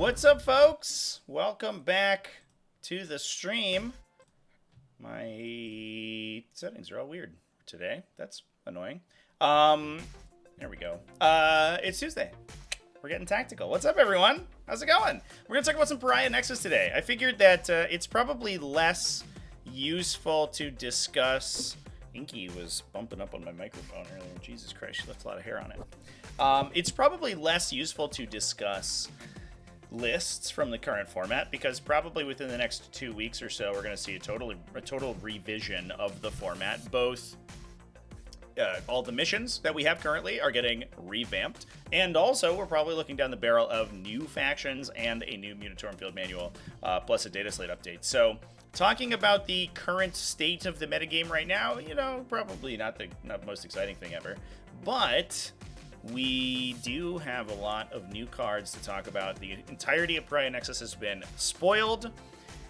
What's up, folks? Welcome back to the stream. My settings are all weird today. That's annoying. There we go. It's Tuesday. We're getting tactical. What's up, everyone? How's it going? We're gonna talk about some PARIAH NEXUS today. I figured that it's probably less useful to discuss. Inky was bumping up on my microphone earlier. Jesus Christ, she left a lot of hair on it. It's probably less useful to discuss lists from the current format because probably within the next 2 weeks or so, we're going to see a total revision of the format. Both all the missions that we have currently are getting revamped, and also we're probably looking down the barrel of new factions and a new Munitorum Field Manual, plus a data slate update. So, talking about the current state of the metagame right now, you know, probably not the most exciting thing ever, but we do have a lot of new cards to talk about. The entirety of PARIAH NEXUS has been spoiled,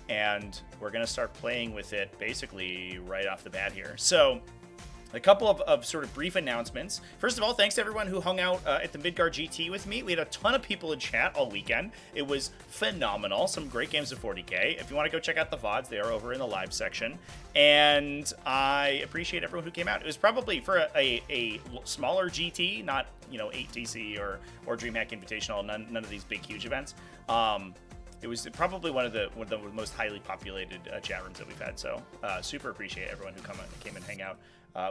and we're going to start playing with it basically right off the bat here. So, a couple of sort of brief announcements. First of all, thanks to everyone who hung out at the Midgard GT with me. We had a ton of people in chat all weekend. It was phenomenal. Some great games of 40K. If you want to go check out the VODs, they are over in the live section. And I appreciate everyone who came out. It was probably for a smaller GT, not, you know, 8TC or DreamHack Invitational, none of these big, huge events. It was probably one of the most highly populated chat rooms that we've had. So super appreciate everyone who came and hang out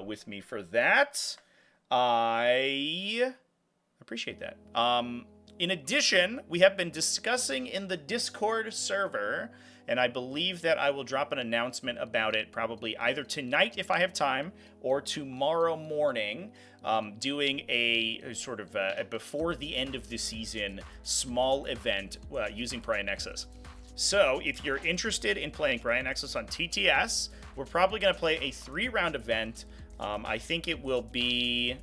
with me for that. I appreciate that. In addition, we have been discussing in the Discord server, and I believe that I will drop an announcement about it probably either tonight if I have time or tomorrow morning, doing a sort of before the end of the season small event using PARIAH NEXUS. So if you're interested in playing PARIAH NEXUS on TTS, we're probably going to play a 3-round event. I think it will be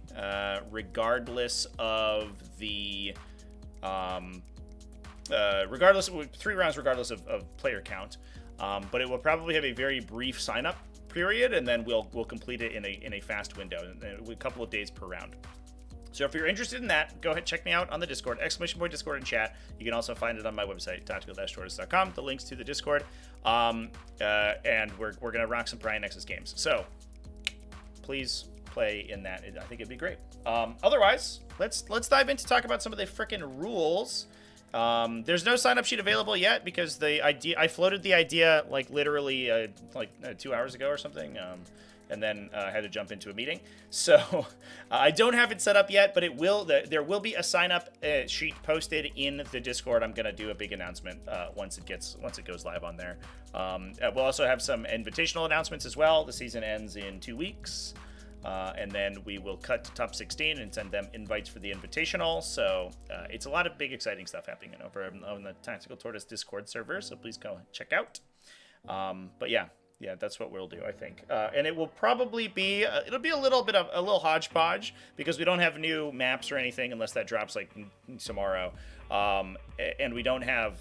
regardless of the 3 rounds regardless of player count, but it will probably have a very brief sign-up period, and then we'll complete it in a fast window, a couple of days per round. So if you're interested in that, go ahead, check me out on the Discord, !point Discord in chat. You can also find it on my website, tactical-tortoise.com, the links to the Discord. And we're going to rock some PARIAH NEXUS games. So please play in that. I think it'd be great. Otherwise, let's dive in to talk about some of the frickin' rules. There's no sign-up sheet available yet because I floated the idea like literally 2 hours ago or something. And then I had to jump into a meeting. So I don't have it set up yet, but there will be a sign-up sheet posted in the Discord. I'm gonna do a big announcement once it goes live on there. We'll also have some invitational announcements as well. The season ends in 2 weeks. And then we will cut to top 16 and send them invites for the invitational. So it's a lot of big, exciting stuff happening over on the Tactical Tortoise Discord server. So please go check out. But yeah, that's what we'll do, I think. And it will probably be, it'll be a little hodgepodge because we don't have new maps or anything unless that drops like tomorrow. And we don't have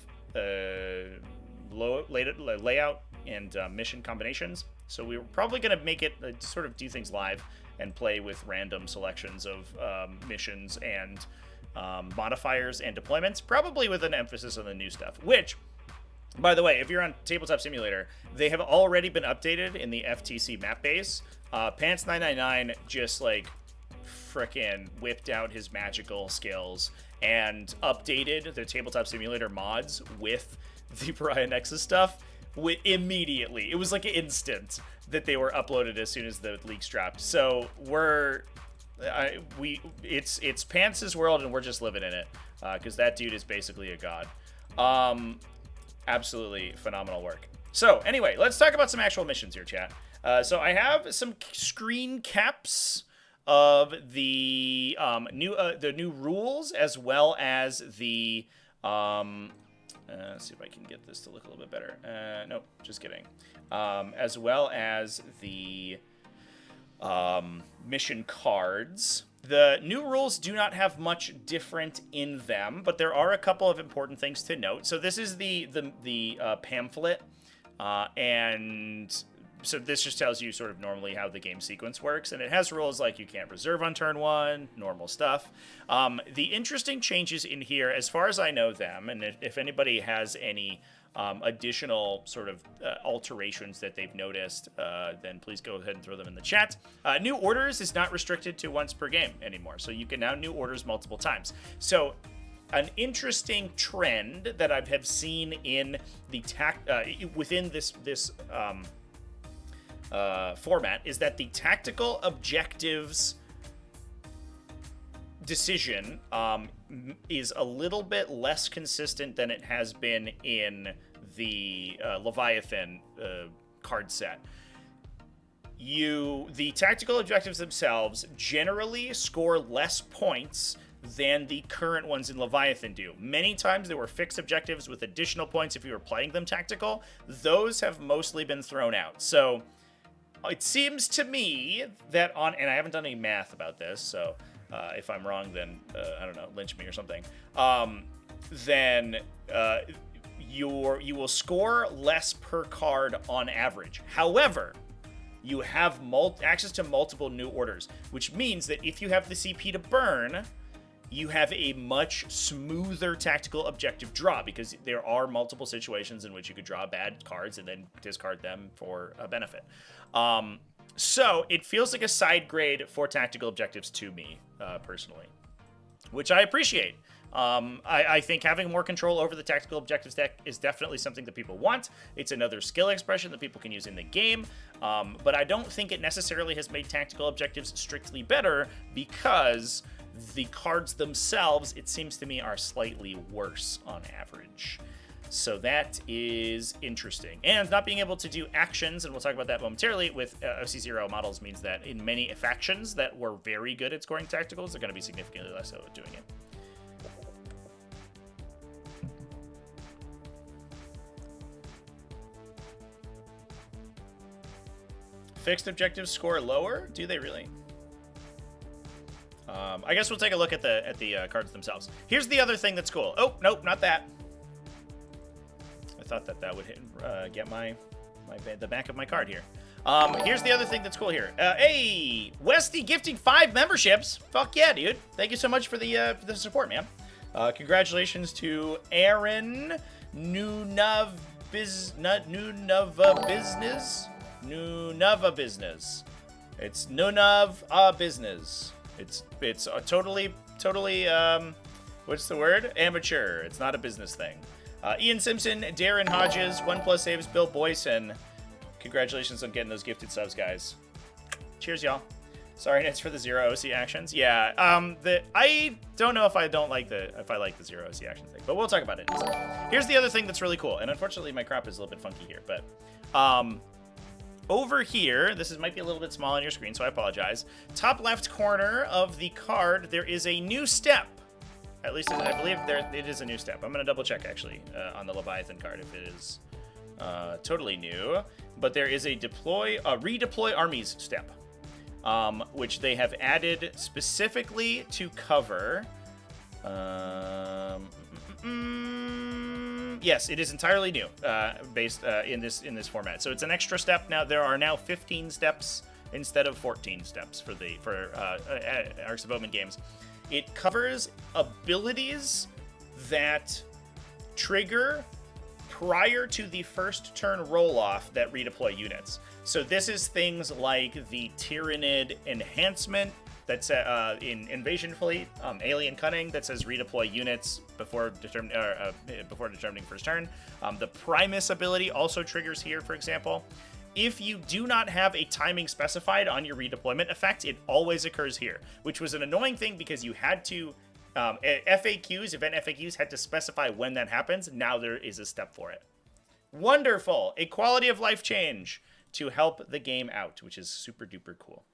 layout and mission combinations. So we're probably going to make it sort of do things live and play with random selections of missions and modifiers and deployments, probably with an emphasis on the new stuff, which, by the way, if you're on Tabletop Simulator, they have already been updated in the FTC map base. Pants999 just like frickin' whipped out his magical skills and updated the Tabletop Simulator mods with the PARIAH NEXUS stuff immediately. It was like instant that they were uploaded as soon as the leaks dropped. So it's Pants' world and we're just living in it because that dude is basically a god. Absolutely phenomenal work. So anyway, let's talk about some actual missions here, chat. So I have some screen caps of the new rules as well as the let's see if I can get this to look a little bit better. Nope, just kidding. As well as the mission cards. The new rules do not have much different in them, but there are a couple of important things to note. So this is the pamphlet, and So this just tells you sort of normally how the game sequence works, and it has rules like you can't reserve on turn 1, normal stuff. The interesting changes in here, as far as I know them, and if anybody has any additional sort of alterations that they've noticed, then please go ahead and throw them in the chat. New orders is not restricted to once per game anymore, so you can now new orders multiple times. So an interesting trend that I have seen in the within this format is that the tactical objectives decision is a little bit less consistent than it has been in the Leviathan card set. The tactical objectives themselves generally score less points than the current ones in Leviathan do. Many times there were fixed objectives with additional points if you were playing them tactical. Those have mostly been thrown out. So it seems to me that and I haven't done any math about this, so if I'm wrong, then, I don't know, lynch me or something. Then you will score less per card on average. However, you have access to multiple new orders, which means that if you have the CP to burn, you have a much smoother tactical objective draw, because there are multiple situations in which you could draw bad cards and then discard them for a benefit. So it feels like a side grade for tactical objectives to me, personally, which I appreciate. I think having more control over the tactical objectives deck is definitely something that people want. It's another skill expression that people can use in the game, but I don't think it necessarily has made tactical objectives strictly better, because the cards themselves, it seems to me, are slightly worse on average. So that is interesting. And not being able to do actions, and we'll talk about that momentarily, with OC0 models means that in many factions that were very good at scoring tacticals, they're going to be significantly less so at doing it. Fixed objectives score lower? Do they really? I guess we'll take a look at the cards themselves. Here's the other thing that's cool. Oh, nope, not that. I thought that would get the back of my card here. Here's the other thing that's cool here. Hey, Westy gifting 5 memberships. Fuck yeah, dude. Thank you so much for the support, man. Congratulations to Aaron Nunava Business. It's Nunav Business. It's a totally what's the word? Amateur. It's not a business thing. Ian Simpson, Darren Hodges, 1+ saves, Bill Boyson. Congratulations on getting those gifted subs, guys. Cheers, y'all. Sorry, Nets, for the 0 OC actions. Yeah, I don't know if I like the 0 OC action thing, but we'll talk about it in a second. Here's the other thing that's really cool, and unfortunately my crop is a little bit funky here, but over here, might be a little bit small on your screen, so I apologize. Top left corner of the card, there is a new step. At least I believe it is a new step. I'm going to double check, actually, on the Leviathan card if it is totally new. But there is a redeploy armies step, which they have added specifically to cover. Yes, it is entirely new, based in this format. So it's an extra step now. There are now 15 steps instead of 14 steps for Arcs of Omen games. It covers abilities that trigger prior to the first turn roll-off that redeploy units. So this is things like the Tyrannid enhancement that's in Invasion Fleet, Alien Cunning, that says redeploy units before determining first turn. The Primus ability also triggers here, for example. If you do not have a timing specified on your redeployment effect, it always occurs here, which was an annoying thing because you had to, event FAQs had to specify when that happens. Now there is a step for it. Wonderful. A quality of life change to help the game out, which is super duper cool.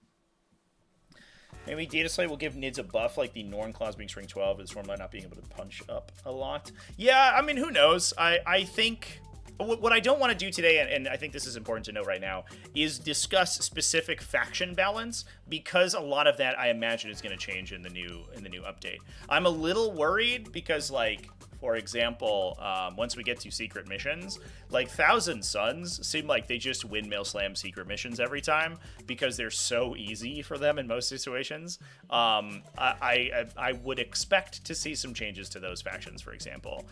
Maybe Data Slate will give Nids a buff like the Norn Claws being string 12 and Stormlight not being able to punch up a lot. Yeah, I mean, who knows? I think what I don't want to do today, and I think this is important to know right now, is discuss specific faction balance, because a lot of that I imagine is going to change in the new update. I'm a little worried because, like, For example, once we get to secret missions, like Thousand Suns seem like they just windmill slam secret missions every time because they're so easy for them in most situations. I would expect to see some changes to those factions, for example.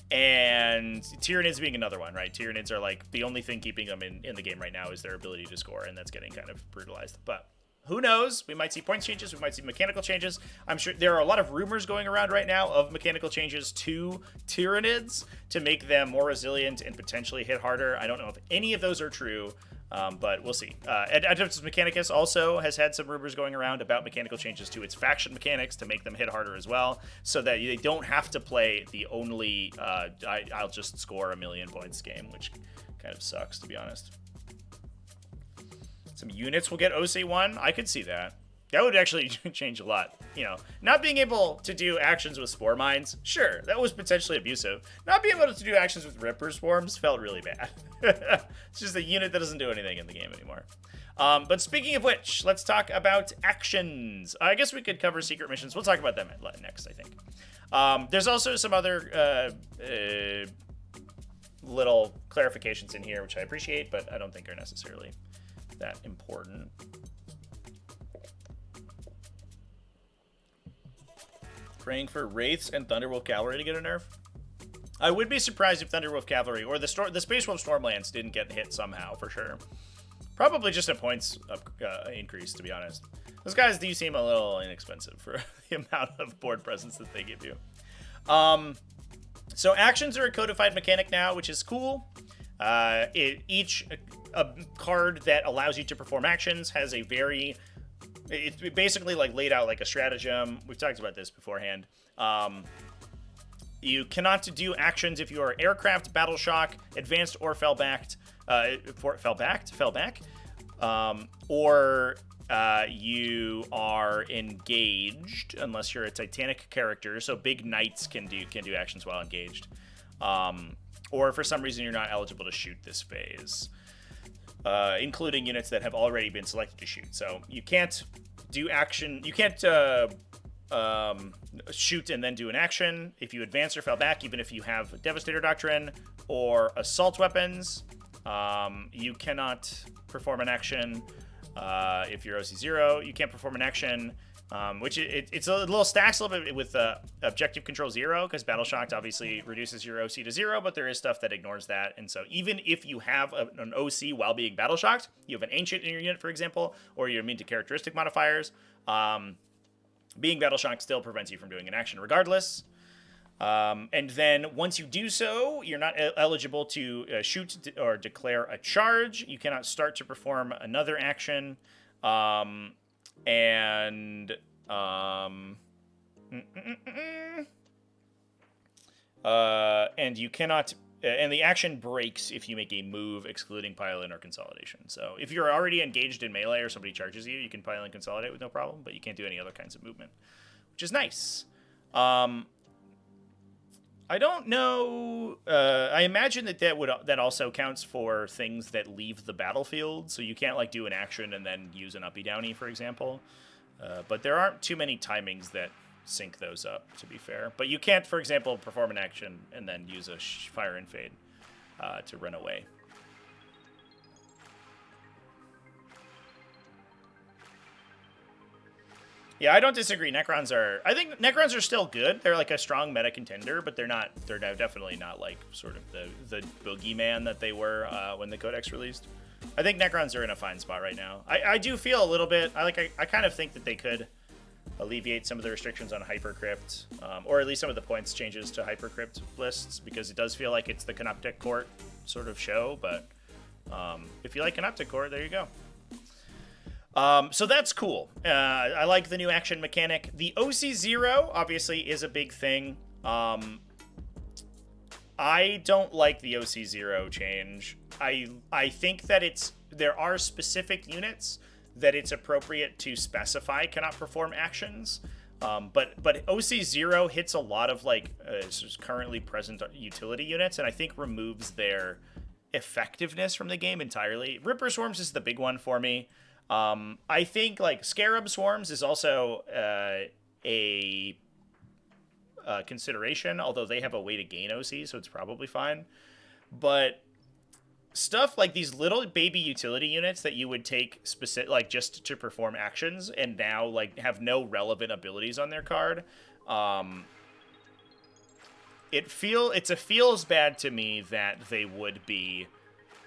And Tyranids being another one, right? Tyranids are like the only thing keeping them in the game right now is their ability to score, and that's getting kind of brutalized. But who knows? We might see points changes. We might see mechanical changes. I'm sure there are a lot of rumors going around right now of mechanical changes to Tyranids to make them more resilient and potentially hit harder. I don't know if any of those are true, but we'll see. Adeptus Mechanicus also has had some rumors going around about mechanical changes to its faction mechanics to make them hit harder as well, so that they don't have to play the only I'll just score 1,000,000 points game, which kind of sucks, to be honest. Some units will get OC1. I could see that. That would actually change a lot. You know, not being able to do actions with Spore Mines, sure, that was potentially abusive. Not being able to do actions with Ripper Swarms felt really bad. It's just a unit that doesn't do anything in the game anymore. But speaking of which, let's talk about actions. I guess we could cover secret missions. We'll talk about them next, I think. There's also some other little clarifications in here, which I appreciate, but I don't think are necessarily that important. Praying for Wraiths and Thunderwolf Cavalry to get a nerf. I would be surprised if Thunderwolf Cavalry or the Space Wolf Stormlands didn't get hit somehow, for sure. Probably just a points increase, to be honest. Those guys do seem a little inexpensive for the amount of board presence that they give you. So actions are a codified mechanic now, which is cool. Each card that allows you to perform actions has a very... It's basically like laid out like a stratagem. We've talked about this beforehand. You cannot do actions if you are aircraft, battle shock, advanced, or fell back, or you are engaged unless you're a Titanic character. So big knights can do actions while engaged, or for some reason you're not eligible to shoot this phase. Including units that have already been selected to shoot. So you can't do action. You can't shoot and then do an action if you advance or fell back, even if you have Devastator Doctrine or assault weapons. You cannot perform an action if you're OC0. You can't perform an action, which it's a little stacks a little bit with Objective Control 0, because Battle Shocked obviously reduces your OC to 0, but there is stuff that ignores that. And so even if you have an OC while being Battle Shocked, you have an Ancient in your unit, for example, or you're immune to characteristic modifiers, being Battle Shocked still prevents you from doing an action regardless. And then once you do so, you're not eligible to shoot or declare a charge. You cannot start to perform another action. And you cannot, and the action breaks if you make a move excluding pile-in or consolidation. So if you're already engaged in melee or somebody charges you, you can pile-in consolidate with no problem, but you can't do any other kinds of movement, which is nice. I don't know. I imagine that also counts for things that leave the battlefield. So you can't like do an action and then use an uppy downy, for example. But there aren't too many timings that sync those up, to be fair. But you can't, for example, perform an action and then use a fire and fade to run away. Yeah, I don't disagree. I think Necrons are still good. They're like a strong meta contender, but they're definitely not like sort of the boogeyman that they were when the Codex released. I think Necrons are in a fine spot right now. I do feel a little bit, I kind of think that they could alleviate some of the restrictions on Hypercrypt, or at least some of the points changes to Hypercrypt lists, because it does feel like it's the Canoptic Court sort of show, but if you like Canoptic Court, there you go. So that's cool. I like the new action mechanic. The OC0 obviously is a big thing. I don't like the OC0 change. I think that there are specific units that it's appropriate to specify cannot perform actions. But OC0 hits a lot of like currently present utility units, and I think removes their effectiveness from the game entirely. Ripper Swarms is the big one for me. I think like Scarab Swarms is also a consideration, although they have a way to gain OC, so it's probably fine. But stuff like these little baby utility units that you would take specific, like just to perform actions, and now like have no relevant abilities on their card. It feels bad to me that they would be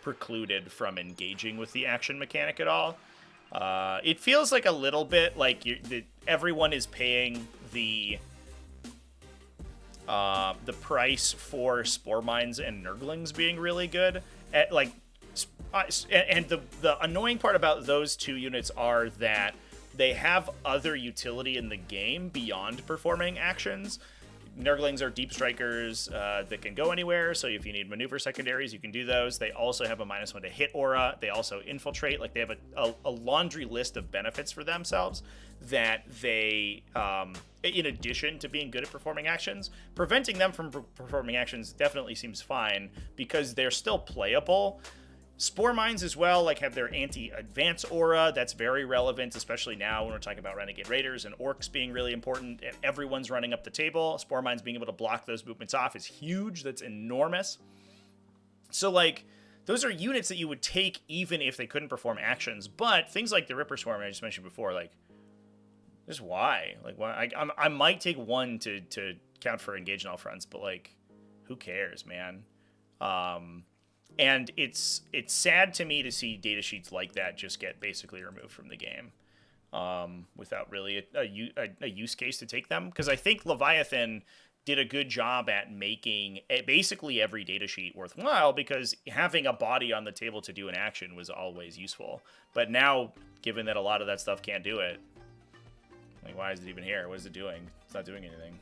precluded from engaging with the action mechanic at all. It feels like a little bit like everyone is paying the price for Spore Mines and Nurglings being really good. And the annoying part about those two units are that they have other utility in the game beyond performing actions. Nurglings are deep strikers that can go anywhere, so if you need maneuver secondaries, you can do those. They also have a -1 to hit aura. They also infiltrate. Like, they have a laundry list of benefits for themselves that they, in addition to being good at performing actions, preventing them from performing actions definitely seems fine because they're still playable. Spore Mines as well, like, have their anti-advance aura. That's very relevant, especially now when we're talking about Renegade Raiders and Orcs being really important. And everyone's running up the table. Spore Mines being able to block those movements off is huge. That's enormous. So, like, those are units that you would take even if they couldn't perform actions. But things like the Ripper Swarm I just mentioned before, like, just why? Like, why? I might take one to count for engage in all fronts, but, like, who cares, man? And it's sad to me to see datasheets like that just get basically removed from the game without really a use case to take them. Because I think Leviathan did a good job at making basically every datasheet worthwhile, because having a body on the table to do an action was always useful. But now, given that a lot of that stuff can't do it, like, why is it even here? What is it doing? It's not doing anything.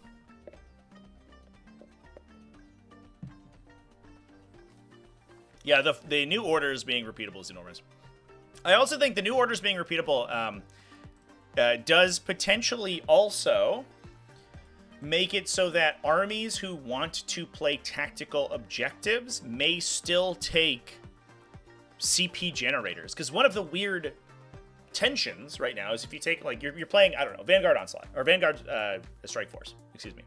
Yeah, the new orders being repeatable is enormous. I also think the new orders being repeatable does potentially also make it so that armies who want to play tactical objectives may still take CP generators. Because one of the weird tensions right now is if you take, like, you're playing, I don't know, Vanguard Onslaught, or Vanguard Strike Force, excuse me.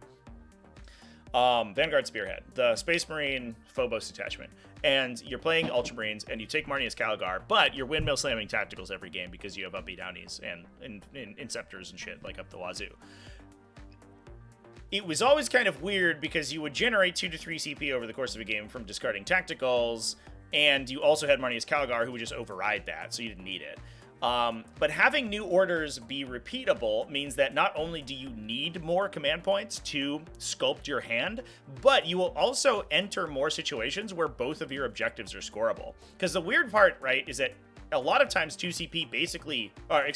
Vanguard Spearhead, the Space Marine Phobos detachment, and you're playing Ultramarines, and you take Marnius Calgar, but you're windmill slamming tacticals every game because you have up B Downies and Inceptors and shit, like, up the wazoo. It was always kind of weird because you would generate 2 to 3 CP over the course of a game from discarding tacticals, and you also had Marnius Calgar who would just override that, so you didn't need it. But having new orders be repeatable means that not only do you need more command points to sculpt your hand, but you will also enter more situations where both of your objectives are scoreable. Because the weird part, right, is that a lot of times 2CP basically, or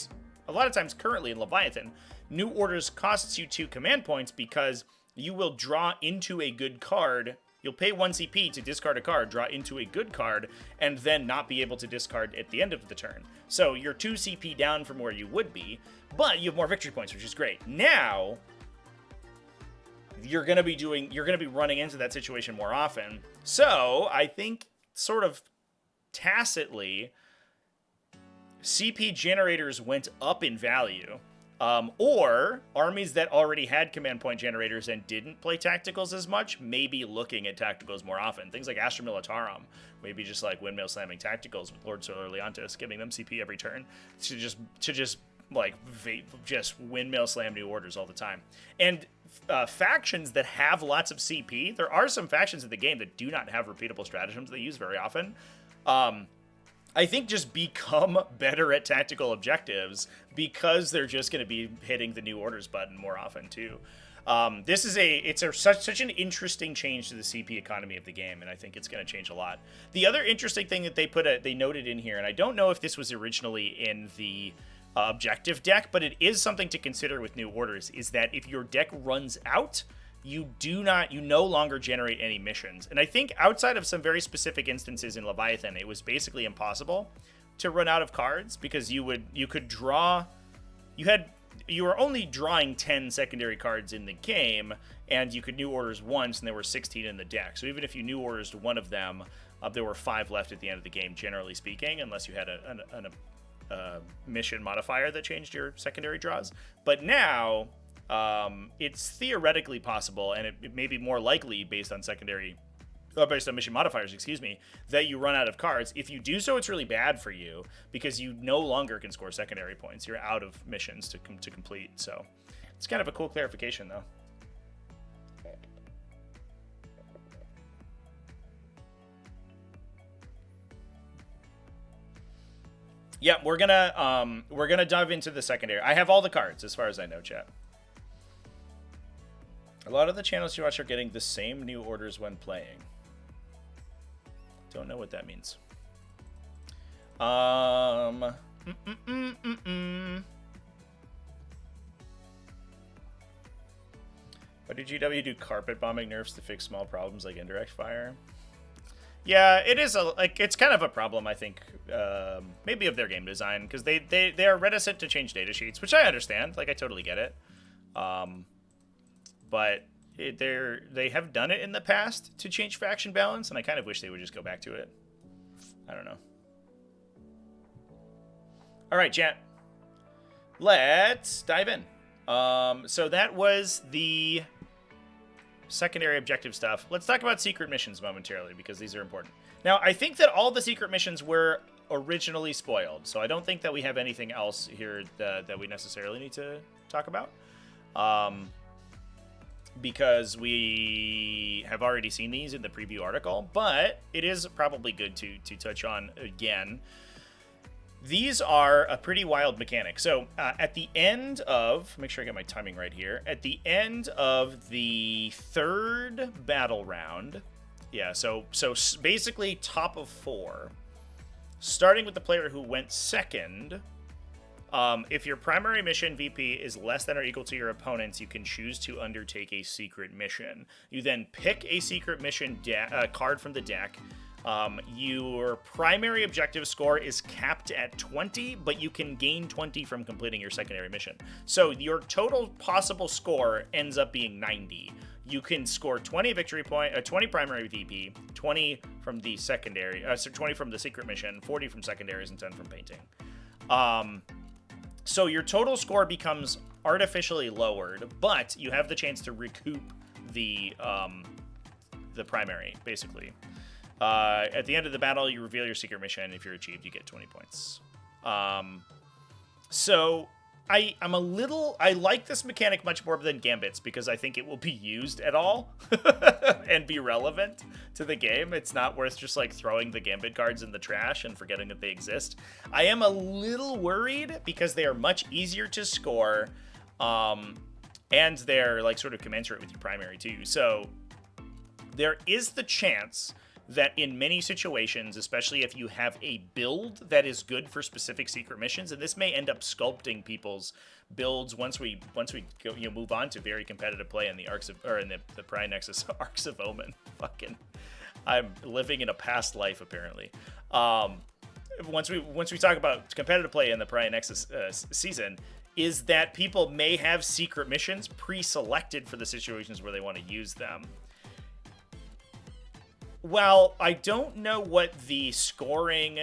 a lot of times currently in Leviathan, new orders costs you 2 command points because you will draw into a good card. You'll pay 1 CP to discard a card, draw into a good card, and then not be able to discard at the end of the turn. So you're 2 CP down from where you would be, but you have more victory points, which is great. Now, you're gonna be running into that situation more often. So I think, sort of tacitly, CP generators went up in value. Or armies that already had command point generators and didn't play tacticals as much may be looking at tacticals more often. Things like Astra Militarum, maybe just like windmill slamming tacticals with Lord Solar Leontis, giving them CP every turn to just windmill slam new orders all the time. And factions that have lots of CP, there are some factions in the game that do not have repeatable stratagems they use very often. I think just become better at tactical objectives because they're just going to be hitting the new orders button more often too. It's such an interesting change to the CP economy of the game, and I think it's going to change a lot. The other interesting thing that they noted in here, and I don't know if this was originally in the objective deck, but it is something to consider with new orders, is that if your deck runs out, you no longer generate any missions. And I think outside of some very specific instances in Leviathan, it was basically impossible to run out of cards because you were only drawing 10 secondary cards in the game, and you could new orders once, and there were 16 in the deck. So even if you new orders one of them, there were 5 left at the end of the game, generally speaking, unless you had a mission modifier that changed your secondary draws. But now, it's theoretically possible, and it may be more likely based on based on mission modifiers, excuse me, that you run out of cards. If you do so, it's really bad for you because you no longer can score secondary points. You're out of missions to complete. So it's kind of a cool clarification, though. Yeah, we're gonna dive into the secondary. I have all the cards as far as I know, chat. A lot of the channels you watch are getting the same new orders when playing. Don't know what that means. Why did GW do carpet bombing nerfs to fix small problems like indirect fire? Yeah, it is it's kind of a problem, I think, maybe of their game design, because they are reticent to change data sheets, which I understand. Like, I totally get it. But they have done it in the past to change faction balance, and I kind of wish they would just go back to it. I don't know. All right, chat. Let's dive in. So that was the secondary objective stuff. Let's talk about secret missions momentarily, because these are important. Now, I think that all the secret missions were originally spoiled, so I don't think that we have anything else here that we necessarily need to talk about. Because we have already seen these in the preview article, but it is probably good to touch on again. These are a pretty wild mechanic. So at the end of, make sure I get my timing right here, at the end of the third battle round, yeah, so basically top of 4, starting with the player who went second. If your primary mission VP is less than or equal to your opponent's, you can choose to undertake a secret mission. You then pick a secret mission card from the deck. Your primary objective score is capped at 20, but you can gain 20 from completing your secondary mission. So your total possible score ends up being 90. You can score 20 victory point, 20 primary VP, 20 from the secondary, so 20 from the secret mission, 40 from secondaries, and 10 from painting. So your total score becomes artificially lowered, but you have the chance to recoup the primary, basically. At the end of the battle, you reveal your secret mission. If you're achieved, you get 20 points. So I like this mechanic much more than Gambits, because I think it will be used at all and be relevant to the game. It's not worth just like throwing the Gambit cards in the trash and forgetting that they exist. I am a little worried because they are much easier to score, and they're like sort of commensurate with your primary too. So there is the chance that in many situations, especially if you have a build that is good for specific secret missions, and this may end up sculpting people's builds once we go, move on to very competitive play in the the PARIAH NEXUS Arcs of Omen. Fucking, I'm living in a past life apparently. Once we talk about competitive play in the PARIAH NEXUS season, is that people may have secret missions pre-selected for the situations where they want to use them. Well, I don't know what the scoring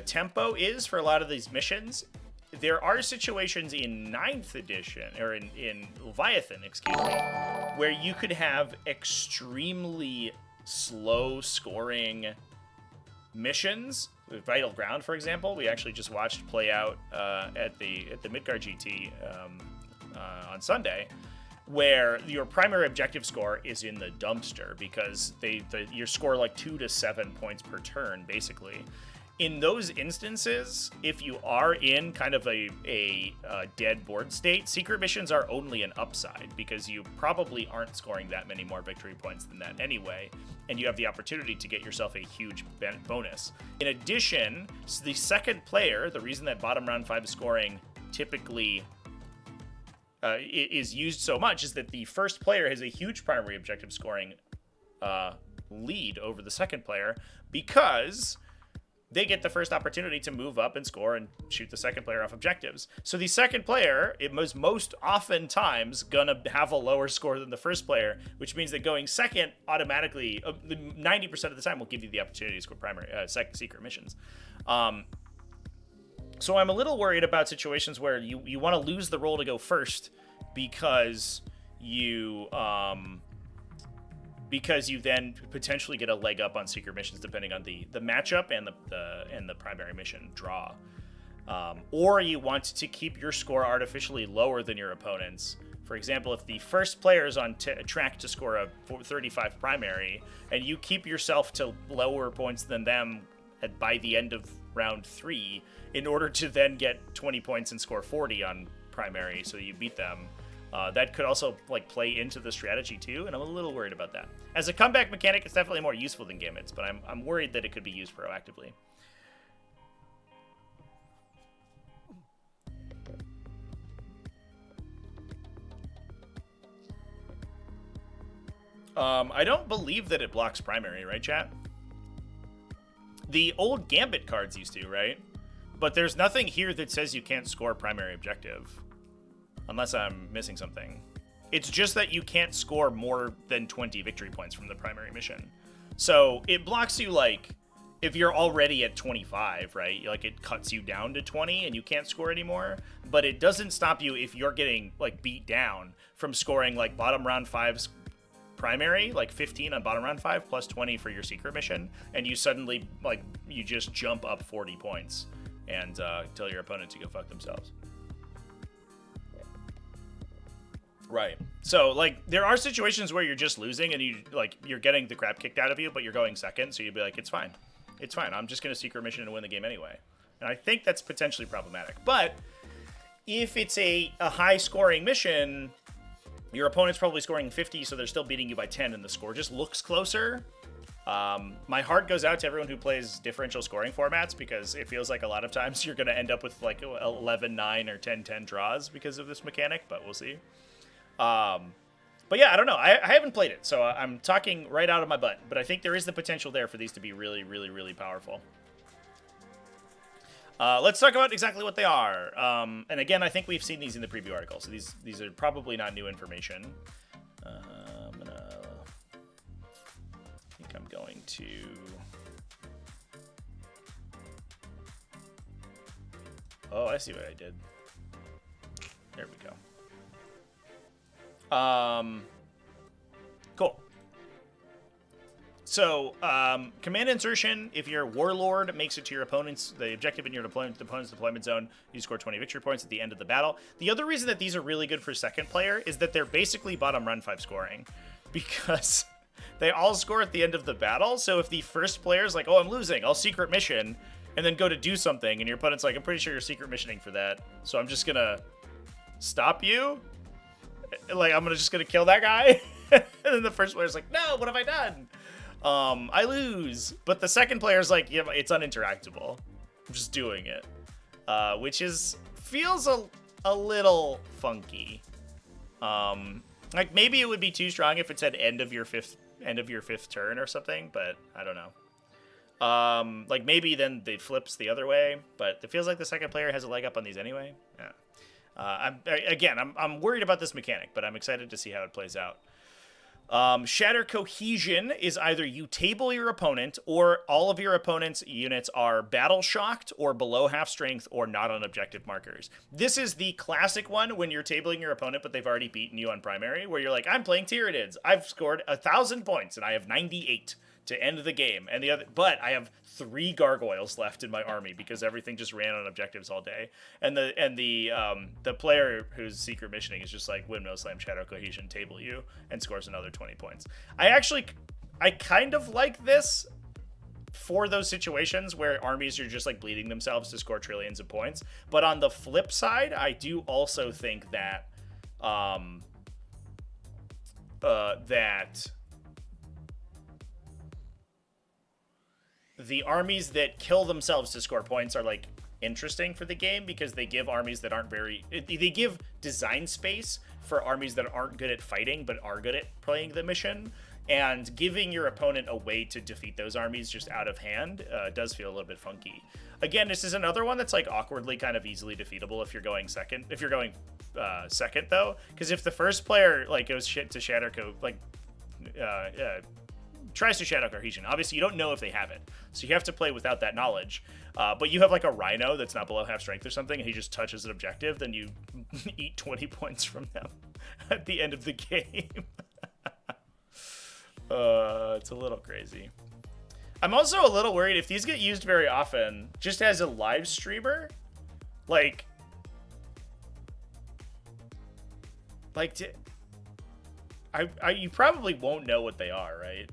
tempo is for a lot of these missions. There are situations in 9th edition, or in Leviathan, excuse me, where you could have extremely slow scoring missions. Vital Ground, for example, we actually just watched play out at the Midgard GT on Sunday, where your primary objective score is in the dumpster because you score like 2 to 7 points per turn, basically. In those instances, if you are in kind of a dead board state, secret missions are only an upside because you probably aren't scoring that many more victory points than that anyway, and you have the opportunity to get yourself a huge bonus. In addition, the second player, the reason that bottom round 5 scoring typically is used so much is that the first player has a huge primary objective scoring lead over the second player because they get the first opportunity to move up and score and shoot the second player off objectives. So the second player, it was most often times gonna have a lower score than the first player, which means that going second automatically, 90% of the time, will give you the opportunity to score primary secret missions. So I'm a little worried about situations where you want to lose the roll to go first because you then potentially get a leg up on secret missions depending on the matchup and the primary mission draw. Or you want to keep your score artificially lower than your opponent's. For example, if the first player is on track to score a 35 primary, and you keep yourself to lower points than them by the end of round 3, in order to then get 20 points and score 40 on primary, so you beat them, that could also like play into the strategy too, and I'm a little worried about that. As a comeback mechanic, it's definitely more useful than Gambits, but I'm worried that it could be used proactively. I don't believe that it blocks primary, right, chat? The old Gambit cards used to, right? But there's nothing here that says you can't score primary objective. Unless I'm missing something. It's just that you can't score more than 20 victory points from the primary mission. So it blocks you, like, if you're already at 25, right? Like, it cuts you down to 20 and you can't score anymore. But it doesn't stop you if you're getting, like, beat down from scoring, like, bottom round 5's primary, like 15 on bottom round 5 plus 20 for your secret mission, and you suddenly, like, you just jump up 40 points and tell your opponent to go fuck themselves. Right. So, like, there are situations where you're just losing and you're getting the crap kicked out of you, but you're going second, so you'd be like, it's fine. It's fine. I'm just going to secret mission and win the game anyway. And I think that's potentially problematic. But if it's a high scoring mission, your opponent's probably scoring 50, so they're still beating you by 10, and the score just looks closer. My heart goes out to everyone who plays differential scoring formats, because it feels like a lot of times you're going to end up with like 11-9 or 10-10 draws because of this mechanic, but we'll see. But yeah, I don't know. I haven't played it, so I'm talking right out of my butt, but I think there is the potential there for these to be really, really, really powerful. Let's talk about exactly what they are. And again, I think we've seen these in the preview article, so these are probably not new information. I'm going to... Oh, I see what I did. There we go. Cool. So, command insertion, if your Warlord makes it to your opponent's, the objective in your opponent's deployment zone, you score 20 victory points at the end of the battle. The other reason that these are really good for second player is that they're basically bottom run 5 scoring, because they all score at the end of the battle. So if the first player's like, oh, I'm losing, I'll secret mission, and then go to do something, and your opponent's like, I'm pretty sure you're secret missioning for that, so I'm just gonna stop you. Like, I'm just gonna kill that guy. And then the first player's like, no, what have I done? I lose. But the second player's like, yeah, it's uninteractable. I'm just doing it. Which feels a little funky. Like, maybe it would be too strong if it said end of your fifth turn or something, but I don't know. Like, maybe then it flips the other way, but it feels like the second player has a leg up on these anyway. Yeah. I'm worried about this mechanic, but I'm excited to see how it plays out. Shatter Cohesion is either you table your opponent, or all of your opponent's units are battle shocked or below half strength or not on objective markers. This is the classic one when you're tabling your opponent, but they've already beaten you on primary, where you're like, I'm playing Tyranids. I've scored 1,000 points and I have 98 to end the game, but I have 3 gargoyles left in my army because everything just ran on objectives all day. And the player who's secret missioning is just like, windmill slam, shadow cohesion, table you, and scores another 20 points. I kind of like this for those situations where armies are just like bleeding themselves to score trillions of points. But on the flip side, I do also think that the armies that kill themselves to score points are like interesting for the game, because they give armies that aren't they give design space for armies that aren't good at fighting but are good at playing the mission, and giving your opponent a way to defeat those armies just out of hand does feel a little bit funky. Again, this is another one that's like awkwardly kind of easily defeatable if you're going second. If you're going second though, because if the first player like goes shit to Shatter tries to shadow cohesion. Obviously, you don't know if they have it, so you have to play without that knowledge. But you have like a rhino that's not below half strength or something, and he just touches an objective, then you eat 20 points from them at the end of the game. It's a little crazy. I'm also a little worried if these get used very often, just as a live streamer, like you probably won't know what they are, right?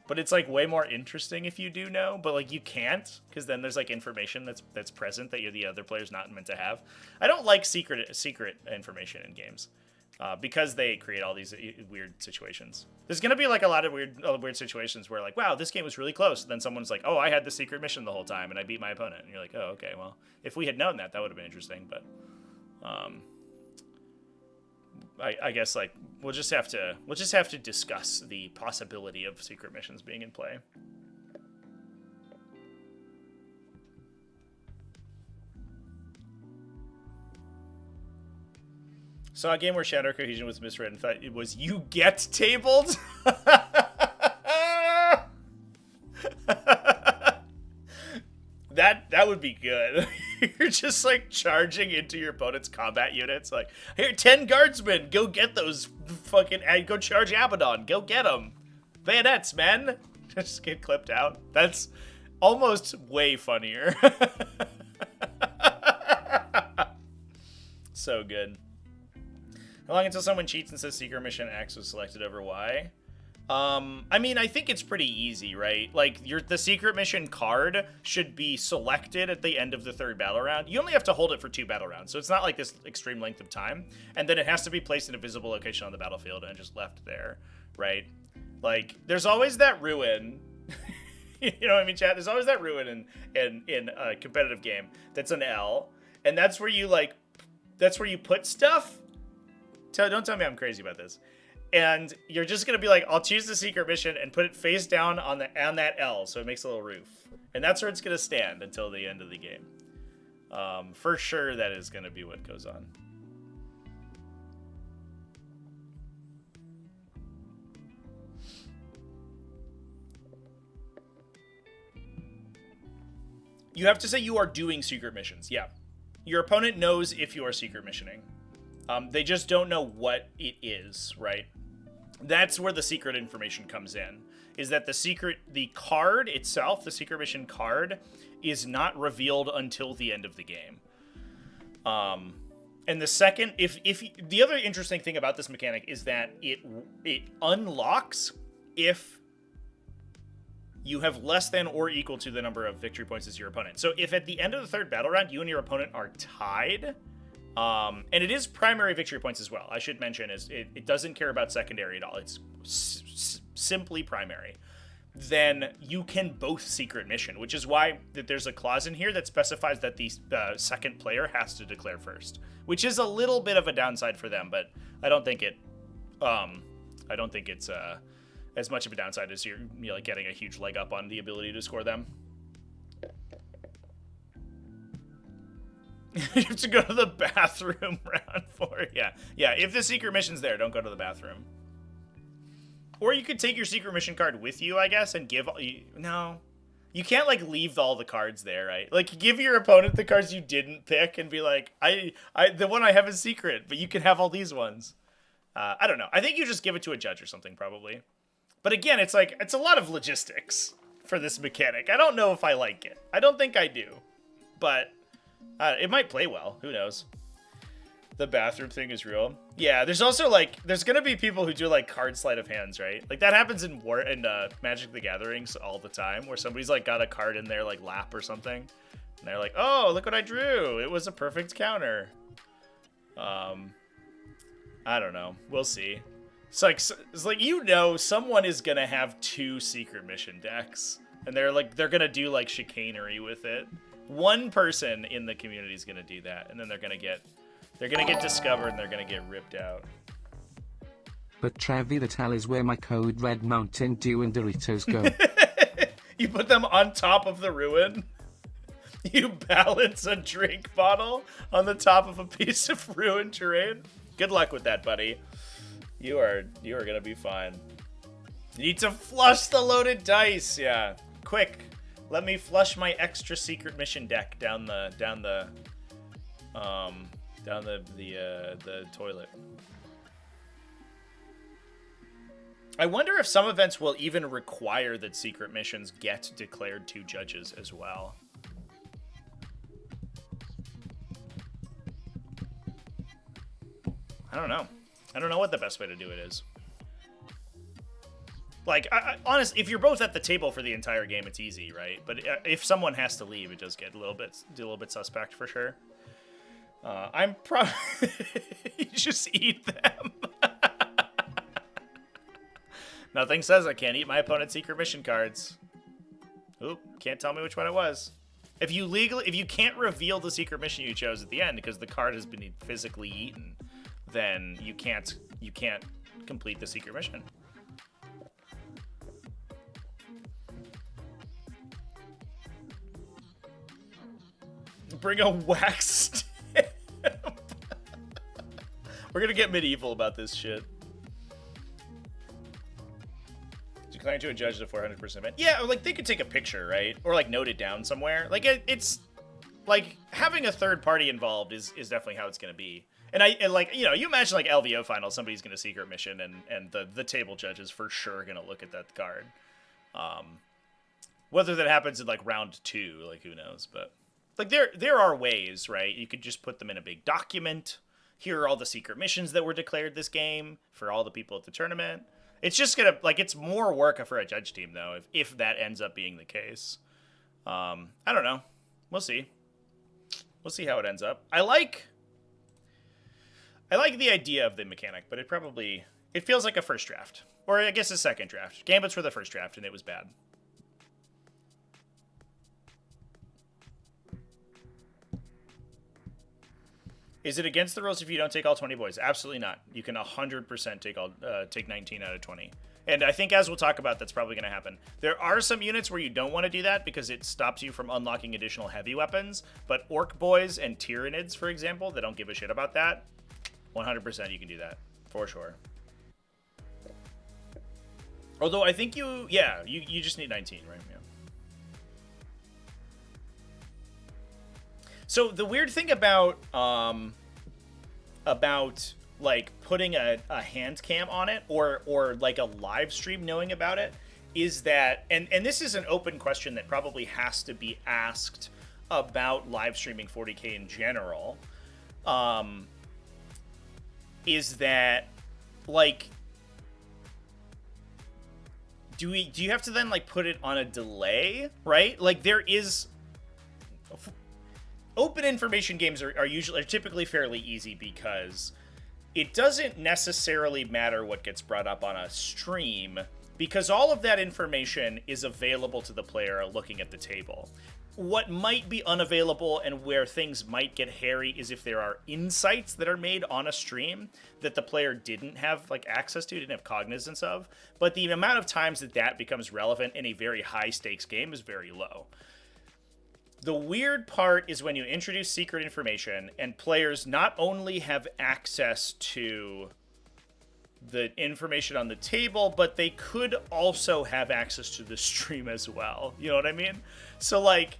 But it's like way more interesting if you do know, but like you can't, because then there's like information that's present that the other player's not meant to have. I don't like secret information in games because they create all these weird situations. There's gonna be like a lot of weird situations where like, wow, this game was really close. And then someone's like, oh, I had the secret mission the whole time and I beat my opponent. And you're like, oh, okay, well, if we had known that, that would have been interesting. But I guess like we'll just have to discuss the possibility of secret missions being in play. Saw a game where shadow cohesion was misread and thought it was you get tabled. That would be good. You're just like charging into your opponent's combat units. Like, here, 10 guardsmen, go get those fucking, go charge Abaddon, go get them. Bayonets, man. Just get clipped out. That's almost way funnier. So good. How long until someone cheats and says secret mission X was selected over Y? I mean, I think it's pretty easy, right? Like, the secret mission card should be selected at the end of the 3rd battle round. You only have to hold it for 2 battle rounds, so it's not like this extreme length of time. And then it has to be placed in a visible location on the battlefield and just left there, right? Like, there's always that ruin. You know what I mean, chat? There's always that ruin in a competitive game that's an L, and that's where you put stuff. Don't tell me I'm crazy about this. And you're just gonna be like, I'll choose the secret mission and put it face down on that L, so it makes a little roof, and that's where it's gonna stand until the end of the game. For sure, that is gonna be what goes on. You have to say you are doing secret missions. Yeah, your opponent knows if you are secret missioning. They just don't know what it is, right? That's where the secret information comes in, is that the card itself, the secret mission card, is not revealed until the end of the game. And the second, the other interesting thing about this mechanic is that it unlocks if you have less than or equal to the number of victory points as your opponent. So if at the end of the 3rd battle round, you and your opponent are tied, and it is primary victory points as well. I should mention it doesn't care about secondary at all. It's simply primary. Then you can both secret mission, which is why there's a clause in here that specifies that the second player has to declare first, which is a little bit of a downside for them, but I don't think it's as much of a downside as you're like getting a huge leg up on the ability to score them. You have to go to the bathroom round 4. Yeah. If the secret mission's there, don't go to the bathroom. Or you could take your secret mission card with you, I guess, and give... No. You can't, like, leave all the cards there, right? Like, give your opponent the cards you didn't pick and be like, the one I have is secret, but you can have all these ones. I don't know. I think you just give it to a judge or something, probably. But again, it's like, it's a lot of logistics for this mechanic. I don't know if I like it. I don't think I do. But... it might play well. Who knows? The bathroom thing is real. Yeah, there's also, like, there's gonna be people who do, like, card sleight of hands, right? Like, that happens in Magic the Gatherings all the time, where somebody's, like, got a card in their, like, lap or something. And they're like, oh, look what I drew. It was a perfect counter. I don't know. We'll see. It's like, you know, someone is gonna have 2 secret mission decks. And they're gonna do, like, chicanery with it. One person in the community is gonna do that, and then they're gonna get discovered and they're gonna get ripped out. But Travi, the tal is where my code red Mountain Dew and Doritos go. You put them on top of the ruin. You balance a drink bottle on the top of a piece of ruined terrain. Good luck with that, buddy. You are gonna be fine. Need to flush the loaded dice. Yeah, quick. Let me flush my extra secret mission deck down the toilet. I wonder if some events will even require that secret missions get declared to judges as well. I don't know. I don't know what the best way to do it is. Like, honestly, if you're both at the table for the entire game, it's easy, right? But if someone has to leave, it does get a little bit suspect for sure. I'm probably you just eat them. Nothing says I can't eat my opponent's secret mission cards. Oop, can't tell me which one it was. If you can't reveal the secret mission you chose at the end because the card has been physically eaten, then you can't complete the secret mission. Bring a wax stamp. We're gonna get medieval about this shit. Declaring to a judge the 400% event. Yeah, like they could take a picture, right? Or like note it down somewhere. Like it's like having a third party involved is definitely how it's gonna be. And like, you know, you imagine like LVO final, somebody's gonna secret mission and the table judge is for sure gonna look at that card. Whether that happens in like round 2, like who knows, but like there are ways, right? You could just put them in a big document. Here are all the secret missions that were declared this game for all the people at the tournament. It's just gonna, like, it's more work for a judge team though, if that ends up being the case. I don't know. We'll see. We'll see how it ends up. I like the idea of the mechanic, but it feels like a first draft. Or I guess a second draft. Gambits were the first draft and it was bad. Is it against the rules if you don't take all 20 boys? Absolutely not. You can 100% take 19 out of 20. And I think, as we'll talk about, that's probably going to happen. There are some units where you don't want to do that because it stops you from unlocking additional heavy weapons. But Orc Boys and Tyranids, for example, they don't give a shit about that. 100% you can do that, for sure. Although I think you just need 19, right? Yeah. So the weird thing about like putting a hand cam on it or like a live stream knowing about it is that, and this is an open question that probably has to be asked about live streaming 40K in general, is that, like, do you have to then like put it on a delay, right? Like there is open information games are typically fairly easy because it doesn't necessarily matter what gets brought up on a stream because all of that information is available to the player looking at the table. What might be unavailable and where things might get hairy is if there are insights that are made on a stream that the player didn't have like access to, didn't have cognizance of. But the amount of times that becomes relevant in a very high stakes game is very low. The weird part is when you introduce secret information and players not only have access to the information on the table, but they could also have access to the stream as well. You know what I mean? So, like,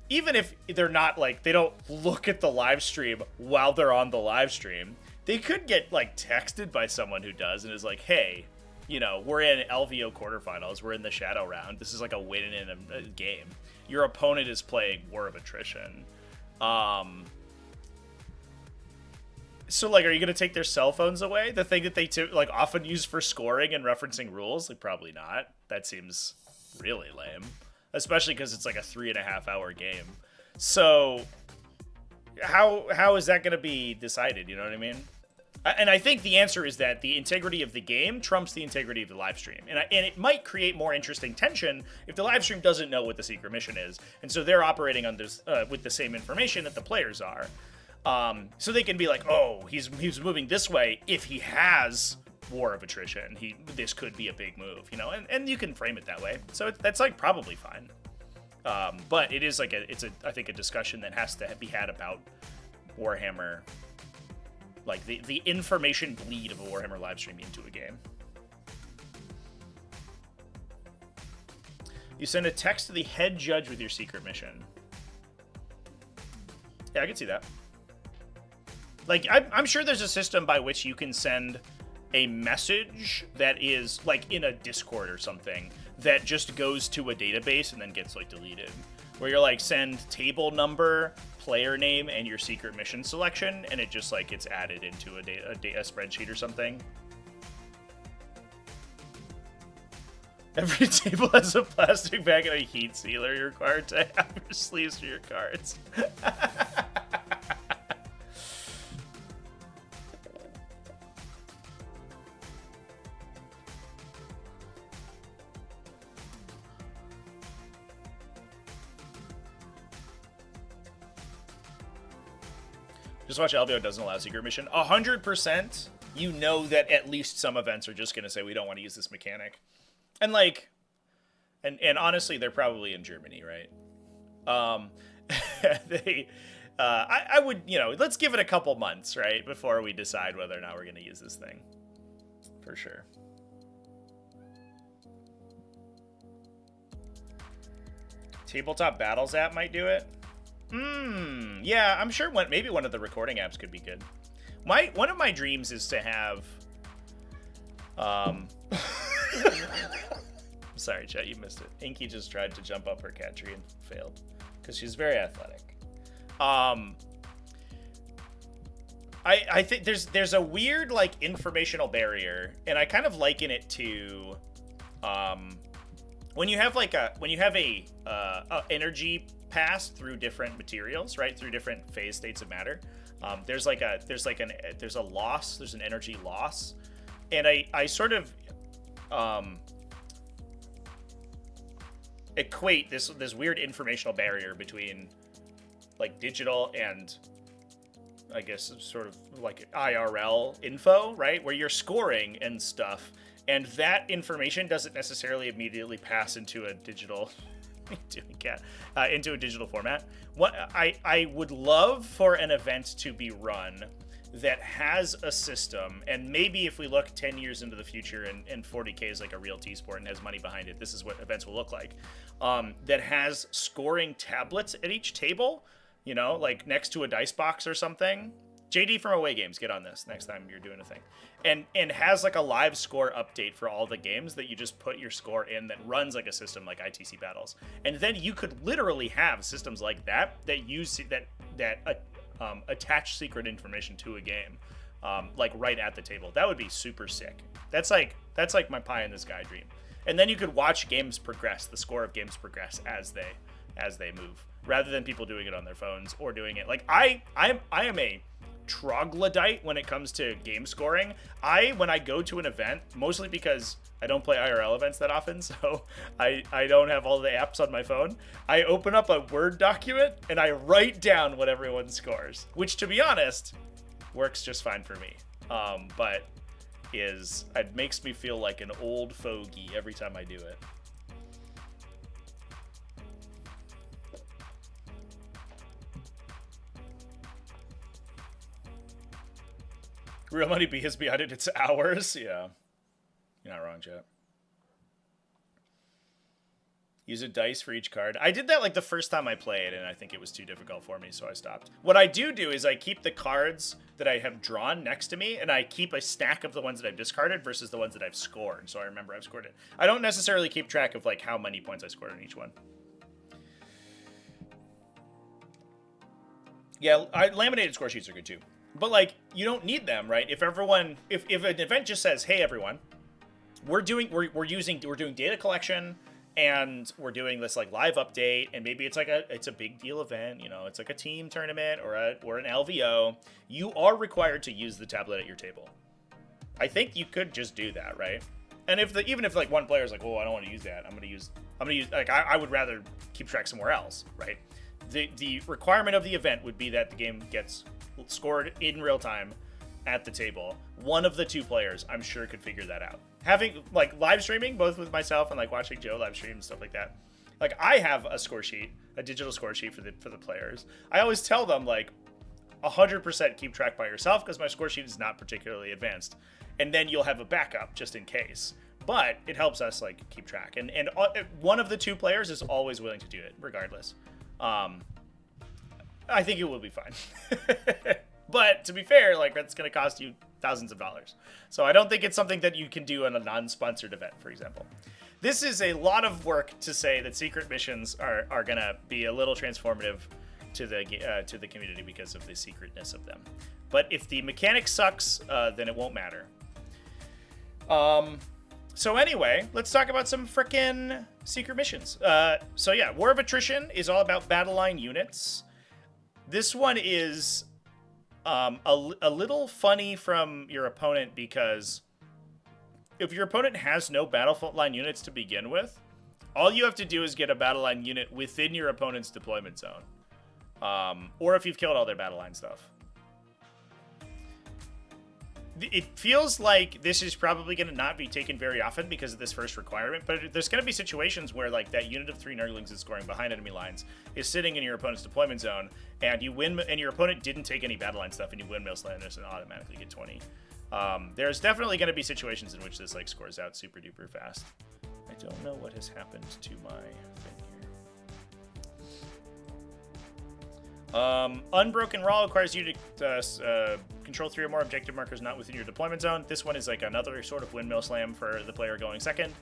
even if they're not, like, they don't look at the live stream while they're on the live stream, they could get, like, texted by someone who does and is like, hey, you know, we're in LVO quarterfinals. We're in the shadow round. This is like a win in a game. Your opponent is playing War of Attrition. So, like, are you going to take their cell phones away? The thing that they, like, often use for scoring and referencing rules? Like, probably not. That seems really lame. Especially because it's, like, a 3.5-hour game. So, how is that going to be decided? You know what I mean? And I think the answer is that the integrity of the game trumps the integrity of the live stream. And it might create more interesting tension if the live stream doesn't know what the secret mission is. And so they're operating on this, with the same information that the players are. So they can be like, oh, he's moving this way. If he has War of Attrition, this could be a big move, you know? And you can frame it that way. So that's like probably fine. But it is like I think a discussion that has to be had about Warhammer. Like, the information bleed of a Warhammer live stream into a game. You send a text to the head judge with your secret mission. Yeah, I can see that. Like, I'm sure there's a system by which you can send a message that is, like, in a Discord or something that just goes to a database and then gets, like, deleted. Where you're like, send table number, player name, and your secret mission selection, and it just, like, gets added into a spreadsheet or something. Every table has a plastic bag and a heat sealer. You're required to have your sleeves for your cards. Just watch LVO doesn't allow secret mission. 100%, you know that at least some events are just going to say, we don't want to use this mechanic. And like, and honestly, they're probably in Germany, right? I would, you know, let's give it a couple months, right? Before we decide whether or not we're going to use this thing. For sure. Tabletop Battles app might do it. Yeah, I'm sure maybe one of the recording apps could be good. One of my dreams is to have sorry, chat, you missed it. Inky just tried to jump up her cat tree and failed because she's very athletic. I think there's a weird, like, informational barrier, and I kind of liken it to when you have a energy pass through different materials, right? Through different phase states of matter. There's an energy loss. And I sort of equate this weird informational barrier between, like, digital and, I guess, sort of like IRL info, right? Where you're scoring and stuff, and that information doesn't necessarily immediately pass into a digital into a digital format. What I would love for an event to be run that has a system, and maybe if we look 10 years into the future and 40K is like a real T-sport and has money behind it, this is what events will look like, that has scoring tablets at each table, you know, like next to a dice box or something. JD from Away Games, get on this next time you're doing a thing. And has like a live score update for all the games that you just put your score in, that runs like a system like ITC Battles. And then you could literally have systems like that use that attach secret information to a game, like right at the table. That would be super sick. That's like my pie in the sky dream. And then you could watch games progress, the score of games progress as they move, rather than people doing it on their phones or doing it like I am a troglodyte when it comes to game scoring. When I go to an event, mostly because I don't play IRL events that often, so I don't have all the apps on my phone, I open up a Word document and I write down what everyone scores, which, to be honest, works just fine for me. But it makes me feel like an old fogey every time I do it. Real money has behind it. It's hours. Yeah. You're not wrong, chat. Use a dice for each card. I did that like the first time I played, and I think it was too difficult for me, so I stopped. What I do is I keep the cards that I have drawn next to me, and I keep a stack of the ones that I've discarded versus the ones that I've scored, so I remember I've scored it. I don't necessarily keep track of like how many points I scored on each one. Yeah, laminated score sheets are good too. But, like, you don't need them, right? If an event just says, hey, everyone, we're doing data collection, and we're doing this, like, live update, and maybe it's a big deal event, you know, it's like a team tournament or an LVO, you are required to use the tablet at your table. I think you could just do that, right? And even if like one player is like, oh, I don't want to use that, I'm gonna use like I would rather keep track somewhere else, right? The requirement of the event would be that the game gets scored in real time at the table. One of the two players, I'm sure, could figure that out. Having like live streaming, both with myself and like watching Joe live stream and stuff like that. Like I have a score sheet, a digital score sheet for the players. I always tell them like 100% keep track by yourself because my score sheet is not particularly advanced, and then you'll have a backup just in case. but it helps us like keep track. And one of the two players is always willing to do it, regardless. I think it will be fine. But to be fair, like that's going to cost you thousands of dollars. So I don't think it's something that you can do in a non-sponsored event, for example. This is a lot of work to say that secret missions are going to be a little transformative to the community because of the secretness of them. But if the mechanic sucks, then it won't matter. So anyway, let's talk about some frickin' secret missions. So yeah, War of Attrition is all about battle line units. This one is a little funny from your opponent because if your opponent has no battle line units to begin with, all you have to do is get a battle line unit within your opponent's deployment zone. Or if you've killed all their battle line stuff. It feels like this is probably going to not be taken very often because of this first requirement, but there's going to be situations where like that unit of 3 Nurglings that's scoring behind enemy lines is sitting in your opponent's deployment zone, and you win, and your opponent didn't take any battle line stuff, and you windmill slam this and automatically get 20. There's definitely going to be situations in which this like scores out super duper fast. I don't know what has happened to my thing here. Unbroken Raw requires you to control 3 or more objective markers not within your deployment zone. This one is like another sort of windmill slam for the player going second,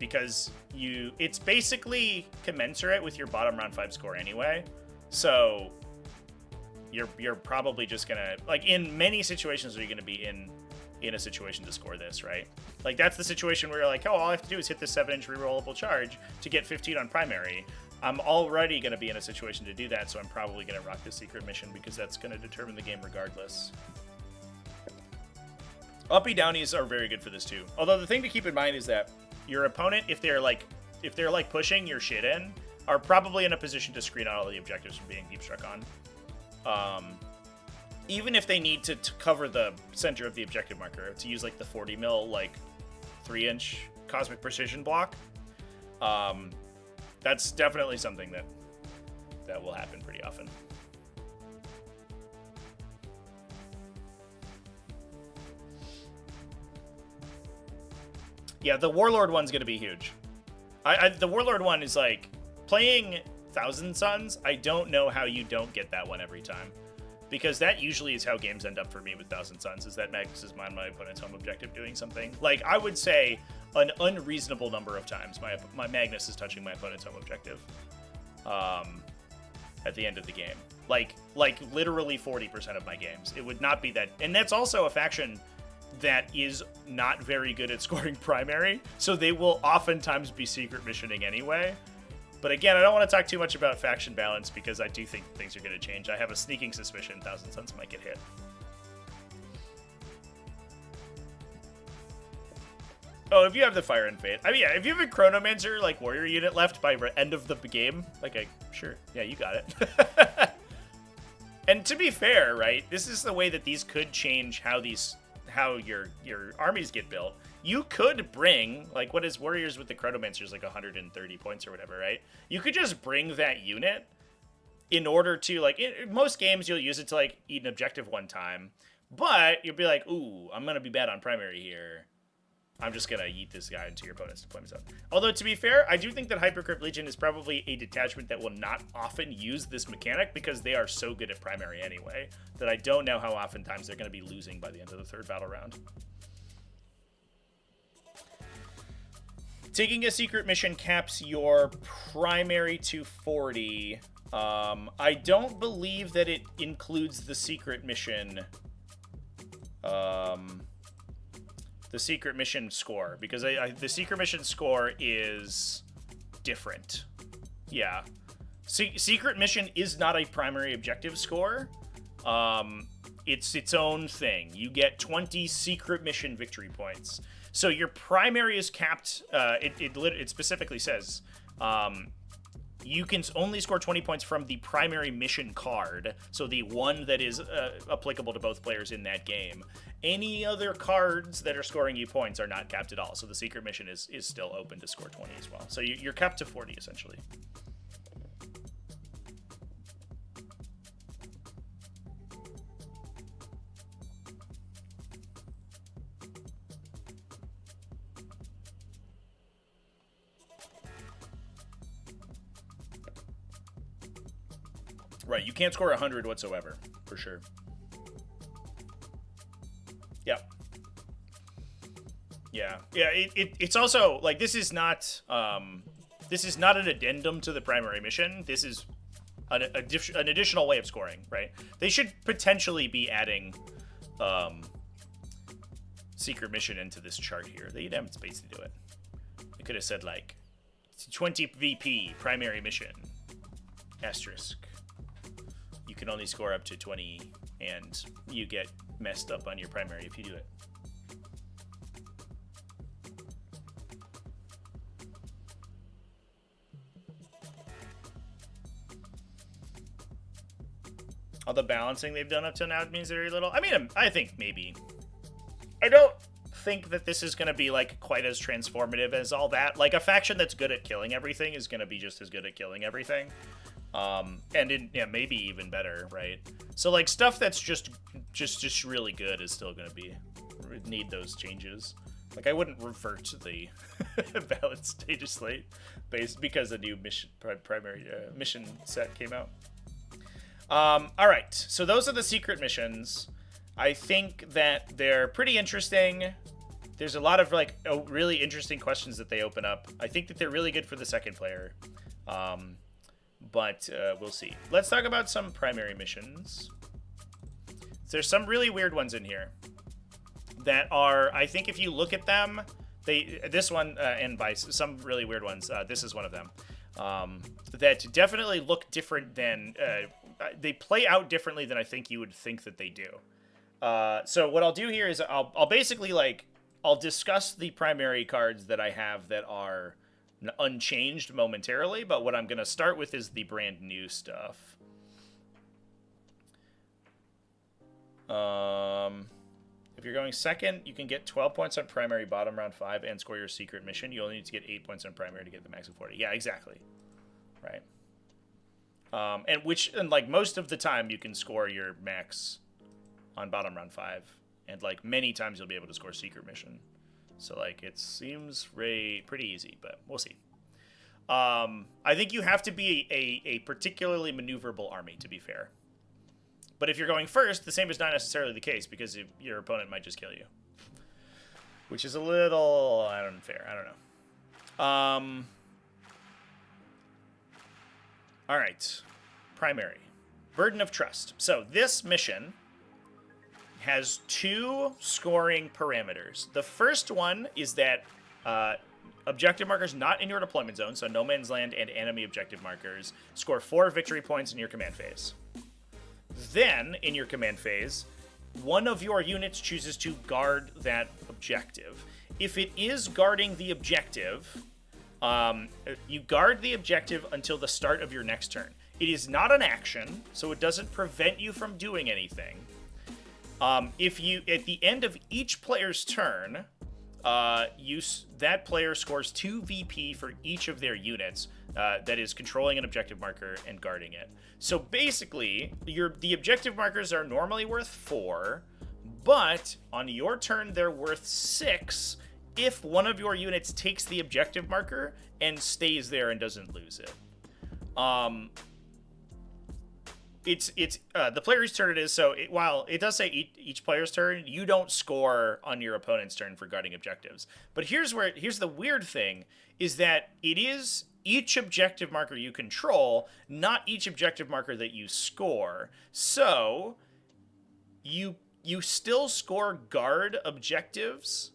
because it's basically commensurate with your bottom round 5 score anyway. So you're probably just gonna, like, in many situations, are you gonna be in a situation to score this, right? Like that's the situation where you're like, oh, all I have to do is hit the 7-inch rerollable charge to get 15 on primary. I'm already going to be in a situation to do that, so I'm probably going to rock the secret mission because that's going to determine the game regardless. Uppy downies are very good for this too. Although the thing to keep in mind is that your opponent, if they're like pushing your shit in, are probably in a position to screen out all the objectives from being deep struck on. Even if they need to cover the center of the objective marker, to use like the 40 mil like 3-inch cosmic precision block. That's definitely something that will happen pretty often. Yeah, the Warlord one's going to be huge. The Warlord one is like, playing Thousand Suns, I don't know how you don't get that one every time. Because that usually is how games end up for me with Thousand Suns, is that Magnus is on my opponent's home objective doing something. Like, I would say an unreasonable number of times my Magnus is touching my opponent's home objective at the end of the game. Like literally 40% of my games. It would not be that. And that's also a faction that is not very good at scoring primary, so they will oftentimes be secret missioning anyway. But again, I don't want to talk too much about faction balance because I do think things are going to change. I have a sneaking suspicion Thousand Suns might get hit. Oh, if you have the Fire and Fate. I mean, yeah, if you have a Chronomancer, like, warrior unit left by end of the game, like, sure, yeah, you got it. And to be fair, right, this is the way that these could change how your armies get built. You could bring, like, what is Warriors with the Chronomancers, like 130 points or whatever, right? You could just bring that unit in order to, like, in most games you'll use it to, like, eat an objective one time. But you'll be like, ooh, I'm going to be bad on primary here. I'm just going to yeet this guy into your opponent's deployment zone. Although, to be fair, I do think that Hypercrypt Legion is probably a detachment that will not often use this mechanic because they are so good at primary anyway that I don't know how oftentimes they're going to be losing by the end of the third battle round. Taking a secret mission caps your primary to 40. I don't believe that it includes the secret mission. The secret mission score, because the secret mission score is different. Yeah. Secret mission is not a primary objective score. It's its own thing. You get 20 secret mission victory points. So your primary is capped. It specifically says you can only score 20 points from the primary mission card, so the one that is applicable to both players in that game. Any other cards that are scoring you points are not capped at all, so the secret mission is still open to score 20 as well. So you're capped to 40, essentially. Right, you can't score 100 whatsoever, for sure. Yep. Yeah. Yeah, it's also, like, this is not an addendum to the primary mission. This is an additional way of scoring, right? They should potentially be adding secret mission into this chart here. They didn't have space to do it. They could have said, like, 20 VP primary mission, asterisk. You can only score up to 20, and you get messed up on your primary if you do it. All the balancing they've done up till now means very little. I mean, I think maybe. I don't think that this is going to be, like, quite as transformative as all that. Like, a faction that's good at killing everything is going to be just as good at killing everything. Yeah, maybe even better, right? So, like, stuff that's just really good is still going to need those changes. Like, I wouldn't revert to the balanced status slate because a new primary mission set came out. All right, so those are the secret missions. I think that they're pretty interesting. There's a lot of, like, really interesting questions that they open up. I think that they're really good for the second player. But we'll see. Let's talk about some primary missions. There's some really weird ones in here that are, I think if you look at them, this one, and by some really weird ones, this is one of them, that definitely look different than, they play out differently than I think you would think that they do. So what I'll do here is I'll basically, like, I'll discuss the primary cards that I have that are unchanged momentarily, but what I'm going to start with is the brand new stuff. If you're going second, you can get 12 points on primary bottom round 5 and score your secret mission. You only need to get 8 points on primary to get the max of 40. Yeah, exactly. Right. And like, most of the time you can score your max on bottom round 5, and, like, many times you'll be able to score secret mission. So, like, it seems pretty easy, but we'll see. I think you have to be a particularly maneuverable army, to be fair. But if you're going first, the same is not necessarily the case, because your opponent might just kill you. Which is a little unfair. I don't know. All right. Primary. Burden of Trust. So this mission has 2 scoring parameters. The first one is that objective markers not in your deployment zone, so no man's land and enemy objective markers, score 4 victory points in your command phase. Then, in your command phase, one of your units chooses to guard that objective. If it is guarding the objective, you guard the objective until the start of your next turn. It is not an action, so it doesn't prevent you from doing anything. If you, at the end of each player's turn, that player scores 2 VP for each of their units that is controlling an objective marker and guarding it. So basically, the objective markers are normally worth 4, but on your turn they're worth 6 if one of your units takes the objective marker and stays there and doesn't lose it. The player's turn it is, so while it does say each player's turn, you don't score on your opponent's turn for guarding objectives. But here's the weird thing, is that it is each objective marker you control, not each objective marker that you score. So you still score guard objectives,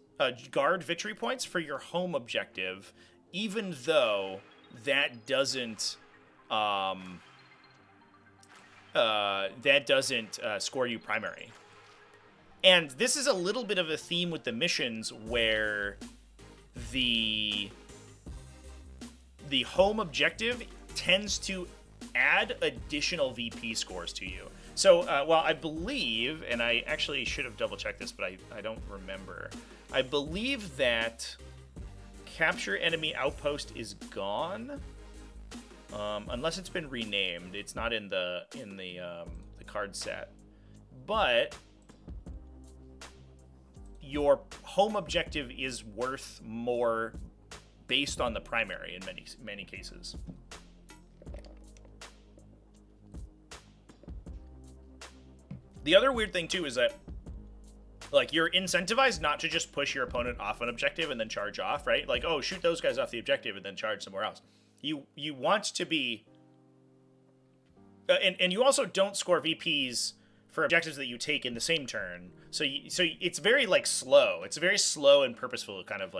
guard victory points for your home objective, even though that doesn't score you primary. And this is a little bit of a theme with the missions where the home objective tends to add additional VP scores to you. So, well, I believe, and I actually should have double-checked this, but I don't remember. I believe that capture enemy outpost is gone. Unless it's been renamed. It's not in the card set. But your home objective is worth more based on the primary in many cases. The other weird thing too is that, like, you're incentivized not to just push your opponent off an objective and then charge off, right? Like, oh, shoot those guys off the objective and then charge somewhere else. You want to be... and you also don't score VPs for objectives that you take in the same turn. So it's very, like, slow. It's a very slow and purposeful kind of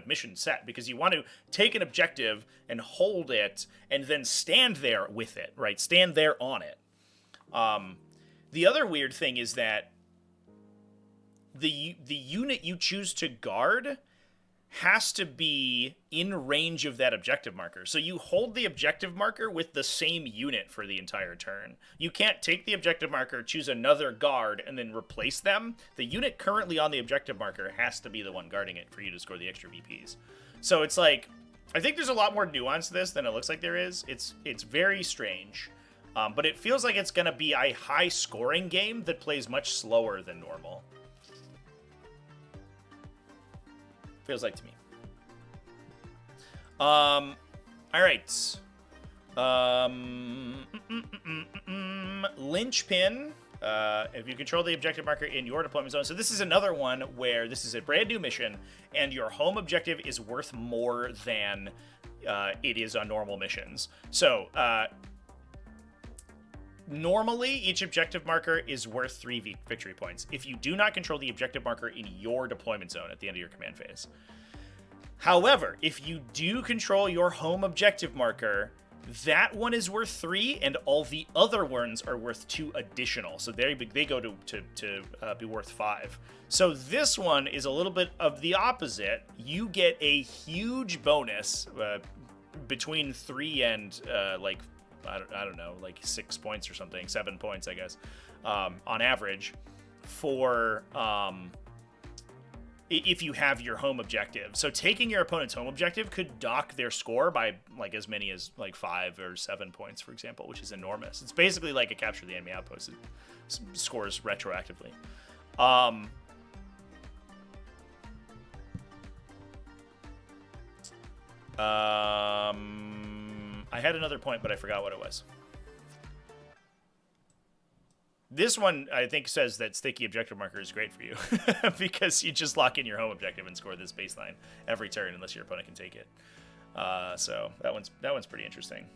mission set, because you want to take an objective and hold it and then stand there with it, right? Stand there on it. The other weird thing is that the unit you choose to guard has to be in range of that objective marker. So you hold the objective marker with the same unit for the entire turn. You can't take the objective marker, choose another guard, and then replace them. The unit currently on the objective marker has to be the one guarding it for you to score the extra VPs. So it's like, I think there's a lot more nuance to this than it looks like there is. It's very strange. But it feels like it's going to be a high-scoring game that plays much slower than normal. Feels like to me. All right. Linchpin. If you control the objective marker in your deployment zone. So this is another one where this is a brand new mission, and your home objective is worth more than it is on normal missions. So normally, each objective marker is worth 3 victory points if you do not control the objective marker in your deployment zone at the end of your command phase. However, if you do control your home objective marker, that one is worth 3, and all the other ones are worth 2 additional. So they go to be worth 5. So this one is a little bit of the opposite. You get a huge bonus between 3 and like, I don't know, like 6 points or something, 7 points, I guess, on average, for if you have your home objective. So taking your opponent's home objective could dock their score by like as many as like 5 or 7 points, for example, which is enormous. It's basically like a capture the enemy outpost. It scores retroactively. I had another point, but I forgot what it was. This one, I think, says that sticky objective marker is great for you because you just lock in your home objective and score this baseline every turn unless your opponent can take it. So that one's pretty interesting.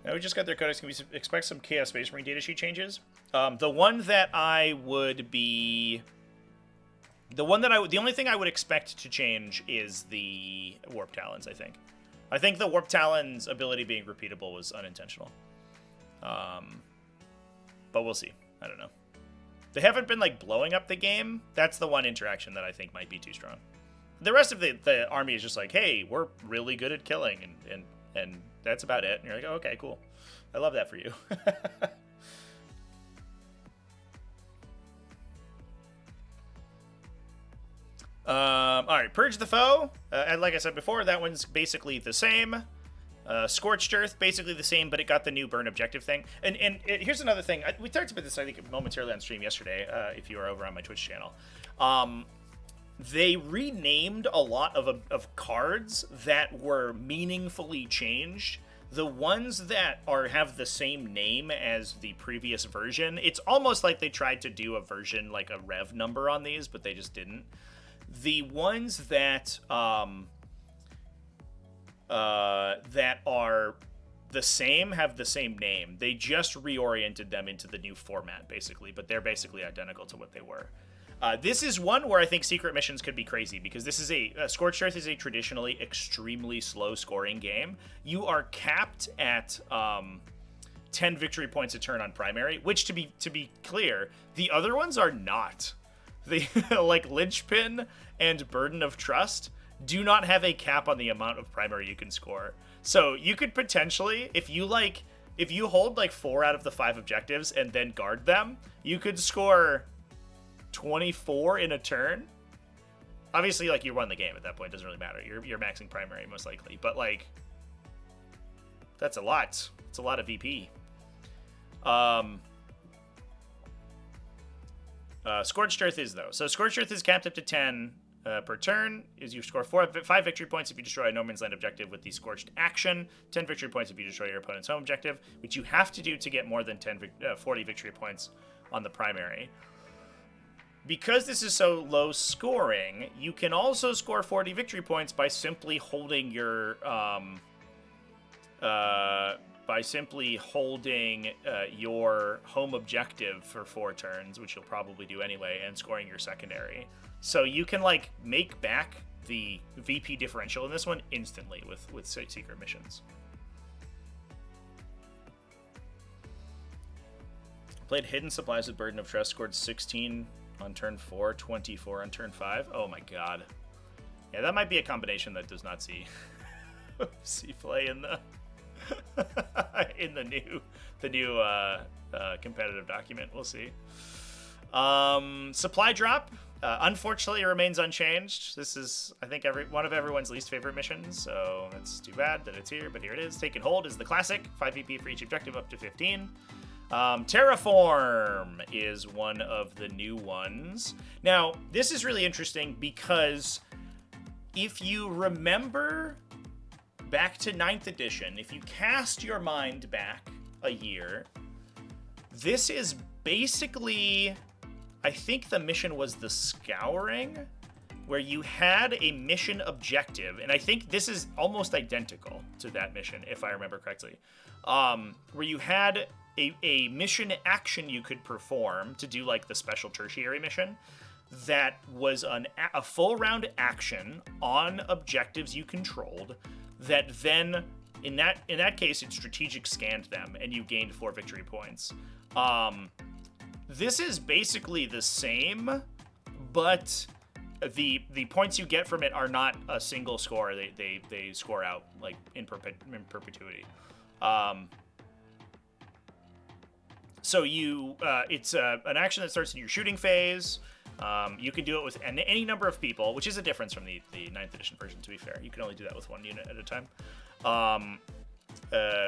Now we just got their codex. Can we expect some Chaos Space Marine datasheet changes? The one that I would be... The only thing I would expect to change is the Warp Talons, I think. I think the Warp Talons' ability being repeatable was unintentional. But we'll see. I don't know. They haven't been, like, blowing up the game. That's the one interaction that I think might be too strong. The rest of the army is just like, hey, we're really good at killing, and that's about it. And you're like, oh, okay, cool. I love that for you. All right, Purge the Foe. And like I said before, that one's basically the same. Scorched Earth, basically the same, but it got the new burn objective thing. And here's another thing. We talked about this, I think, momentarily on stream yesterday, if you were over on my Twitch channel. They renamed a lot of cards that were meaningfully changed. The ones that have the same name as the previous version, it's almost like they tried to do a version, like a rev number on these, but they just didn't. The ones that that are the same have the same name. They just reoriented them into the new format, basically, but they're basically identical to what they were. This is one where I think secret missions could be crazy, because this is Scorched Earth is a traditionally extremely slow scoring game. You are capped at 10 victory points a turn on primary, which, to be clear, the other ones are not. They like Linchpin and Burden of Trust do not have a cap on the amount of primary you can score. So you could potentially, if you hold like 4 out of the 5 objectives and then guard them, you could score 24 in a turn. Obviously, like, you won the game at that point. It doesn't really matter. You're maxing primary most likely, but like, that's a lot. It's a lot of VP. Scorched Earth is, though. So Scorched Earth is capped up to 10. per turn is you score 5 victory points if you destroy a no man's land objective with the scorched action, 10 victory points if you destroy your opponent's home objective, which you have to do to get more than 40 victory points on the primary. Because this is so low scoring, you can also score 40 victory points by simply holding your your home objective for 4 turns, which you'll probably do anyway, and scoring your secondary. So you can like make back the VP differential in this one instantly with secret missions. Played Hidden Supplies with Burden of Trust, scored 16 on turn 4, 24 on turn 5. Oh my god. Yeah, that might be a combination that does not see play in the in the new competitive document. We'll see. Supply drop, unfortunately, remains unchanged. This is, I think, one of everyone's least favorite missions, so that's too bad that it's here, but here it is. Take and Hold is the classic, 5 VP for each objective up to 15. Terraform is one of the new ones. Now, this is really interesting because if you remember back to 9th edition, if you cast your mind back a year, this is basically, I think the mission was the Scouring, where you had a mission objective, and I think this is almost identical to that mission, if I remember correctly, where you had a mission action you could perform to do like the special tertiary mission that was a full round action on objectives you controlled that then in that case it strategic scanned them and you gained 4 victory points. This is basically the same, but the points you get from it are not a single score. They score out like in perpetuity. So it's an action that starts in your shooting phase. You can do it with any number of people, which is a difference from the 9th edition version, to be fair. You can only do that with 1 unit at a time.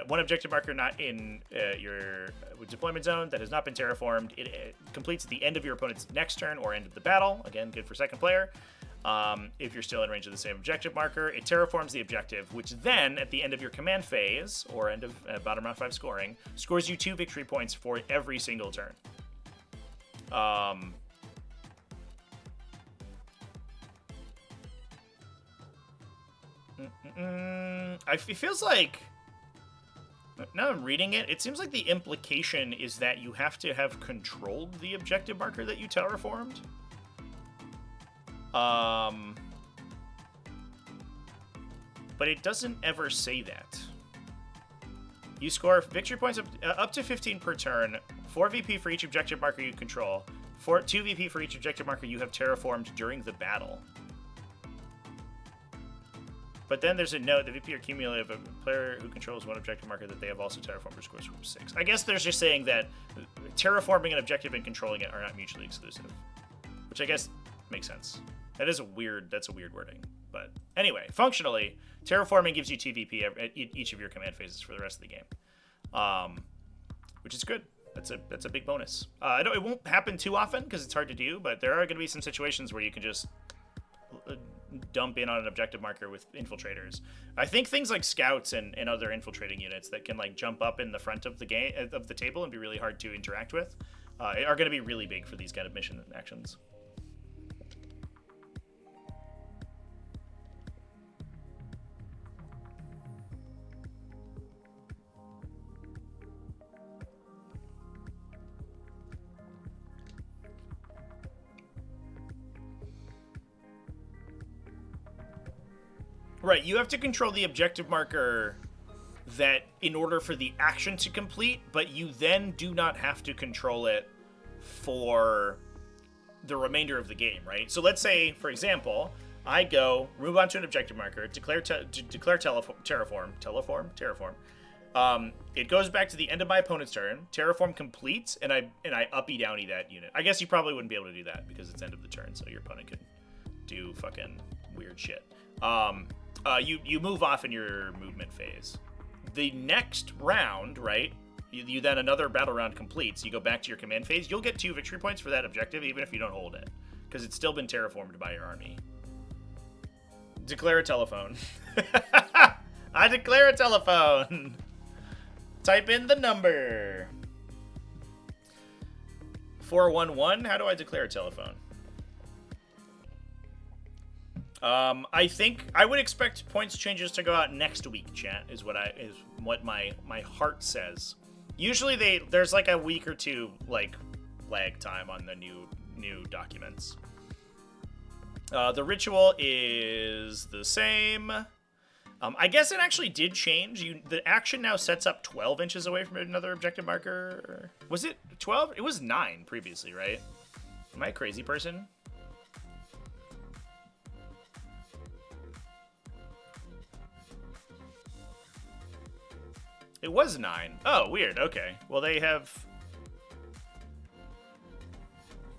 One objective marker not in your deployment zone that has not been terraformed. It completes at the end of your opponent's next turn or end of the battle. Again, good for second player. If you're still in range of the same objective marker, it terraforms the objective, which then, at the end of your command phase, or end of bottom round 5 scoring, scores you 2 victory points for every single turn. It feels like, now I'm reading it, it seems like the implication is that you have to have controlled the objective marker that you terraformed. But it doesn't ever say that. You score victory points up to 15 per turn, 4 VP for each objective marker you control, 2 VP for each objective marker you have terraformed during the battle. But then there's a note, the VP are cumulative of a player who controls 1 objective marker that they have also terraformed or scores from 6. I guess there's just saying that terraforming an objective and controlling it are not mutually exclusive, which I guess makes sense. That's a weird wording. But anyway, functionally, terraforming gives you 2 VP at each of your command phases for the rest of the game, which is good. That's a big bonus. It won't happen too often because it's hard to do, but there are going to be some situations where you can just dump in on an objective marker with infiltrators. I think things like scouts and other infiltrating units that can like jump up in the front of the game of the table and be really hard to interact with are going to be really big for these kind of mission actions. Right, you have to control the objective marker that in order for the action to complete, but you then do not have to control it for the remainder of the game, right? So let's say, for example, I go, move on to an objective marker, declare terraform. It goes back to the end of my opponent's turn, terraform completes, and I uppy downy that unit. I guess you probably wouldn't be able to do that because it's end of the turn, so your opponent could do fucking weird shit. You move off in your movement phase. The next round, right, you then another battle round completes. You go back to your command phase. You'll get 2 victory points for that objective, even if you don't hold it, because it's still been terraformed by your army. Declare a telephone. I declare a telephone. Type in the number. 411. How do I declare a telephone? I think I would expect points changes to go out next week. Chat is what my heart says. Usually there's like a week or two like lag time on the new documents. The ritual is the same. I guess it actually did change. The action now sets up 12 inches away from another objective marker. Was it 12? It was 9 previously, right? Am I a crazy person? It was 9. Oh, weird. Okay. Well, they have...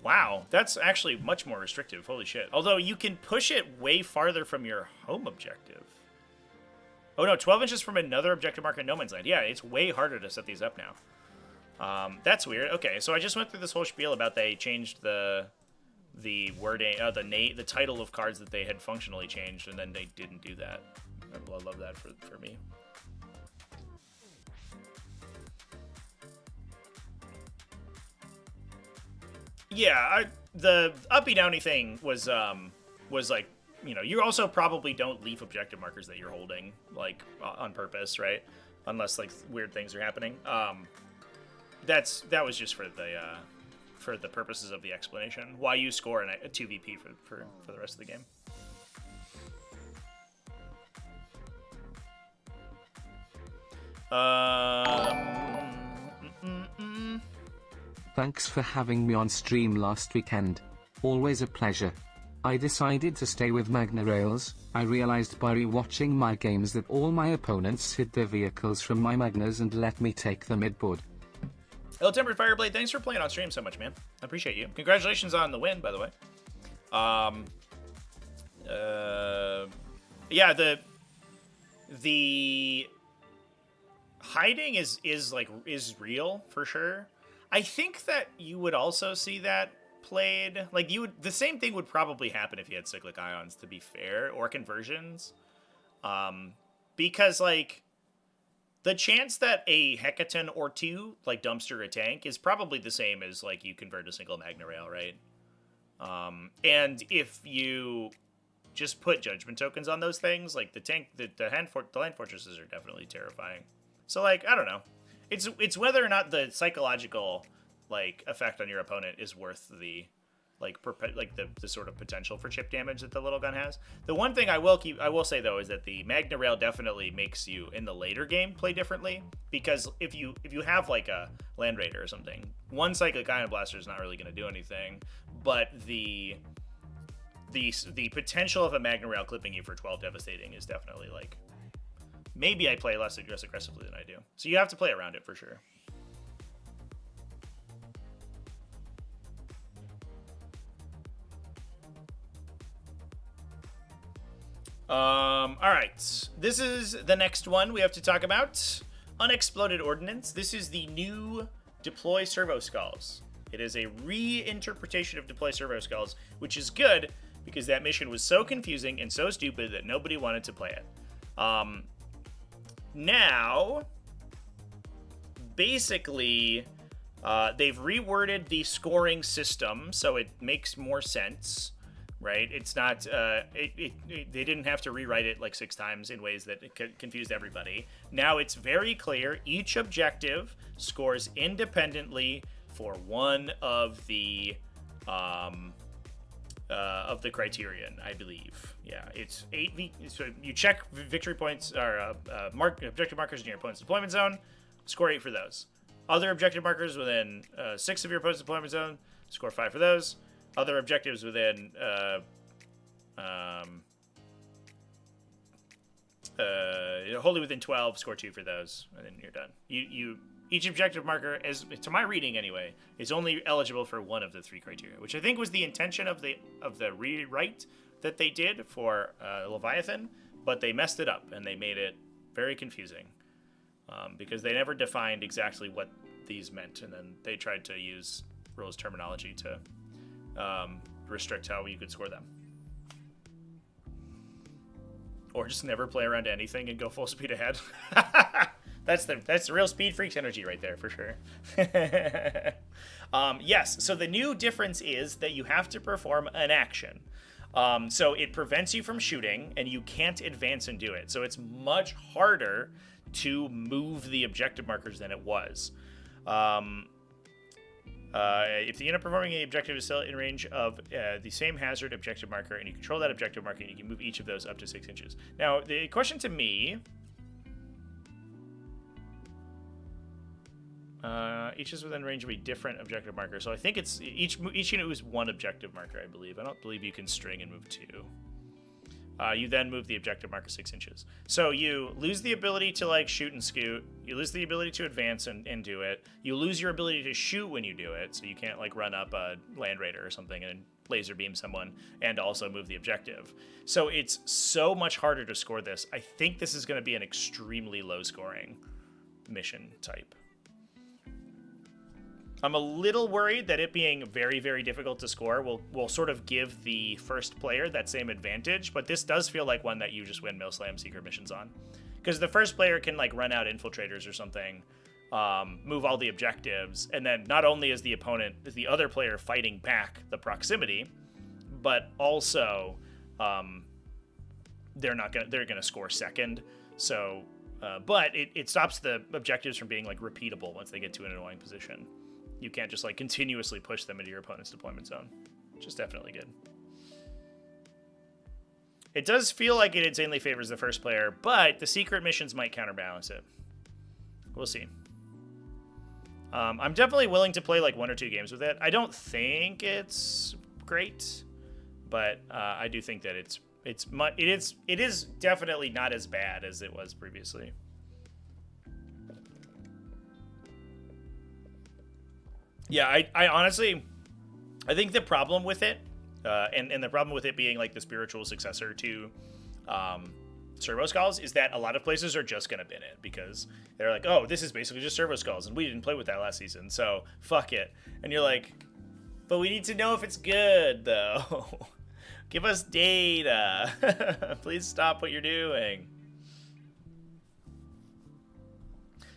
Wow, that's actually much more restrictive. Holy shit. Although you can push it way farther from your home objective. Oh no, 12 inches from another objective marker in no man's land. Yeah, it's way harder to set these up now. That's weird. Okay, so I just went through this whole spiel about they changed the wording, the title of cards that they had functionally changed, and then they didn't do that. I love that for me. Yeah, the uppy downy thing was like, you know, you also probably don't leave objective markers that you're holding like on purpose, right? Unless like weird things are happening. That was just for the purposes of the explanation. Why you score a 2VP for the rest of the game. Thanks for having me on stream last weekend. Always a pleasure. I decided to stay with Magna Rails. I realized by rewatching my games that all my opponents hid their vehicles from my Magnas and let me take the midboard. Hello, Tempered Fireblade. Thanks for playing on stream so much, man. I appreciate you. Congratulations on the win, by the way. Yeah, the hiding is real for sure. I think that you would also see that played like the same thing would probably happen if you had cyclic ions, to be fair, or conversions, because like the chance that a hecaton or two like dumpster a tank is probably the same as like you convert a single Magna Rail, right? And if you just put judgment tokens on those things, like the land fortresses are definitely terrifying. So like I don't know. It's whether or not the psychological like effect on your opponent is worth the the sort of potential for chip damage that the little gun has. The one thing I will say though is that the Magna Rail definitely makes you in the later game play differently, because if you have like a Land Raider or something, one cyclic ion blaster is not really going to do anything, but the potential of a Magna Rail clipping you for 12 devastating is definitely like, maybe I play less aggressively than I do. So you have to play around it for sure. All right. This is the next one we have to talk about. Unexploded Ordnance. This is the new Deploy Servo Skulls. It is a reinterpretation of Deploy Servo Skulls, which is good because that mission was so confusing and so stupid that nobody wanted to play it. Now, basically, they've reworded the scoring system so it makes more sense, right? It's not, they didn't have to rewrite it like 6 times in ways that it confused everybody. Now it's very clear. Each objective scores independently for one of the criterion, I believe. Yeah, it's 8. So you check victory points or objective markers in your opponent's deployment zone, score 8 for those. Other objective markers within 6 of your opponent's deployment zone, score 5 for those. Other objectives within wholly within 12, score 2 for those, and then you're done. Each objective marker, as to my reading anyway, is only eligible for one of the 3 criteria, which I think was the intention of the rewrite that they did for Leviathan, but they messed it up and they made it very confusing because they never defined exactly what these meant, and then they tried to use rules terminology to restrict how you could score them. or just never play around anything and go full speed ahead. That's the real Speed Freaks energy right there for sure. Yes, so the new difference is that you have to perform an action. So it prevents you from shooting, and you can't advance and do it. So it's much harder to move the objective markers than it was. If the unit performing the objective is still in range of the same hazard objective marker, and you control that objective marker, and you can move each of those up to 6 inches. Now, the question to me... each is within range of a different objective marker. So I think it's each unit is one objective marker, I believe. I don't believe you can string and move 2. You then move the objective marker 6 inches. So you lose the ability to like shoot and scoot. You lose the ability to advance and do it. You lose your ability to shoot when you do it. So you can't like run up a land raider or something and laser beam someone and also move the objective. So it's so much harder to score this. I think this is going to be an extremely low scoring mission type. I'm a little worried that it being very, very difficult to score will sort of give the first player that same advantage, but this does feel like one that you just windmill slam secret missions on. Because the first player can like run out infiltrators or something, move all the objectives, and then not only is the other player fighting back the proximity, but also they're gonna score second. So, but it stops the objectives from being like repeatable once they get to an annoying position. You can't just like continuously push them into your opponent's deployment zone, which is definitely good. It does feel like it insanely favors the first player, but the secret missions might counterbalance it. We'll see. I'm definitely willing to play like 1 or 2 games with it. I don't think it's great, but I do think that it is definitely not as bad as it was previously. Yeah, I honestly, I think the problem with it, and the problem with it being like the spiritual successor to Servo Skulls, is that a lot of places are just going to bin it because they're like, oh, this is basically just Servo Skulls, and we didn't play with that last season, so fuck it. And you're like, but we need to know if it's good, though. Give us data. Please stop what you're doing.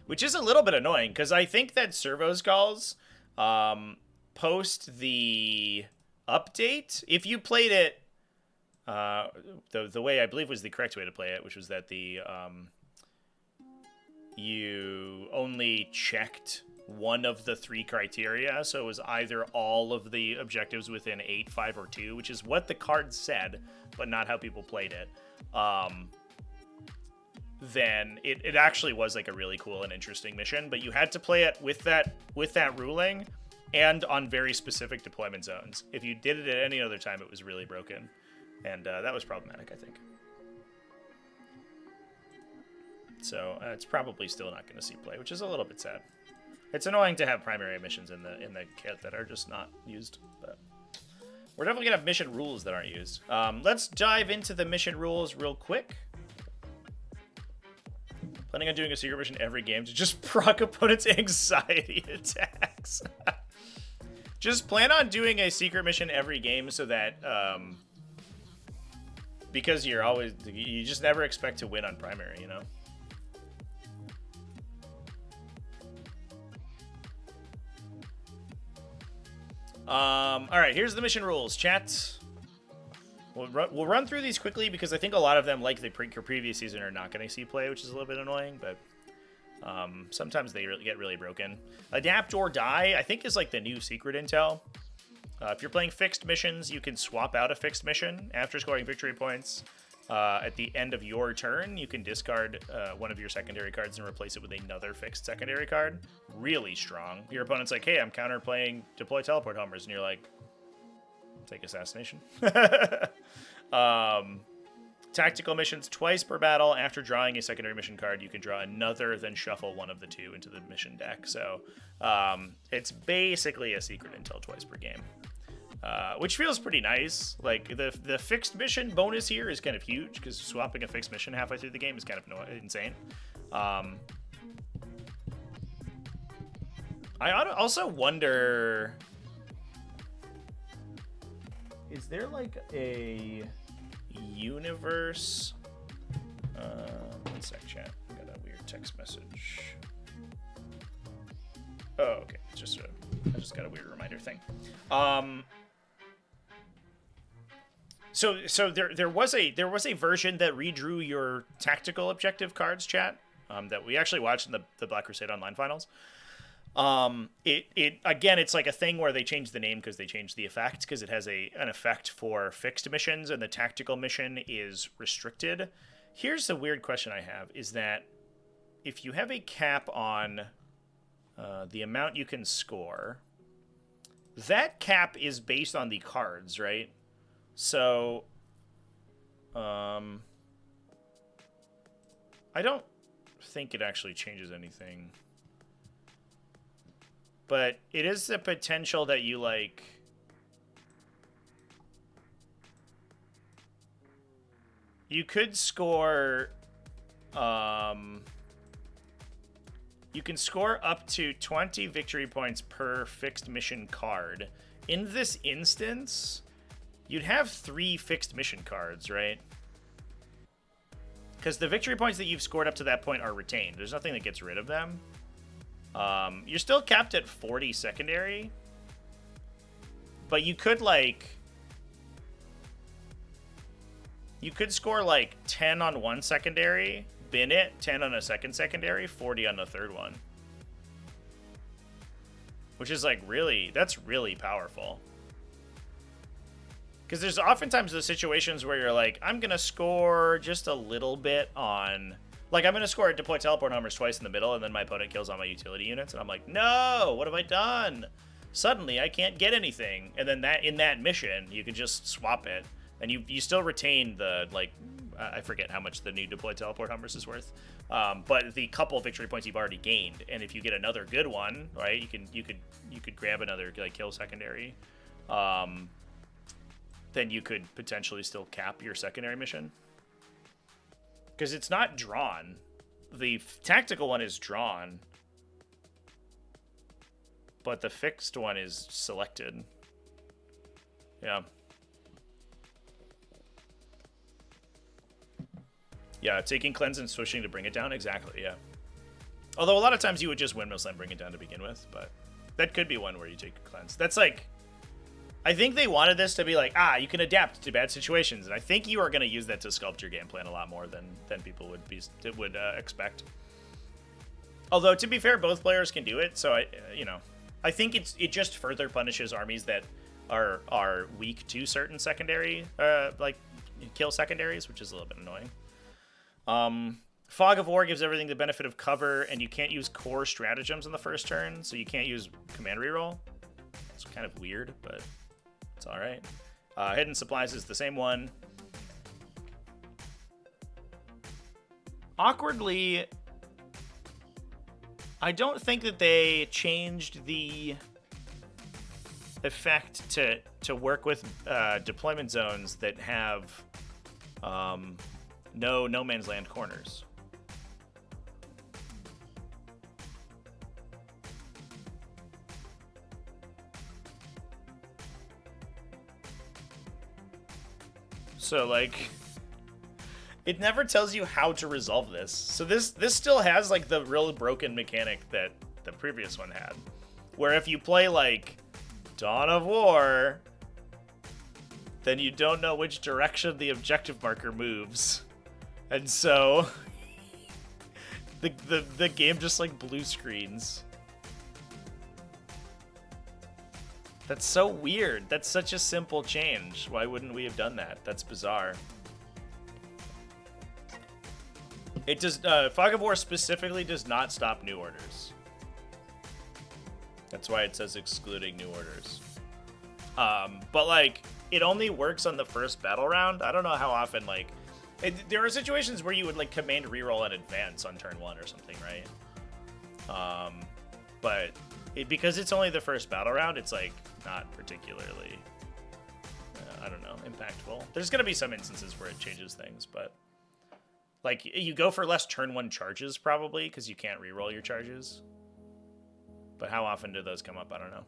Which is a little bit annoying, because I think that Servo Skulls... post the update, if you played it the way I believe was the correct way to play it, which was that you only checked one of the 3 criteria, so it was either all of the objectives within 8, 5, or 2, which is what the card said, but not how people played it. Then it actually was like a really cool and interesting mission, but you had to play it with that ruling and on very specific deployment zones. If you did it at any other time, it was really broken, and that was problematic, I think. So it's probably still not going to see play, which is a little bit sad. It's annoying to have primary missions in the kit that are just not used, but we're definitely gonna have mission rules that aren't used. Let's dive into the mission rules real quick. Planning on doing a secret mission every game to just proc opponents' anxiety attacks. Just plan on doing a secret mission every game so that, because you just never expect to win on primary, you know? All right, here's the mission rules, chat. We'll run through these quickly because I think a lot of them, like the previous season, are not going to see play, which is a little bit annoying, but sometimes they get really broken. Adapt or die, I think, is like the new secret intel. If you're playing fixed missions, you can swap out a fixed mission after scoring victory points. At the end of your turn, you can discard one of your secondary cards and replace it with another fixed secondary card. Really strong. Your opponent's like, hey, I'm counterplaying Deploy Teleport Homers, and you're like, take Assassination. Tactical missions twice per battle. After drawing a secondary mission card, you can draw another, then shuffle one of the 2 into the mission deck. So it's basically a secret intel twice per game, which feels pretty nice. Like the fixed mission bonus here is kind of huge because swapping a fixed mission halfway through the game is kind of insane. I also wonder, is there like a universe One sec, chat. I got a weird text message. Oh, okay. It's just I just got a weird reminder thing. So there was a version that redrew your tactical objective cards, chat. That we actually watched in the Black Crusade Online finals. It again, it's like a thing where they changed the name because they changed the effect, because it has an effect for fixed missions and the tactical mission is restricted. Here's the weird question I have, is that if you have a cap on the amount you can score, that cap is based on the cards, right? So, I don't think it actually changes anything. But it is the potential that you, like... You could score... You can score up to 20 victory points per fixed mission card. In this instance, you'd have 3 fixed mission cards, right? Because the victory points that you've scored up to that point are retained. There's nothing that gets rid of them. You're still capped at 40 secondary. But you could, like... You could score, like, 10 on one secondary, bin it, 10 on a second secondary, 40 on the third one. Which is, like, really... That's really powerful. Because there's oftentimes those situations where you're like, I'm going to score just a little bit on... Like, I'm going to score deploy teleport homers twice in the middle, and then my opponent kills all my utility units, and I'm like, no, what have I done? Suddenly, I can't get anything. And then in that mission, you can just swap it. And you still retain the, like, I forget how much the new deploy teleport homers is worth. But the couple victory points you've already gained. And if you get another good one, right, you could grab another, like, kill secondary. Then you could potentially still cap your secondary mission. Because it's not drawn. The tactical one is drawn. But the fixed one is selected. Yeah. Yeah, taking cleanse and swishing to bring it down. Exactly, yeah. Although a lot of times you would just windmill slam bring it down to begin with. But that could be one where you take a cleanse. That's like... I think they wanted this to be like, you can adapt to bad situations, and I think you are going to use that to sculpt your game plan a lot more than people would expect. Although, to be fair, both players can do it, so I think it just further punishes armies that are weak to certain secondary, like kill secondaries, which is a little bit annoying. Fog of War gives everything the benefit of cover, and you can't use core stratagems on the first turn, so you can't use command reroll. It's kind of weird, but. It's all right. Hidden Supplies is the same one. Awkwardly, I don't think that they changed the effect to work with deployment zones that have no man's land corners. So, like, it never tells you how to resolve this. So this still has, like, the real broken mechanic that the previous one had. Where if you play, like, Dawn of War, then you don't know which direction the objective marker moves. And so, the game just, like, blue screens. That's so weird. That's such a simple change. Why wouldn't we have done that? That's bizarre. It does. Fog of War specifically does not stop new orders. That's why it says excluding new orders. But like, it only works on the first battle round. I don't know how often. Like, there are situations where you would like command reroll and advance on turn 1 or something, right? But because it's only the first battle round, it's like not particularly, I don't know, impactful. There's gonna be some instances where it changes things, but like you go for less turn 1 charges probably because you can't reroll your charges. But how often do those come up? I don't know.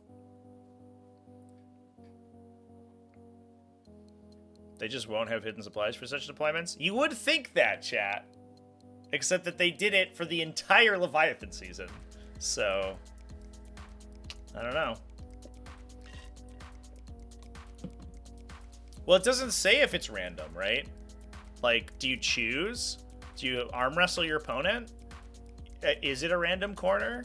They just won't have hidden supplies for such deployments? You would think that, chat. except that they did it for the entire Leviathan season. So, I don't know. Well, it doesn't say if it's random, right? Like, do you choose? Do you arm wrestle your opponent? Is it a random corner?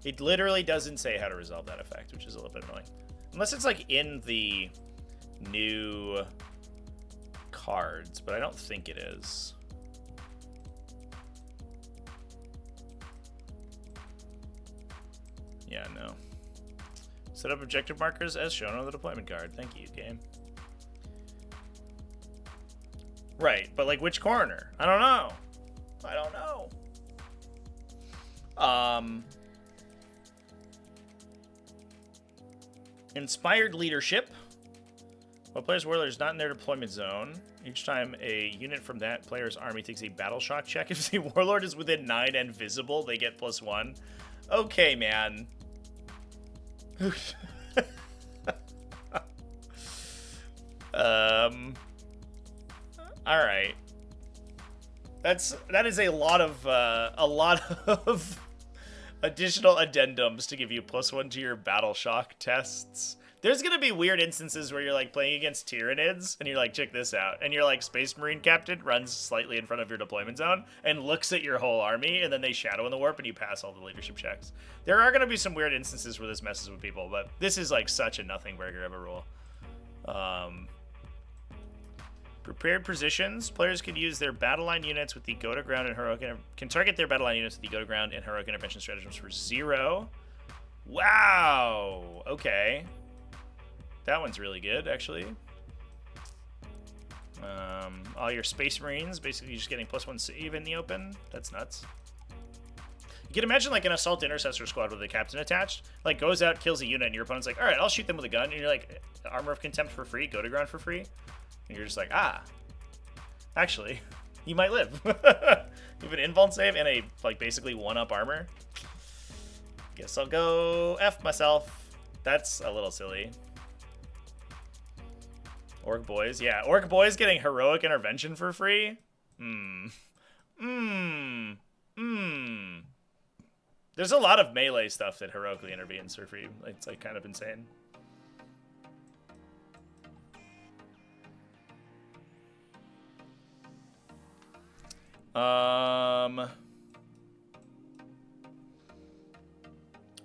It literally doesn't say how to resolve that effect, which is a little bit annoying. Unless it's like in the new cards, but I don't think it is. Yeah, no. Set up objective markers as shown on the deployment card. Thank you, game. Right, but like which corner? I don't know. I don't know. Inspired leadership. While player's warlord is not in their deployment zone, each time a unit from that player's army takes a battle shock check, if the warlord is within 9 and visible, they get +1. Okay, man. All right. That is a lot of additional addendums to give you +1 to your battle shock tests. There's gonna be weird instances where you're like playing against Tyranids and you're like, check this out, and your like Space Marine captain runs slightly in front of your deployment zone and looks at your whole army, and then they shadow in the warp and you pass all the leadership checks. There are gonna be some weird instances where this messes with people, but this is like such a nothing burger of a rule. Prepared positions. Players can use their battle line units with the go to ground and heroic can target their battle line units with the go to ground and heroic intervention stratagems for 0. Wow. Okay. That one's really good, actually. All your Space Marines basically just getting +1 save in the open. That's nuts. You can imagine like an Assault Intercessor squad with a captain attached, like goes out, kills a unit, and your opponent's like, all right, I'll shoot them with a gun. And you're like, Armor of Contempt for free, go to ground for free. And you're just like, actually, you might live. You have an invuln save and a like basically 1-up armor. Guess I'll go F myself. That's a little silly. Orc Boys, yeah. Orc Boys getting heroic intervention for free? There's a lot of melee stuff that heroically intervenes for free. It's like kind of insane.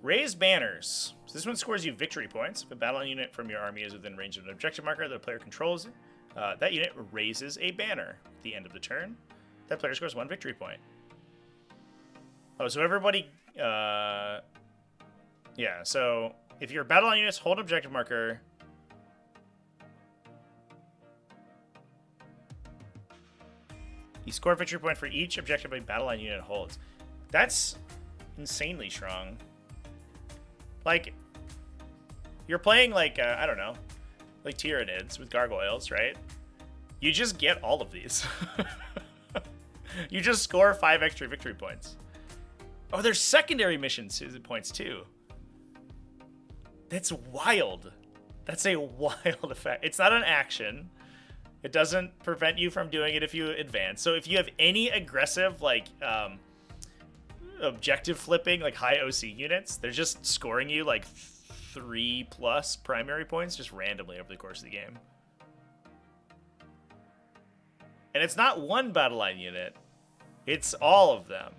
Raised banners. So this one scores you victory points. If a battle unit from your army is within range of an objective marker that a player controls, that unit raises a banner at the end of the turn. That player scores 1 victory point. Oh, so everybody... yeah, so if your battle line units hold objective marker... You score a victory point for each objective a battle line unit holds. That's insanely strong. Like, you're playing like, I don't know, like Tyranids with gargoyles, right? You just get all of these. You just score 5 extra victory points. Oh, there's secondary missions points too. That's wild. That's a wild effect. It's not an action. It doesn't prevent you from doing it if you advance. So if you have any aggressive, like, objective flipping, like high OC units, they're just scoring you like 3+ primary points just randomly over the course of the game. And it's not one battle line unit, it's all of them.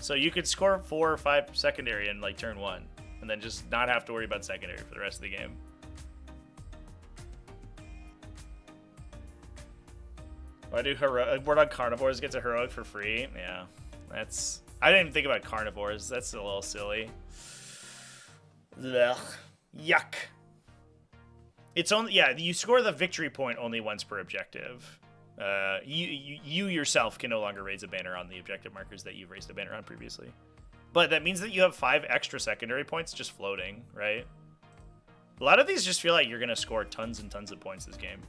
So you could score 4 or 5 secondary in like turn 1 and then just not have to worry about secondary for the rest of the game. Why do Warlord Carnivores gets a heroic for free? Yeah. That's... I didn't even think about carnivores. That's a little silly. Ugh. Yuck. It's only... Yeah, you score the victory point only once per objective. You yourself can no longer raise a banner on the objective markers that you've raised a banner on previously. But that means that you have 5 extra secondary points just floating, right? A lot of these just feel like you're going to score tons and tons of points this game.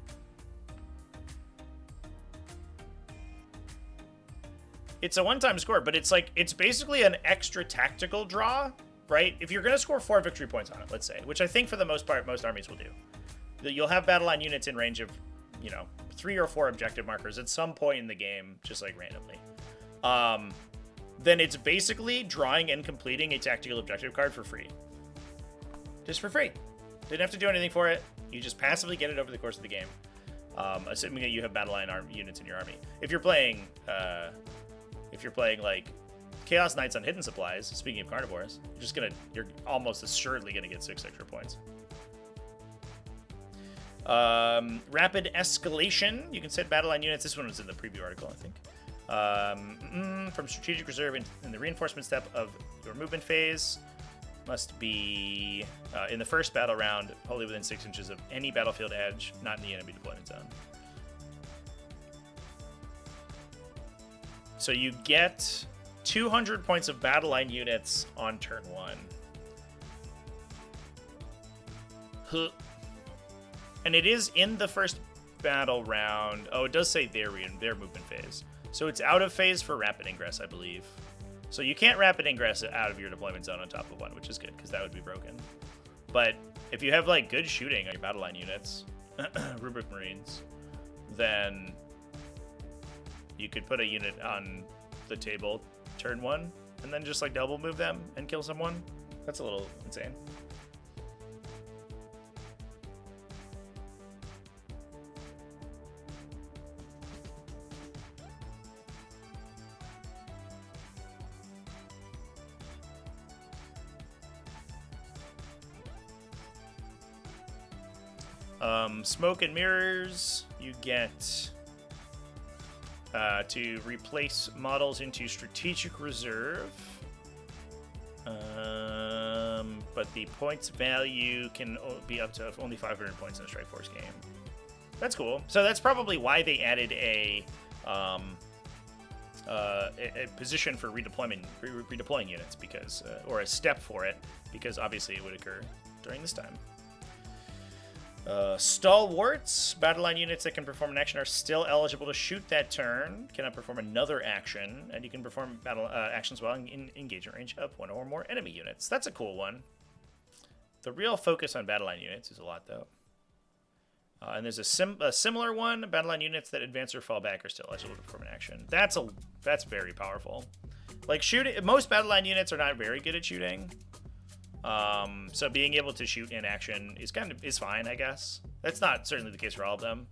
It's a one-time score, but it's like, it's basically an extra tactical draw, right? If you're going to score 4 victory points on it, let's say, which I think for the most part, most armies will do. You'll have battle line units in range of you know, 3 or 4 objective markers at some point in the game, just like randomly, then it's basically drawing and completing a tactical objective card for free. Just for free. Didn't have to do anything for it. You just passively get it over the course of the game, assuming that you have battle line units in your army. If you're playing like Chaos Knights on Hidden Supplies, speaking of carnivores, you're almost assuredly gonna get 6 extra points. Rapid Escalation. You can set battle line units. This one was in the preview article, I think. From strategic reserve in the reinforcement step of your movement phase. Must be in the first battle round, wholly within 6 inches of any battlefield edge, not in the enemy deployment zone. So you get 200 points of battle line units on turn 1. Huh. And it is in the first battle round. Oh, it does say their movement phase. So it's out of phase for rapid ingress, I believe. So you can't rapid ingress out of your deployment zone on top of 1, which is good, because that would be broken. But if you have, like, good shooting on your battle line units, Rubric Marines, then you could put a unit on the table turn 1, and then just, like, double move them and kill someone. That's a little insane. Smoke and Mirrors, you get to replace models into Strategic Reserve, but the points value can be up to only 500 points in a Strike Force game. That's cool. So that's probably why they added a position for redeploying units, because or a step for it, because obviously it would occur during this time. Stalwarts, battle line units that can perform an action are still eligible to shoot that turn, cannot perform another action, and you can perform battle actions while in engagement range of 1 or more enemy units. That's a cool one. The real focus on battle line units is a lot, though. And there's a similar one, battle line units that advance or fall back are still eligible to perform an action. That's very powerful. Like, shooting, most battle line units are not very good at shooting. So being able to shoot in action is fine, I guess. That's not certainly the case for all of them.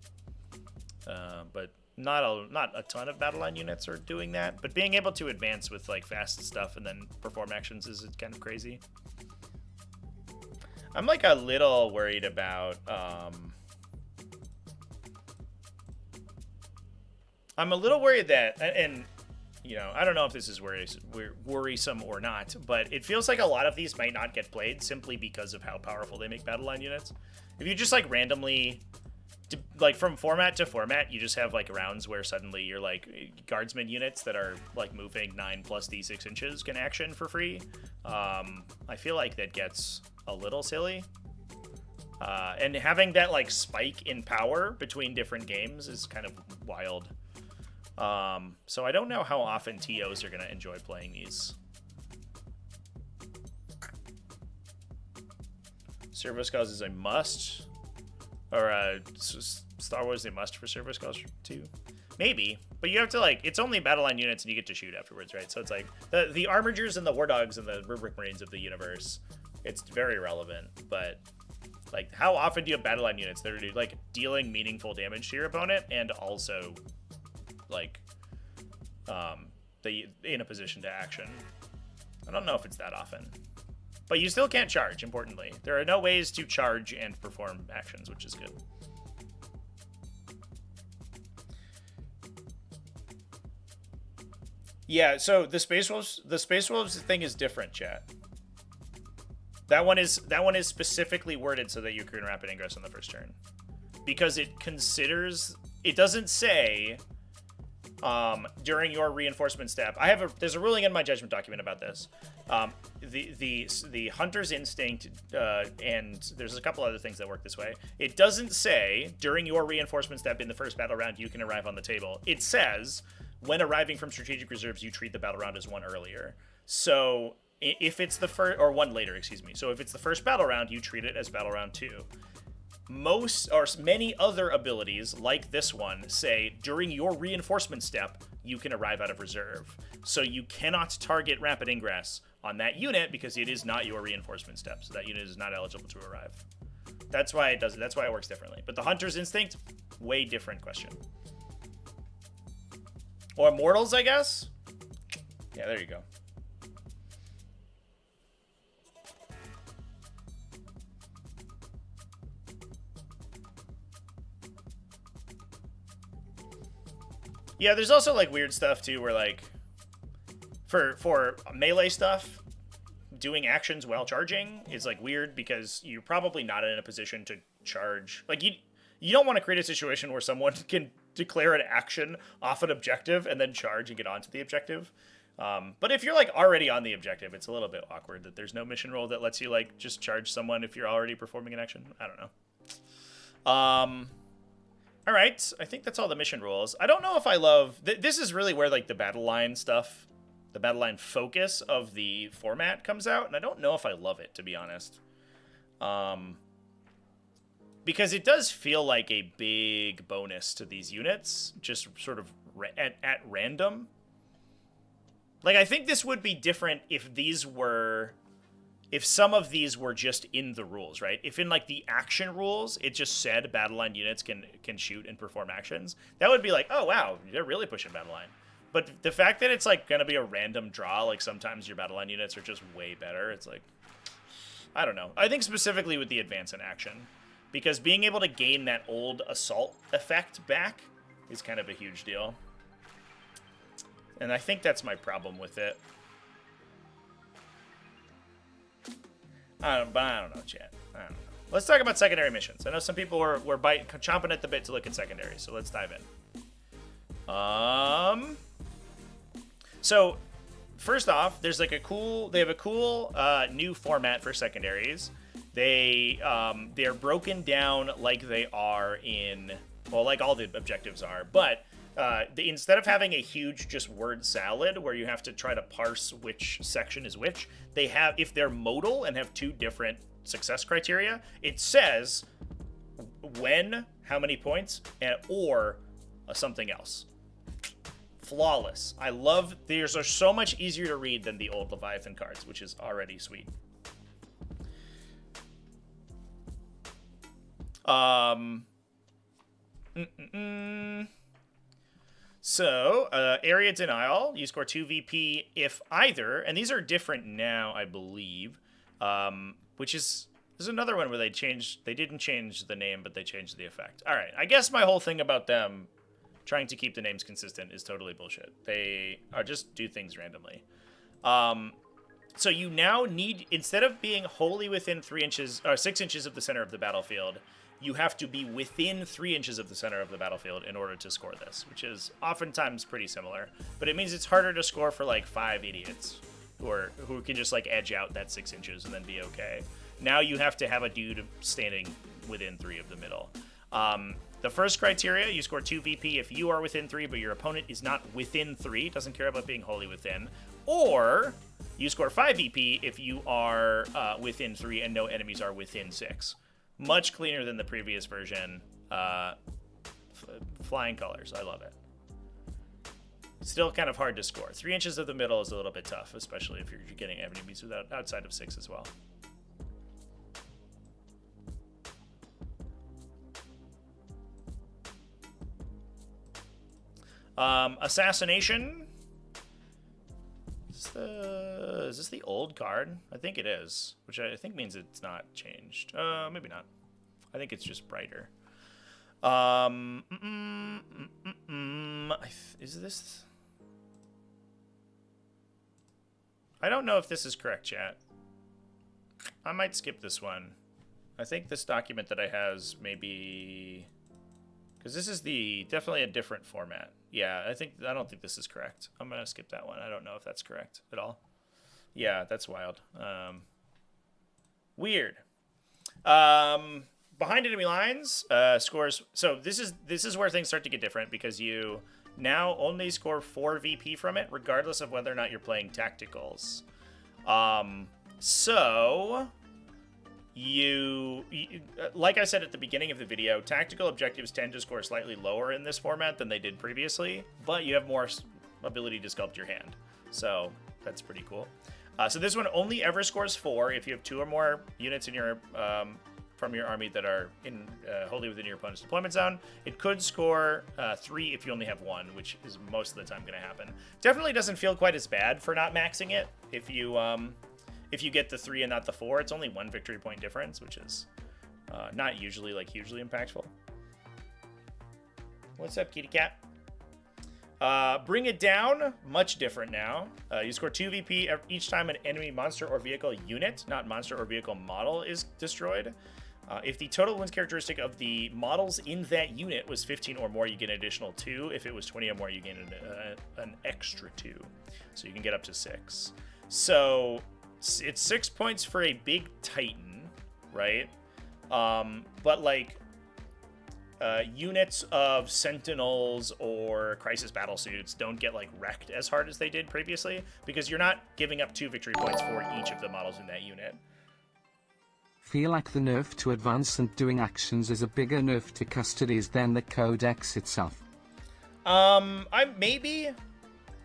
But not a ton of battle line units are doing that. But being able to advance with, like, fast stuff and then perform actions is kind of crazy. I'm, like, a little worried about I'm a little worried that, and you know, I don't know if this is worrisome or not, but it feels like a lot of these might not get played simply because of how powerful they make battle line units. If you just, like, randomly, like, from format to format, you just have, like, rounds where suddenly you're, like, guardsman units that are, like, moving 9 plus d6 inches can action for free. I feel like that gets a little silly. And having that, like, spike in power between different games is kind of wild. So I don't know how often TOs are going to enjoy playing these. Servo Skulls is a must. Or Star Wars is a must for Servo Skulls 2. Maybe. But you have to, like, it's only battle line units and you get to shoot afterwards, right? So it's like the Armigers and the War Dogs and the Rubric Marines of the universe. It's very relevant, but like, how often do you have battle line units that are, like, dealing meaningful damage to your opponent and also, like, in a position to action? I don't know if it's that often. But you still can't charge, importantly. There are no ways to charge and perform actions, which is good. Yeah, so the Space Wolves thing is different, chat. That one is specifically worded so that you can rapid ingress on the first turn. Because it doesn't say during your reinforcement step. There's a ruling in my judgment document about this. The Hunter's Instinct, and there's a couple other things that work this way. It doesn't say during your reinforcement step in the first battle round you can arrive on the table. It says when arriving from strategic reserves you treat the battle round as one earlier. So if it's the first, or one later, excuse me. So if it's the first battle round, you treat it as battle round 2. most or many other abilities like this one say during your reinforcement step you can arrive out of reserve, so you cannot target rapid ingress on that unit because it is not your reinforcement step, so that unit is not eligible to arrive. That's why it does it. That's why it works differently. But the Hunter's Instinct, way different question. Or Mortals, I guess. Yeah, there you go. Yeah, there's also like weird stuff too, where like for melee stuff, doing actions while charging is like weird because you're probably not in a position to charge. Like you don't want to create a situation where someone can declare an action off an objective and then charge and get onto the objective. But if you're like already on the objective, it's a little bit awkward that there's no mission role that lets you like just charge someone if you're already performing an action. I don't know. All right, I think that's all the mission rules. I don't know if I love... this is really where, like, the battle line stuff, the battle line focus of the format comes out, and I don't know if I love it, to be honest. Because it does feel like a big bonus to these units, just sort of at random. Like, I think this would be different if these were... if some of these were just in the rules, right? If in, like, the action rules, it just said battle line units can shoot and perform actions, that would be like, oh, wow, they're really pushing battle line. But the fact that it's, like, going to be a random draw, like, sometimes your battle line units are just way better, it's like, I don't know. I think specifically with the advance in action, because being able to gain that old assault effect back is kind of a huge deal. And I think that's my problem with it. I don't know, chat. I don't know. Let's talk about secondary missions. I know some people were chomping at the bit to look at secondary, so let's dive in. So first off, there's like they have a cool new format for secondaries. They're broken down like they are in, well, like all the objectives are, but instead of having a huge just word salad where you have to try to parse which section is which, they have, if they're modal and have two different success criteria, it says when, how many points, or something else. Flawless. I love, these are so much easier to read than the old Leviathan cards, which is already sweet. So, area denial, you score 2 VP if either, and these are different now, I believe, which is, there's another one where they didn't change the name, but they changed the effect. All right, I guess my whole thing about them trying to keep the names consistent is totally bullshit. They are just do things randomly. So you now need, instead of being wholly within 3 inches, or 6 inches of the center of the battlefield, you have to be within 3 inches of the center of the battlefield in order to score this, which is oftentimes pretty similar. But it means it's harder to score for like 5 idiots who can just like edge out that 6 inches and then be okay. Now you have to have a dude standing within 3 of the middle. The first criteria, you score 2 VP if you are within 3, but your opponent is not within 3, doesn't care about being wholly within. Or you score 5 VP if you are within 3 and no enemies are within 6. Much cleaner than the previous version. Flying colors, I love it. Still kind of hard to score. 3 inches of the middle is a little bit tough, especially if you're getting enemies outside of 6 as well. Assassination. Is this the old card? I think it is, which I think means it's not changed. Maybe not. I think it's just brighter. Is this? I don't know if this is correct, chat. I might skip this one. I think this document that I has maybe, because this is definitely a different format. Yeah, I don't think this is correct. I'm gonna skip that one. I don't know if that's correct at all. Yeah, that's wild. Weird. Behind enemy lines, scores. So this is where things start to get different, because you now only score 4 VP from it, regardless of whether or not you're playing tacticals. So like I said at the beginning of the video, tactical objectives tend to score slightly lower in this format than they did previously, but you have more ability to sculpt your hand. So that's pretty cool. So this one only ever scores 4 if you have 2 or more units in your from your army that are wholly within your opponent's deployment zone. It could score 3 if you only have 1, which is most of the time going to happen. Definitely doesn't feel quite as bad for not maxing it if you get the 3 and not the 4. It's only 1 victory point difference, which is not usually like hugely impactful. What's up, kitty cat? Bring it down, much different now. You score 2 VP each time an enemy monster or vehicle unit, not monster or vehicle model, is destroyed. If the total wounds characteristic of the models in that unit was 15 or more, you get an additional 2. If it was 20 or more, you gain an extra 2. So you can get up to 6. So it's 6 points for a big Titan, right? But like units of Sentinels or Crisis Battlesuits don't get like wrecked as hard as they did previously because you're not giving up 2 victory points for each of the models in that unit. Feel like the nerf to advance and doing actions is a bigger nerf to custodies than the codex itself. I maybe.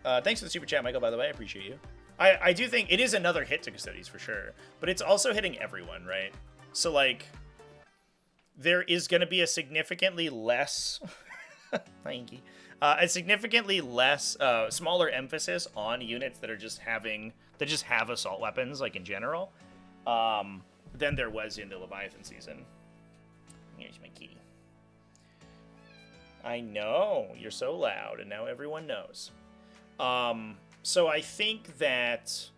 Thanks for the super chat, Michael, by the way. I appreciate you. I do think it is another hit to custodies for sure, but it's also hitting everyone, right? So like there is going to be a significantly less a significantly less smaller emphasis on units that are just have assault weapons, like in general, than there was in the Leviathan season. Here's my key. I know you're so loud, and now everyone knows. So I think that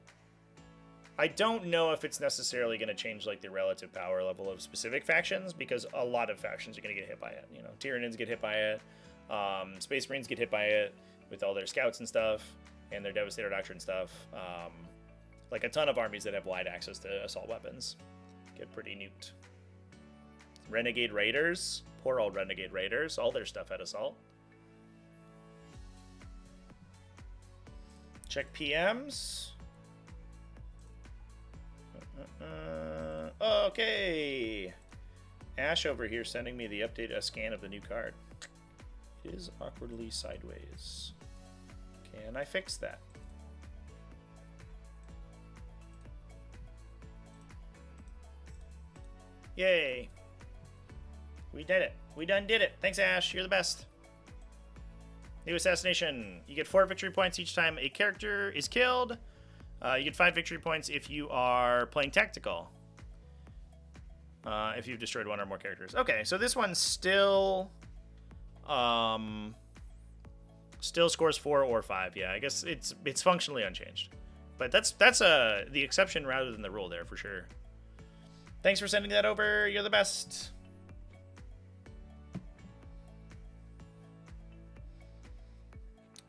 I don't know if it's necessarily going to change like the relative power level of specific factions, because a lot of factions are going to get hit by it. You know, Tyranids get hit by it. Space Marines get hit by it with all their scouts and stuff and their Devastator Doctrine stuff. Like a ton of armies that have wide access to assault weapons get pretty nuked. Renegade Raiders, poor old Renegade Raiders, all their stuff had assault. Check PMs. Okay. Ash over here sending me the update, a scan of the new card. It is awkwardly sideways. Can I fix that? Yay. We did it. We done did it. Thanks, Ash. You're the best. New assassination. You get 4 victory points each time a character is killed. You get 5 victory points if you are playing tactical. If you've destroyed 1 or more characters. Okay, so this one still scores 4 or 5. Yeah, I guess it's functionally unchanged. But that's the exception rather than the rule there for sure. Thanks for sending that over. You're the best.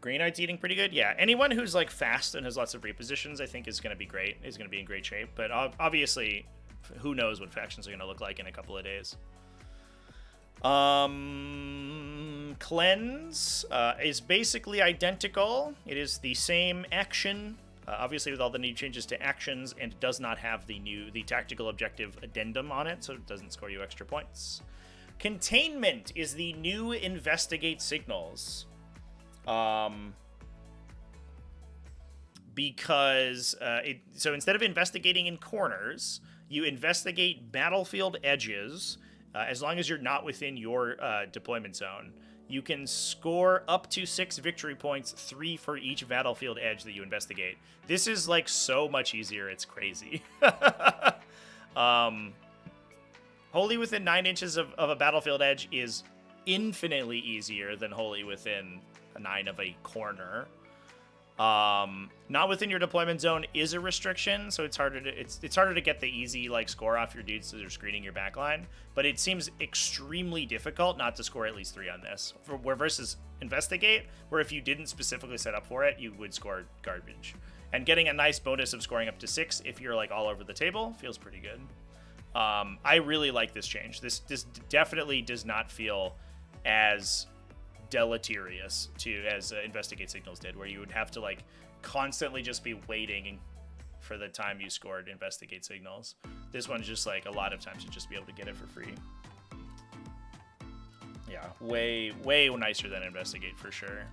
Green Knight's eating pretty good. Yeah, anyone who's like fast and has lots of repositions, I think is going to be great. Is going to be in great shape. But obviously, who knows what factions are going to look like in a couple of days. Cleanse is basically identical. It is the same action, obviously with all the new changes to actions, and it does not have the tactical objective addendum on it, so it doesn't score you extra points. Containment is the new investigate signals. Because so instead of investigating in corners, you investigate battlefield edges. As long as you're not within your deployment zone, you can score up to 6 victory points, 3 for each battlefield edge that you investigate. This is like so much easier, it's crazy. Wholly within 9 inches of a battlefield edge is infinitely easier than wholly within 9 of a corner. Not within your deployment zone is a restriction, so it's harder to get the easy like score off your dudes so they're screening your backline. But it seems extremely difficult not to score at least 3 on this. Where versus investigate, where if you didn't specifically set up for it, you would score garbage. And getting a nice bonus of scoring up to 6 if you're like all over the table feels pretty good. I really like this change. This definitely does not feel as deleterious as investigate signals did, where you would have to like constantly just be waiting for the time you scored investigate signals. This one's just like a lot of times you just be able to get it for free. Yeah, way nicer than investigate for sure.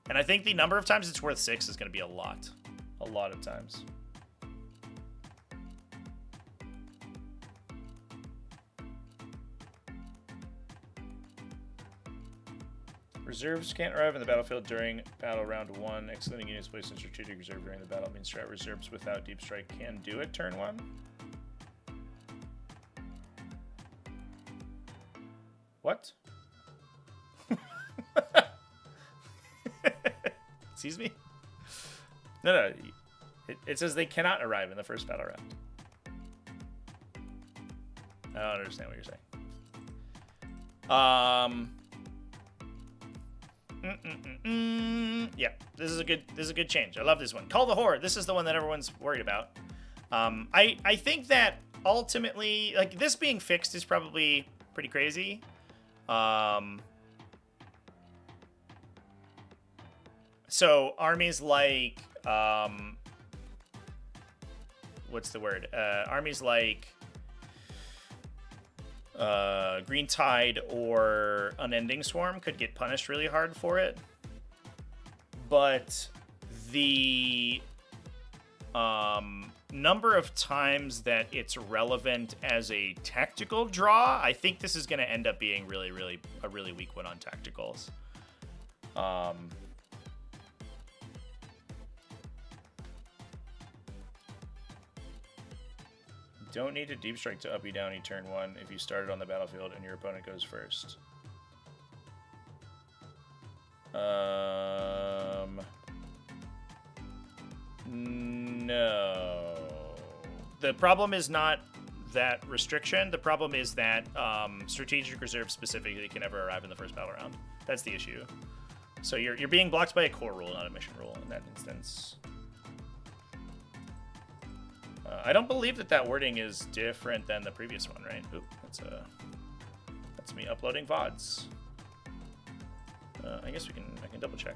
And I think the number of times it's worth 6 is going to be a lot of times. Reserves can't arrive in the battlefield during battle round 1. Excluding units placed in strategic reserve during the battle means strat reserves without deep strike can do it turn 1. What? Excuse me? No. It says they cannot arrive in the first battle round. I don't understand what you're saying. Yeah, this is a good change. I love this one. Call the Horde. This is the one that everyone's worried about. I think that ultimately, like, this being fixed is probably pretty crazy. So armies like what's the word? Armies like Green Tide or Unending Swarm could get punished really hard for it. But the number of times that it's relevant as a tactical draw, I think this is going to end up being a really weak one on tacticals. Don't need to deep strike to up you down turn 1 if you started on the battlefield and your opponent goes first. No. The problem is not that restriction. The problem is that strategic reserve specifically can never arrive in the first battle round. That's the issue. So you're being blocked by a core rule, not a mission rule in that instance. I don't believe that wording is different than the previous one, right? Oop, that's me uploading VODs. I guess I can double check.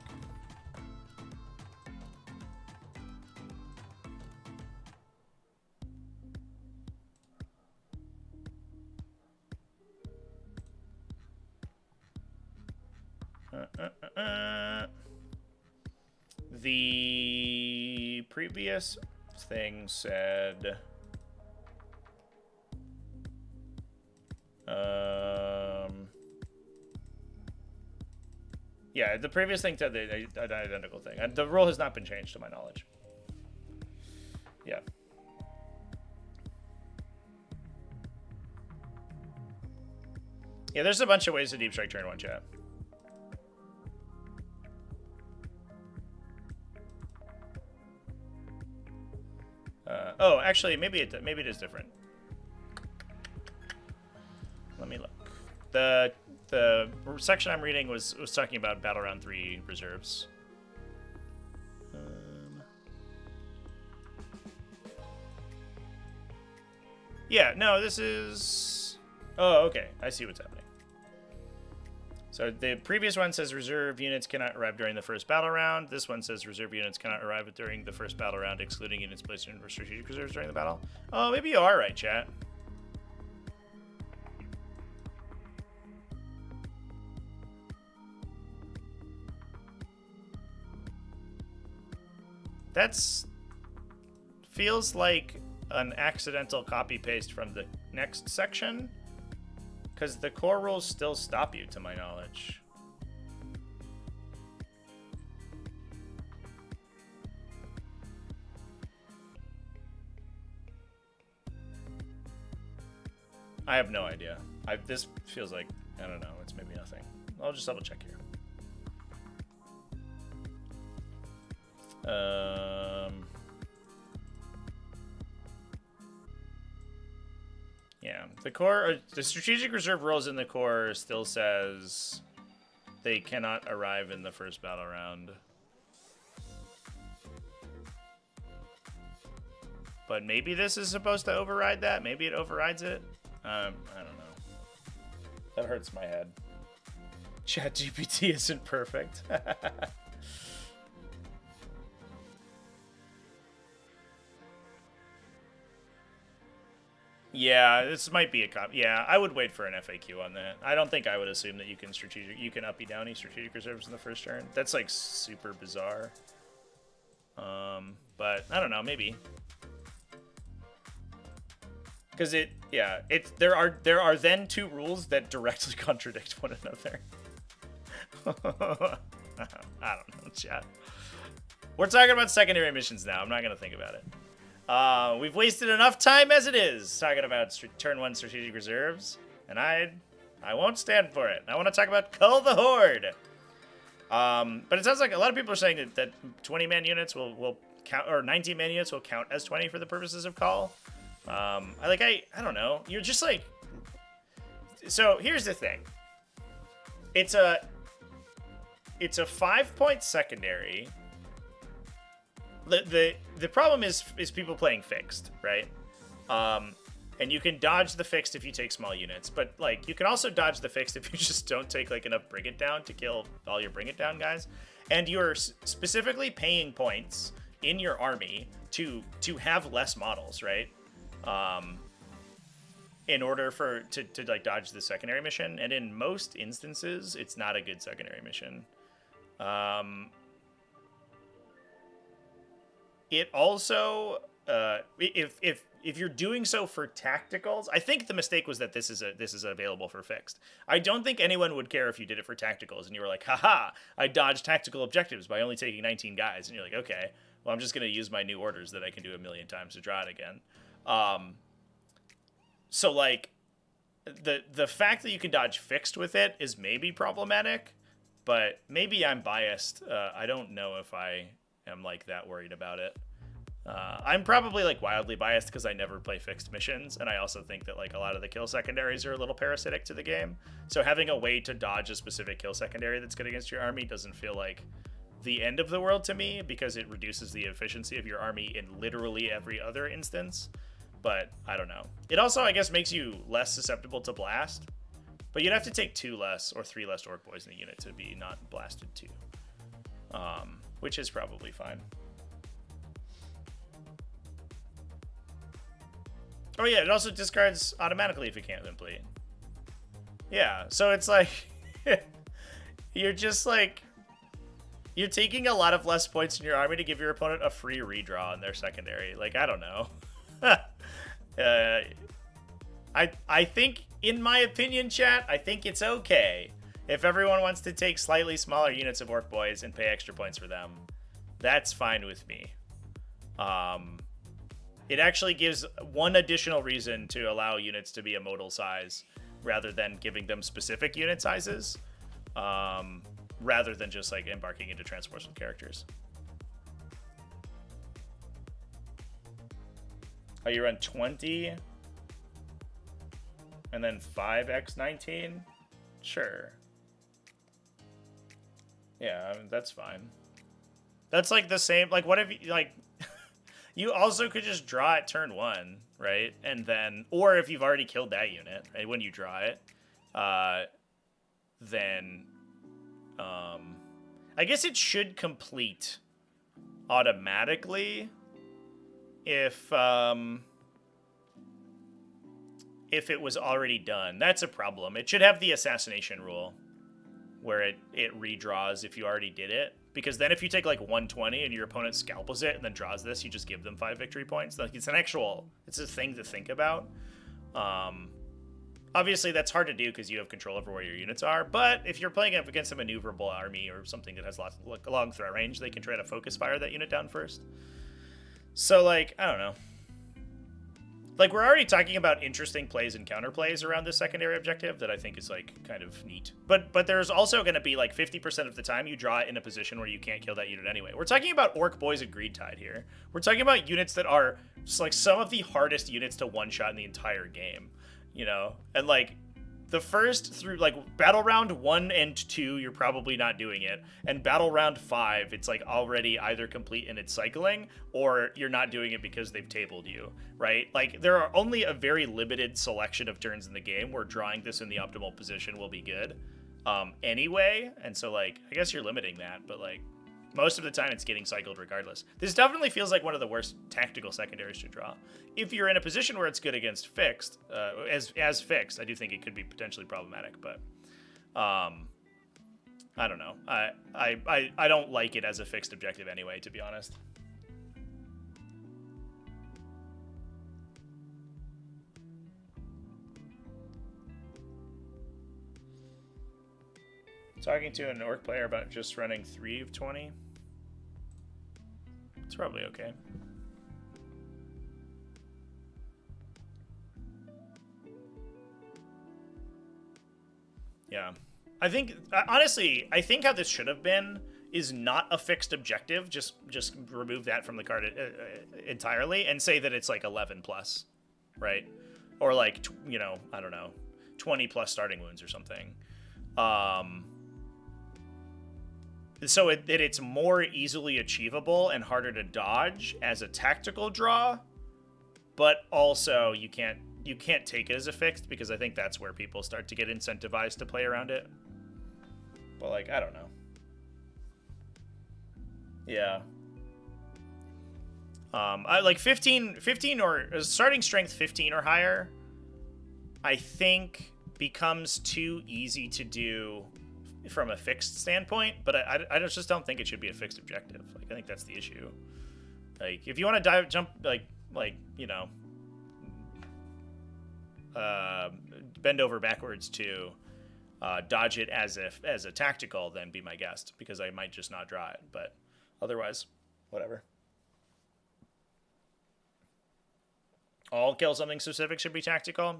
The previous thing said yeah, the previous thing said the identical thing. The rule has not been changed to my knowledge. Yeah. Yeah, there's a bunch of ways to deep strike turn 1, chat. Oh, actually, maybe it is different. Let me look. The section I'm reading was talking about battle round 3 reserves. Yeah, no, this is. Oh, okay. I see what's happening. So the previous one says reserve units cannot arrive during the first battle round. This one says reserve units cannot arrive during the first battle round, excluding units placed in strategic reserves during the battle. Oh, maybe you are right, chat. That's feels like an accidental copy paste from the next section. Because the core rules still stop you, to my knowledge. I have no idea. This feels like, I don't know, it's maybe nothing. I'll just double check here. Yeah, the strategic reserve rules in the core still says they cannot arrive in the first battle round. But maybe this is supposed to override that. Maybe it overrides it. I don't know. That hurts my head. ChatGPT isn't perfect. Yeah, this might be a cop. Yeah, I would wait for an FAQ on that. I don't think I would assume that you can uppy downy strategic reserves in the first turn. That's like super bizarre. But I don't know, maybe. Because there are then two rules that directly contradict one another. I don't know, chat. We're talking about secondary missions now. I'm not gonna think about it. We've wasted enough time as it is talking about turn 1 strategic reserves, and I won't stand for it. I want to talk about Cull the Horde. But it sounds like a lot of people are saying that 20-man units will count, or 19-man units will count as 20 for the purposes of Cull. I don't know. You're just like, so here's the thing. It's a 5-point secondary. The problem is people playing fixed, right? And you can dodge the fixed if you take small units, but like you can also dodge the fixed if you just don't take like enough bring it down to kill all your bring it down guys. And you're specifically paying points in your army to have less models, right? In order to like dodge the secondary mission, and in most instances, it's not a good secondary mission. It also, if you're doing so for tacticals, I think the mistake was that this is available for fixed. I don't think anyone would care if you did it for tacticals and you were like, haha, I dodged tactical objectives by only taking 19 guys, and you're like, okay, well I'm just gonna use my new orders that I can do a million times to draw it again. So like the fact that you can dodge fixed with it is maybe problematic, but maybe I'm biased. I don't know if I am like that worried about it. I'm probably like wildly biased because I never play fixed missions, and I also think that like a lot of the kill secondaries are a little parasitic to the game. So having a way to dodge a specific kill secondary that's good against your army doesn't feel like the end of the world to me, because it reduces the efficiency of your army in literally every other instance. But I don't know. It also, I guess, makes you less susceptible to blast. But you'd have to take 2 less or 3 less orc boys in the unit to be not blasted too. Which is probably fine. Oh yeah, it also discards automatically if you can't complete. Yeah, so it's like you're just like you're taking a lot of less points in your army to give your opponent a free redraw in their secondary. Like, I don't know. I think, in my opinion, chat, I think it's okay if everyone wants to take slightly smaller units of orc boys and pay extra points for them. That's fine with me. It actually gives one additional reason to allow units to be a modal size rather than giving them specific unit sizes, rather than just like embarking into transports with characters. Oh, you run 20 and then 5x19? Sure. Yeah, I mean, that's fine. That's like the same, like what if you, like, you also could just draw it turn 1, right? And then, or if you've already killed that unit, right, when you draw it, then, I guess it should complete automatically if it was already done. That's a problem. It should have the assassination rule where it redraws if you already did it. Because then if you take like 120 and your opponent scalpels it and then draws this, you just give them 5 victory points. Like, it's a thing to think about. Obviously that's hard to do because you have control over where your units are, but if you're playing up against a maneuverable army or something that has lots of long threat range, they can try to focus fire that unit down first. So like, I don't know. Like, we're already talking about interesting plays and counterplays around this secondary objective that I think is, like, kind of neat. But there's also going to be, like, 50% of the time you draw it in a position where you can't kill that unit anyway. We're talking about Orc Boys and Greedtide here. We're talking about units that are, just, like, some of the hardest units to one-shot in the entire game, you know? And, like, the first through, like, Battle Round 1 and 2, you're probably not doing it. And Battle Round 5, it's, like, already either complete in its cycling, or you're not doing it because they've tabled you, right? Like, there are only a very limited selection of turns in the game where drawing this in the optimal position will be good anyway. And so, like, I guess you're limiting that, but, like, Most of the time, it's getting cycled regardless. This definitely feels like one of the worst tactical secondaries to draw. If you're in a position where it's good against fixed, as fixed, I do think it could be potentially problematic. But I don't know. I don't like it as a fixed objective anyway, to be honest. Talking to an orc player about just running 3 of 20. It's probably okay. Yeah. I think, honestly, I think how this should have been is not a fixed objective. Just remove that from the card entirely and say that it's like 11 plus, right? Or like, you know, I don't know, 20 plus starting wounds or something. So that it's more easily achievable and harder to dodge as a tactical draw, but also you can't take it as a fixed, because I think that's where people start to get incentivized to play around it. But like, I don't know. Yeah. I like 15 or starting strength 15 or higher, I think becomes too easy to do from a fixed standpoint, but I just don't think it should be a fixed objective. Like, I think that's the issue. Like, if you want to jump, like you know, bend over backwards to dodge it as a tactical, then be my guest, because I might just not draw it. But otherwise, whatever. All kill something specific should be tactical.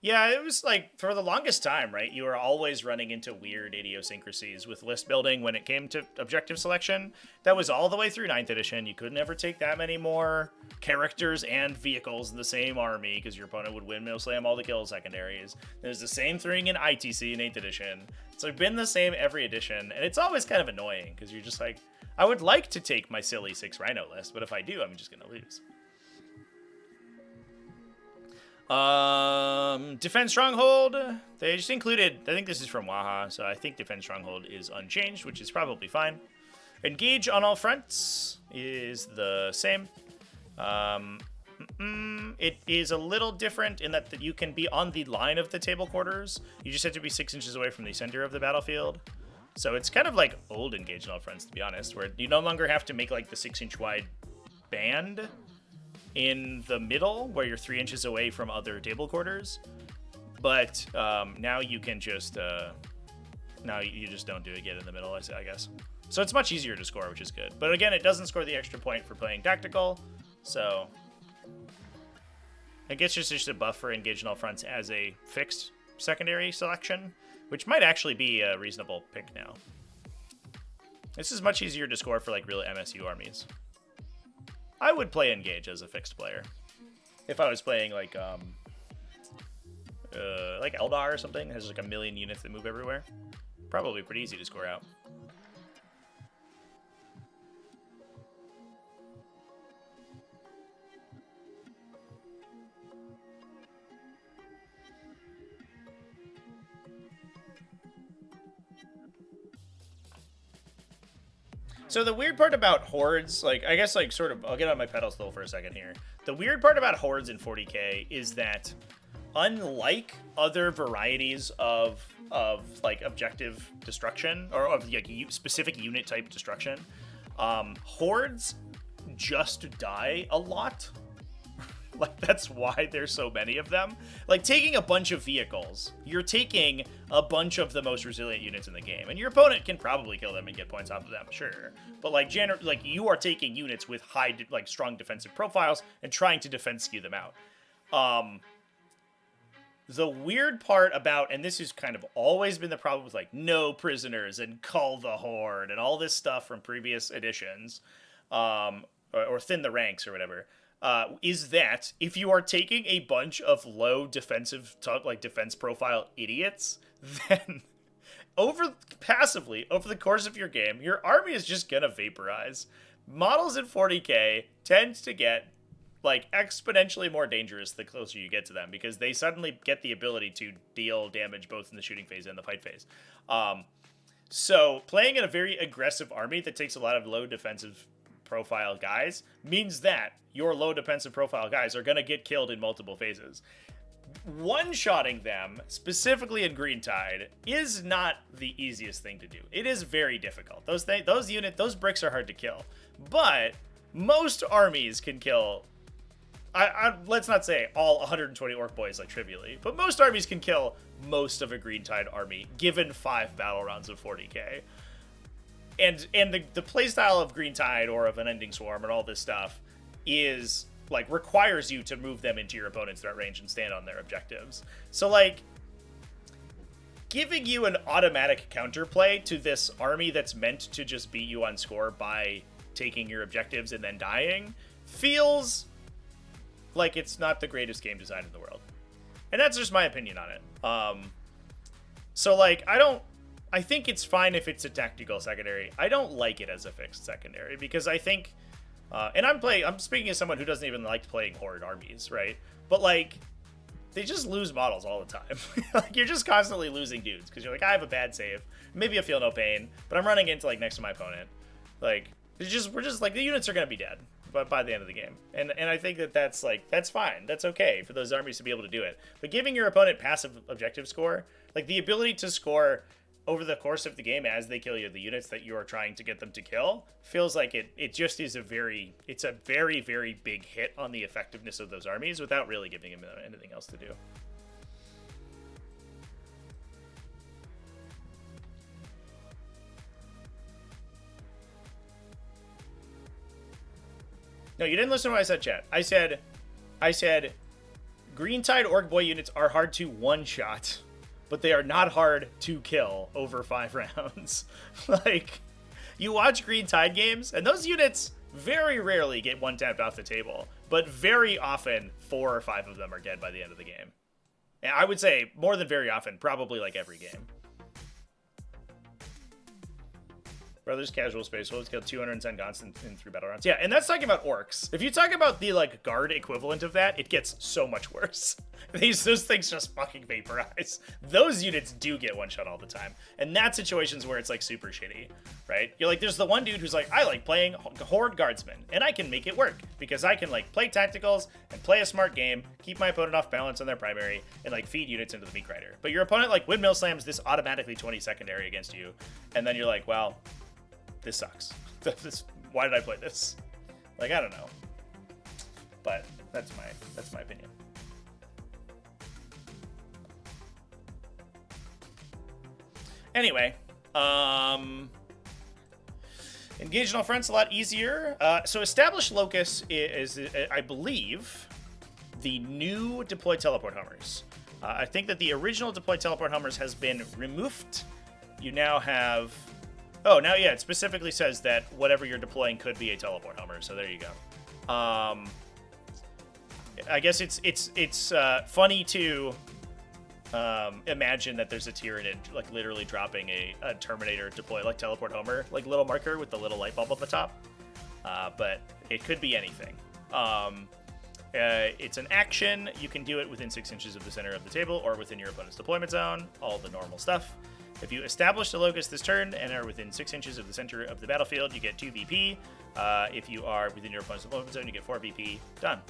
Yeah, it was like, for the longest time, right? You were always running into weird idiosyncrasies with list building when it came to objective selection. That was all the way through 9th edition. You could never take that many more characters and vehicles in the same army, because your opponent would windmill slam all the kill secondaries. There's the same thing in ITC in 8th edition. It's like been the same every edition, and it's always kind of annoying, because you're just like, I would like to take my silly 6 Rhino list, but if I do, I'm just going to lose. Defend Stronghold, they just included, I think this is from Waha, so I think Defend Stronghold is unchanged, which is probably fine. Engage on all fronts is the same. It is a little different in that you can be on the line of the table quarters. You just have to be 6 inches away from the center of the battlefield. So it's kind of like old Engage on all fronts, to be honest, where you no longer have to make like the 6-inch wide band in the middle where you're 3 inches away from other table quarters, but now you can just now you just don't do it yet in the middle, I guess. So it's much easier to score, which is good. But again, it doesn't score the extra point for playing tactical, so I guess just a buff for Engage in all fronts as a fixed secondary selection, which might actually be a reasonable pick now. This is much easier to score for like real MSU armies. I would play Engage as a fixed player if I was playing like Eldar or something. It has like a million units that move everywhere. Probably pretty easy to score out. So the weird part about hordes, like, I guess, like, sort of, I'll get on my pedestal for a second here. The weird part about hordes in 40k is that, unlike other varieties of like, objective destruction, or of, like, specific unit type destruction, hordes just die a lot. Like, that's why there's so many of them. Like, taking a bunch of vehicles, you're taking a bunch of the most resilient units in the game, and your opponent can probably kill them and get points off of them, sure. But like, you are taking units with high, like, strong defensive profiles and trying to defense skew them out. The weird part about, and this has kind of always been the problem with like no prisoners and Cull the Horde and all this stuff from previous editions, or thin the ranks or whatever. Is that if you are taking a bunch of low defensive, like defense profile idiots, then passively over the course of your game, your army is just gonna vaporize. Models in 40k tend to get like exponentially more dangerous the closer you get to them, because they suddenly get the ability to deal damage both in the shooting phase and the fight phase. So playing in a very aggressive army that takes a lot of low defensive profile guys means that your low defensive profile guys are going to get killed in multiple phases. One-shotting them, specifically in Green Tide, is not the easiest thing to do. It is very difficult. Those bricks are hard to kill. But most armies can kill... let's not say all 120 Orc Boys like trivially, but most armies can kill most of a Green Tide army given 5 battle rounds of 40k. And the playstyle of Green Tide or of an Ending Swarm and all this stuff is like requires you to move them into your opponent's threat range and stand on their objectives. So like giving you an automatic counterplay to this army that's meant to just beat you on score by taking your objectives and then dying feels like it's not the greatest game design in the world. And that's just my opinion on it. So like I think it's fine if it's a tactical secondary. I don't like it as a fixed secondary because I think and I'm speaking as someone who doesn't even like playing horde armies, right? But like they just lose models all the time. Like you're just constantly losing dudes because you're like, I have a bad save, maybe I feel no pain, but I'm running into like next to my opponent. Like we're just like the units are gonna be dead by the end of the game, and I think that's fine, that's okay for those armies to be able to do it. But giving your opponent passive objective score, like the ability to score over the course of the game as they kill you the units that you are trying to get them to kill, feels like it just is a very very big hit on the effectiveness of those armies without really giving them anything else to do. No, you didn't listen to what I said, chat. I said Green Tide Orc Boy units are hard to one-shot, but they are not hard to kill over 5 rounds. Like, you watch Green Tide games, and those units very rarely get one-tapped off the table, but very often 4 or 5 of them are dead by the end of the game. And I would say more than very often, probably like every game. Brothers Casual Space Wolves killed 210 constant in 3 battle rounds. Yeah, and that's talking about orcs. If you talk about the like guard equivalent of that, it gets so much worse. Those things just fucking vaporize. Those units do get one shot all the time. And that's situations where it's like super shitty, right? You're like, there's the one dude who's like, I like playing Horde Guardsman, and I can make it work because I can like play tacticals and play a smart game, keep my opponent off balance on their primary, and like feed units into the Meat Grinder. But your opponent like windmill slams this automatically 20 secondary against you, and then you're like, well, this sucks. Why did I play this? Like, I don't know. But that's my opinion. Anyway, engage in all fronts a lot easier. So Established Locus is, I believe, the new deploy teleport homers. I think that the original deploy teleport homers has been removed. You now have... Oh, now, yeah, it specifically says that whatever you're deploying could be a teleport homer, so there you go. I guess it's funny to imagine that there's a Tyranid like literally dropping a Terminator deploy like teleport homer, like little marker with the little light bulb at the top. But it could be anything. It's an action. You can do it within 6 inches of the center of the table or within your opponent's deployment zone. All the normal stuff. If you establish the locus this turn and are within 6 inches of the center of the battlefield, you get 2 VP. If you are within your opponent's deployment zone, you get 4 VP. Done.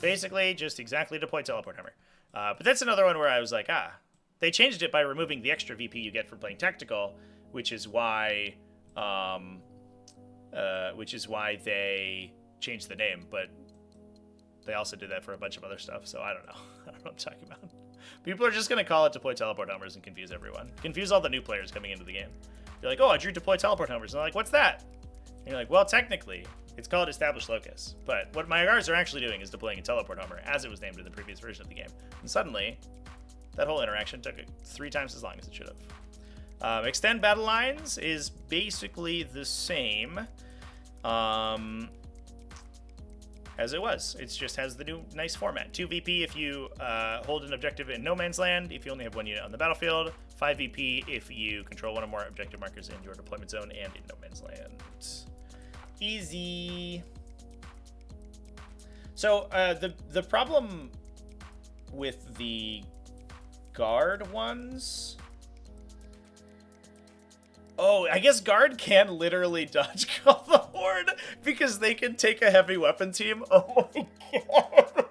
Basically, just exactly deploy teleport hammer. But that's another one where I was like, they changed it by removing the extra VP you get from playing tactical, which is why they changed the name. But they also did that for a bunch of other stuff, so I don't know. I don't know what I'm talking about. People are just going to call it deploy teleport homers and confuse everyone. Confuse all the new players coming into the game. You're like, oh, I drew deploy teleport homers. And they're like, what's that? And you're like, well, technically, it's called established locus. But what my guards are actually doing is deploying a teleport homer, as it was named in the previous version of the game. And suddenly, that whole interaction took 3 times as long as it should have. Extend battle lines is basically the same as it was. It just has the new nice format. 2 VP if you hold an objective in no man's land, if you only have 1 unit on the battlefield. 5 VP if you control 1 or more objective markers in your deployment zone and in no man's land. Easy. So the problem with the guard ones Oh, I guess guard can literally dodge call the horde because they can take a heavy weapon team. Oh my god.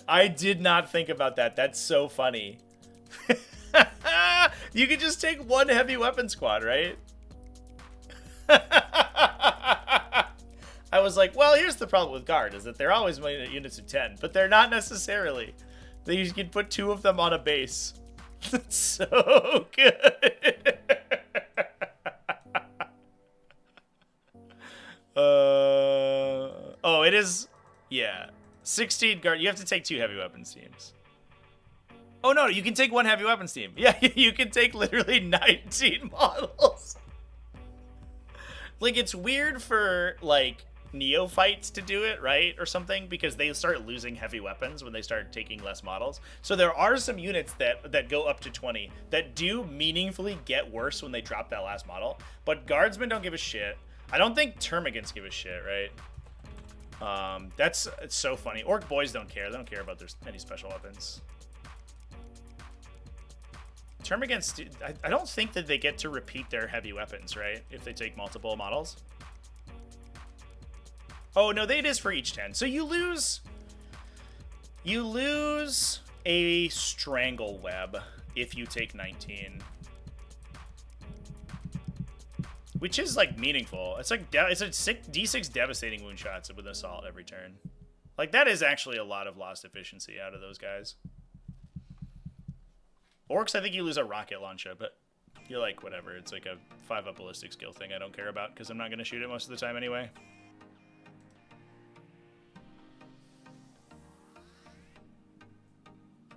I did not think about that. That's so funny. You could just take one heavy weapon squad, right? I was like, well, here's the problem with guard, is that they're always units of 10, but they're not necessarily. You can put 2 of them on a base. That's so good. Oh, it is, yeah. 16 guard, you have to take 2 heavy weapons teams. Oh no, you can take 1 heavy weapons team. Yeah, you can take literally 19 models. Like, it's weird for, like, neophytes to do it, right? Or something, because they start losing heavy weapons when they start taking less models. So there are some units that go up to 20 that do meaningfully get worse when they drop that last model. But guardsmen don't give a shit. I don't think termagants give a shit, right? It's so funny. Orc boys don't care. They don't care about any special weapons. Termagants, I don't think that they get to repeat their heavy weapons, right? If they take multiple models. Oh, no, it is for each 10. So you lose a strangle web if you take 19. Which is, like, meaningful. It's like, it's a D6 devastating wound shots with assault every turn. Like, that is actually a lot of lost efficiency out of those guys. Orcs, I think you lose a rocket launcher, but you're like, whatever. It's like a 5-up ballistic skill thing I don't care about because I'm not going to shoot it most of the time anyway.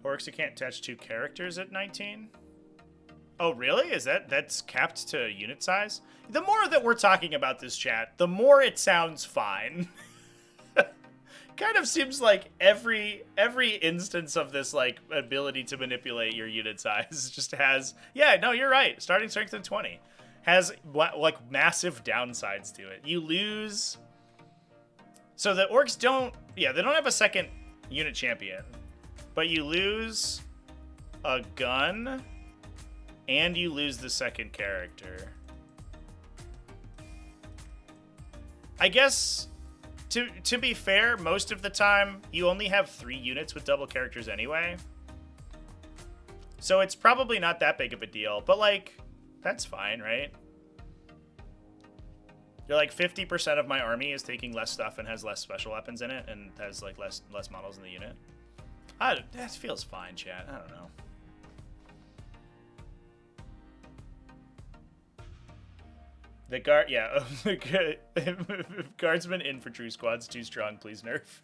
Orcs, you can't attach 2 characters at 19? Oh, really? That's capped to unit size? The more that we're talking about this chat, the more it sounds fine. Kind of seems like every instance of this, like, ability to manipulate your unit size just has, yeah, no, you're right. Starting strength at 20 has, like, massive downsides to it. You lose, so the orcs don't, yeah, they don't have a second unit champion, but you lose a gun and you lose the second character. I guess, to be fair, most of the time, you only have 3 units with double characters anyway. So it's probably not that big of a deal, but, like, that's fine, right? You're like, 50% of my army is taking less stuff and has less special weapons in it and has, like, less models in the unit. That feels fine, chat. I don't know. The guard, yeah, guardsman infantry squad's too strong. Please nerf.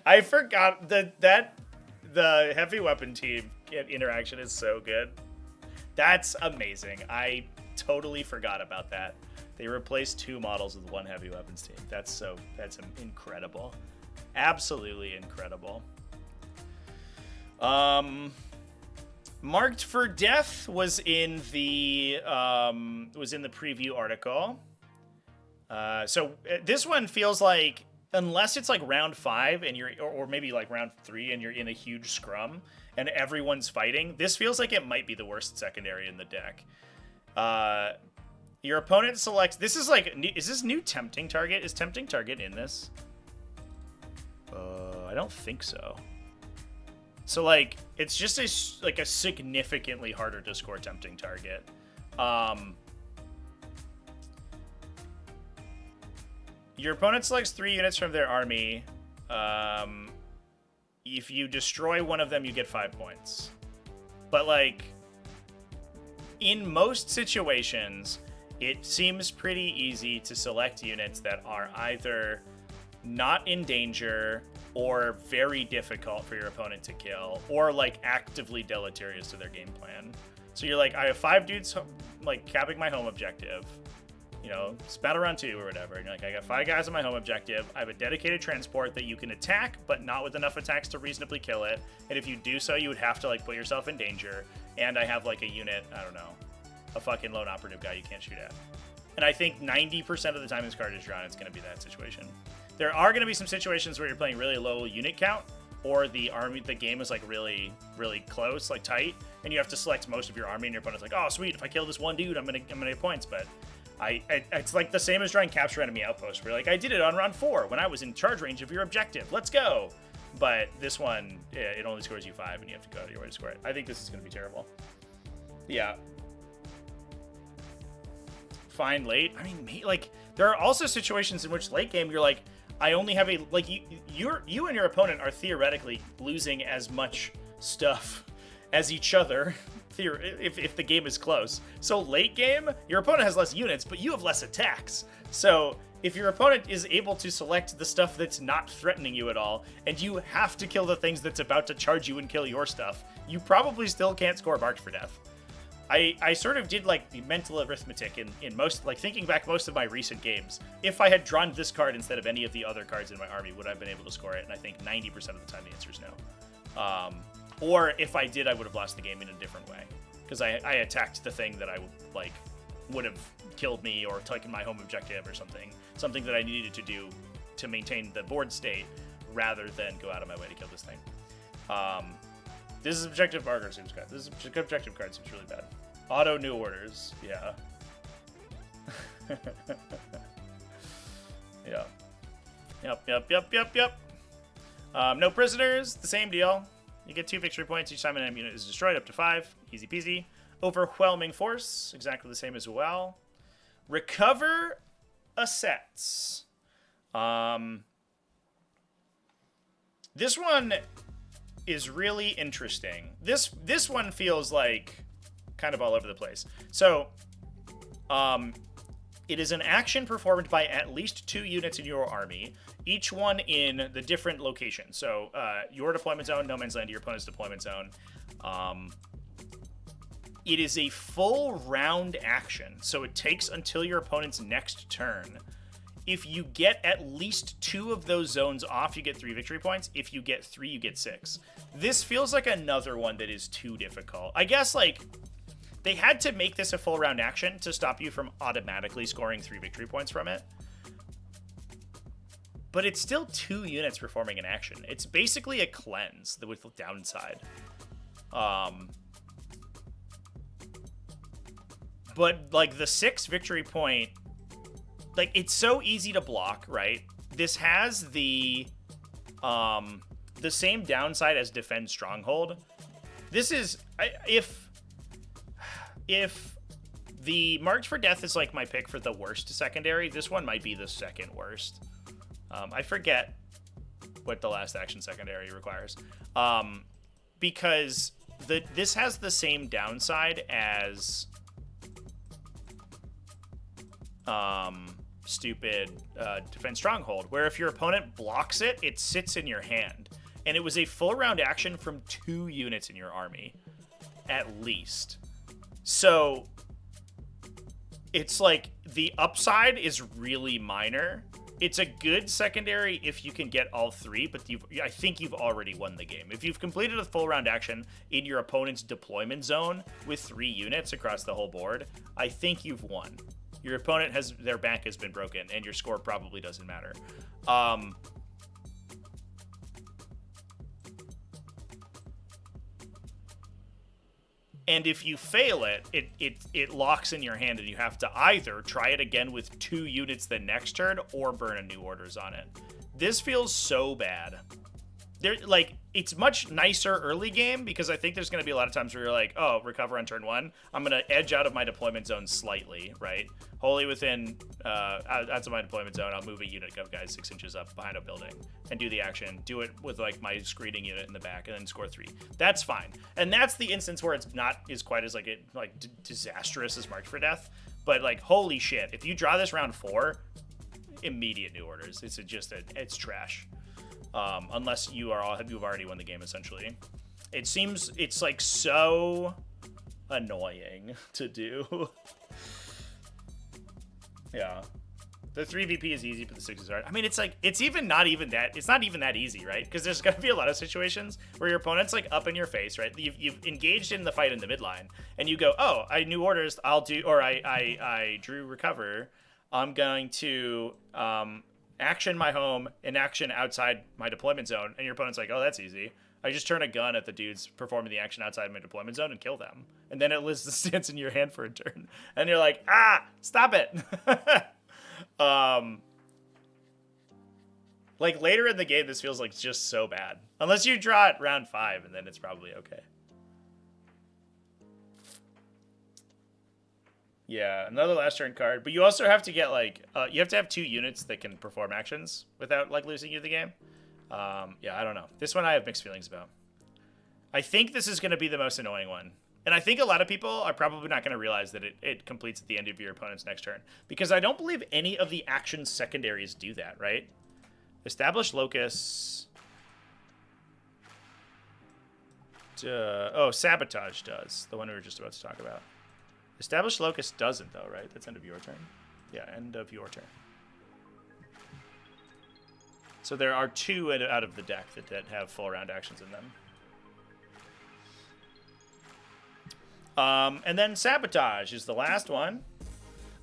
I forgot that the heavy weapon team interaction is so good. That's amazing. I totally forgot about that. They replaced 2 models with 1 heavy weapons team. That's incredible. Absolutely incredible. Marked for Death was in the preview article. So this one feels like, unless it's like round 5 and you're, or maybe like round 3 and you're in a huge scrum and everyone's fighting, this feels like it might be the worst secondary in the deck. Your opponent selects, this is like, is this new Tempting Target? Is Tempting Target in this? I don't think so. So, like, it's just a significantly harder to score Tempting Target. Your opponent selects 3 units from their army. If you destroy one of them, you get 5 points. But, like, in most situations, it seems pretty easy to select units that are either not in danger or very difficult for your opponent to kill, or, like, actively deleterious to their game plan. So you're like, I have 5 dudes, like, capping my home objective, you know, spat around 2 or whatever, and you're like, I got 5 guys on my home objective, I have a dedicated transport that you can attack, but not with enough attacks to reasonably kill it, and if you do so, you would have to, like, put yourself in danger, and I have, like, a unit, I don't know, a fucking lone operative guy you can't shoot at. And I think 90% of the time this card is drawn, it's going to be that situation. There are going to be some situations where you're playing really low unit count, or the game is like really, really close, like tight, and you have to select most of your army, and your opponent's like, oh sweet, if I kill this one dude, I'm gonna get points. But it's like the same as trying capture enemy outpost, where like I did it on round 4 when I was in charge range of your objective. Let's go. But this one, it only scores you 5, and you have to go out of your way to score it. I think this is gonna be terrible. Yeah. Fine late. I mean, like there are also situations in which late game you're like, I only have a like you and your opponent are theoretically losing as much stuff as each other if the game is close. So late game, your opponent has less units, but you have less attacks. So if your opponent is able to select the stuff that's not threatening you at all, and you have to kill the things that's about to charge you and kill your stuff, you probably still can't score Marked for Death. I sort of did like the mental arithmetic in most, like thinking back most of my recent games. If I had drawn this card instead of any of the other cards in my army, would I have been able to score it? And I think 90% of the time the answer is no. Or if I did, I would have lost the game in a different way. Because I attacked the thing that I would have killed me or taken my home objective or something. Something that I needed to do to maintain the board state rather than go out of my way to kill this thing. This is objective marker seems good. This is objective card seems really bad. Auto new orders, yeah. Yeah. Yep. No prisoners, the same deal. You get 2 victory points each time an enemy unit is destroyed, up to 5. Easy peasy. Overwhelming force, exactly the same as well. Recover assets. This one is really interesting. This one feels like kind of all over the place. So, it is an action performed by at least 2 units in your army, each one in the different location. So, your deployment zone, no man's land, your opponent's deployment zone. It is a full round action, so it takes until your opponent's next turn. If you get at least 2 of those zones off, you get 3 victory points. If you get 3, you get 6. This feels like another one that is too difficult. I guess, like, they had to make this a full round action to stop you from automatically scoring 3 victory points from it. But it's still 2 units performing an action. It's basically a cleanse with the downside. But, like, the 6 victory point... Like, it's so easy to block, right? This has the same downside as Defend Stronghold. This is... If the Marked for Death is, like, my pick for the worst secondary, this one might be the second worst. I forget what the last action secondary requires. Because this has the same downside as... stupid Defend Stronghold, where if your opponent blocks it, it sits in your hand. And it was a full round action from 2 units in your army, at least. So, it's like, the upside is really minor. It's a good secondary if you can get all 3, but I think you've already won the game. If you've completed a full round action in your opponent's deployment zone with 3 units across the whole board, I think you've won. Your opponent their back has been broken, and your score probably doesn't matter. And if you fail it locks in your hand, and you have to either try it again with 2 units the next turn, or burn a new orders on it. This feels so bad. It's much nicer early game, because I think there's going to be a lot of times where you're like, oh, recover on turn 1. I'm going to edge out of my deployment zone slightly, right? Wholly within, outside my deployment zone, I'll move a unit of guys 6 inches up behind a building and do the action. Do it with, like, my screening unit in the back and then score 3. That's fine. And that's the instance where it's not as quite as, disastrous as Marked for Death. But, like, holy shit. If you draw this round 4, immediate new orders. It's trash. Unless you've already won the game, essentially. It seems it's like so annoying to do. Yeah. The 3VP is easy, but the 6 is hard. I mean, it's not even that easy, right? Because there's gonna be a lot of situations where your opponent's like up in your face, right? You've engaged in the fight in the midline, and you go, oh, I new orders, I drew recover. I'm going to action my home, and action outside my deployment zone. And your opponent's like, oh, that's easy. I just turn a gun at the dudes performing the action outside my deployment zone and kill them. And then it lists the stance in your hand for a turn. And you're like, stop it. Like later in the game, this feels like just so bad. Unless you draw it round 5, and then it's probably okay. Yeah, another last turn card. But you also have to get like, you have to have 2 units that can perform actions without like losing you the game. Yeah, I don't know. This one I have mixed feelings about. I think this is going to be the most annoying one. And I think a lot of people are probably not going to realize that it completes at the end of your opponent's next turn. Because I don't believe any of the action secondaries do that, right? Establish Locus. Oh, Sabotage does. The one we were just about to talk about. Establish Locus doesn't, though, right? That's end of your turn. Yeah, end of your turn. So there are 2 out of the deck that have full round actions in them. And then Sabotage is the last one.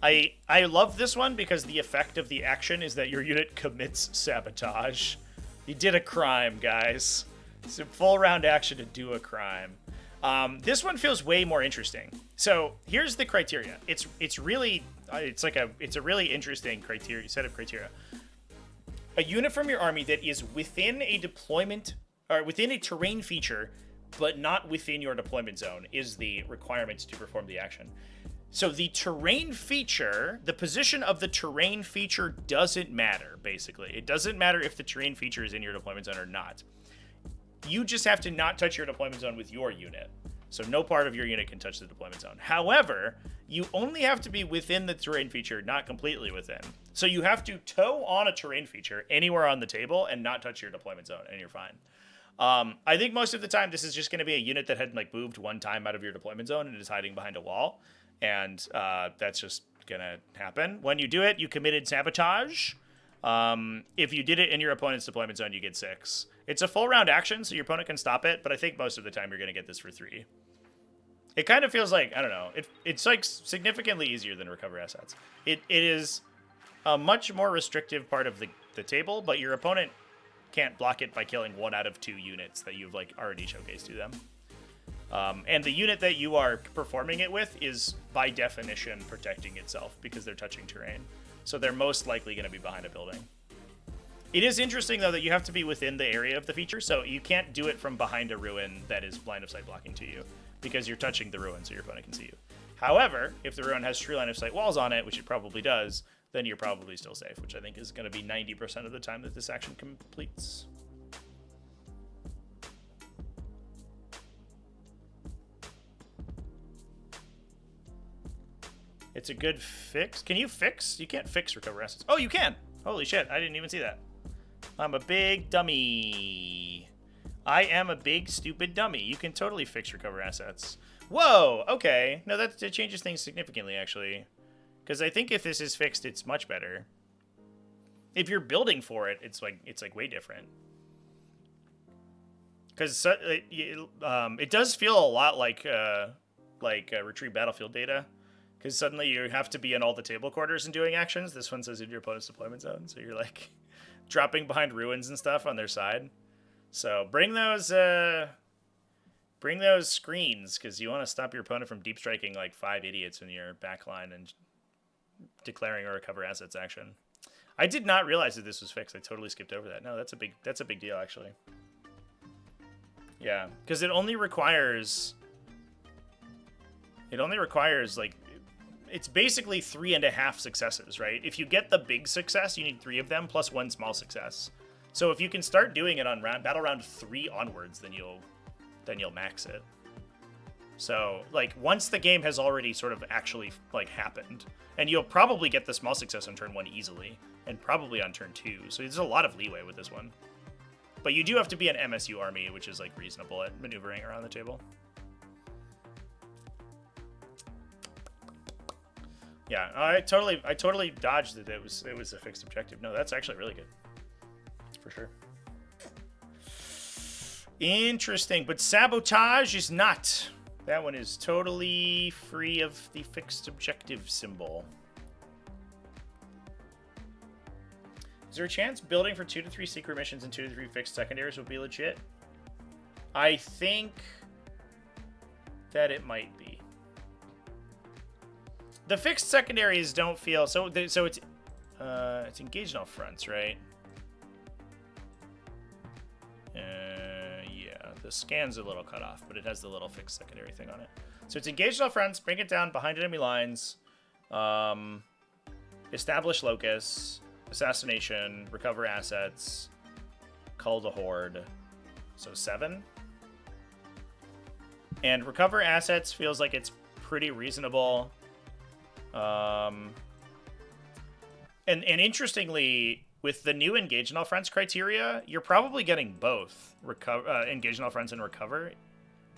I love this one because the effect of the action is that your unit commits Sabotage. You did a crime, guys. It's a full round action to do a crime. This one feels way more interesting. So here's the criteria. It's a really interesting set of criteria. A unit from your army that is within a deployment or within a terrain feature, but not within your deployment zone, is the requirement to perform the action. So the terrain feature, the position of the terrain feature doesn't matter, basically. It doesn't matter if the terrain feature is in your deployment zone or not. You just have to not touch your deployment zone with your unit. So no part of your unit can touch the deployment zone. However, you only have to be within the terrain feature, not completely within. So you have to toe on a terrain feature anywhere on the table and not touch your deployment zone, and you're fine. I think most of the time this is just going to be a unit that had like moved one time out of your deployment zone and is hiding behind a wall. And that's just going to happen. When you do it, you committed Sabotage. If you did it in your opponent's deployment zone, you get 6. It's a full round action, so your opponent can stop it, but I think most of the time you're going to get this for 3. It kind of feels like, I don't know, it's like significantly easier than Recover Assets. It is a much more restrictive part of the table, but your opponent can't block it by killing 1 out of 2 units that you've like already showcased to them. And the unit that you are performing it with is, by definition, protecting itself because they're touching terrain. So they're most likely going to be behind a building. It is interesting, though, that you have to be within the area of the feature, so you can't do it from behind a ruin that is line of sight blocking to you, because you're touching the ruin so your opponent can see you. However, if the ruin has true line of sight walls on it, which it probably does, then you're probably still safe, which I think is going to be 90% of the time that this action completes. It's a good fix. Can you fix? You can't fix Recover Assets. Oh, you can! Holy shit, I didn't even see that. I'm a big dummy. I am a big, stupid dummy. You can totally fix Recover Assets. Whoa, okay. No, that changes things significantly, actually. Because I think if this is fixed, it's much better. If you're building for it, it's like way different. Because it does feel a lot like Retrieve Battlefield data. Because suddenly you have to be in all the table quarters and doing actions. This one says in your opponent's deployment zone. So you're like dropping behind ruins and stuff on their side. So bring those screens, because you want to stop your opponent from deep striking like 5 idiots in your back line and declaring a Recover Assets action. I did not realize that this was fixed. I totally skipped over that. No, that's a big deal, actually. Yeah, because it only requires like, it's basically 3.5 successes, right? If you get the big success, you need 3 of them plus 1 small success. So if you can start doing it on battle round 3 onwards, then you'll max it. So like once the game has already sort of actually like happened, and you'll probably get the small success on turn 1 easily, and probably on turn 2. So there's a lot of leeway with this one. But you do have to be an MSU army, which is like reasonable at maneuvering around the table. Yeah, I totally dodged that it was a fixed objective. No, that's actually really good. For sure. Interesting, but Sabotage is not. That one is totally free of the fixed objective symbol. Is there a chance building for 2 to 3 secret missions and 2 to 3 fixed secondaries would be legit? I think that it might be. The fixed secondaries don't feel so it's engaged on all fronts, right? Yeah, the scan's a little cut off, but it has the little fixed secondary thing on it. So it's engaged on all fronts, bring it down behind enemy lines, establish locus, assassination, recover assets, cull the horde. So 7. And recover assets feels like it's pretty reasonable. And interestingly, with the new engage in all fronts criteria, you're probably getting both engage in all fronts and recover.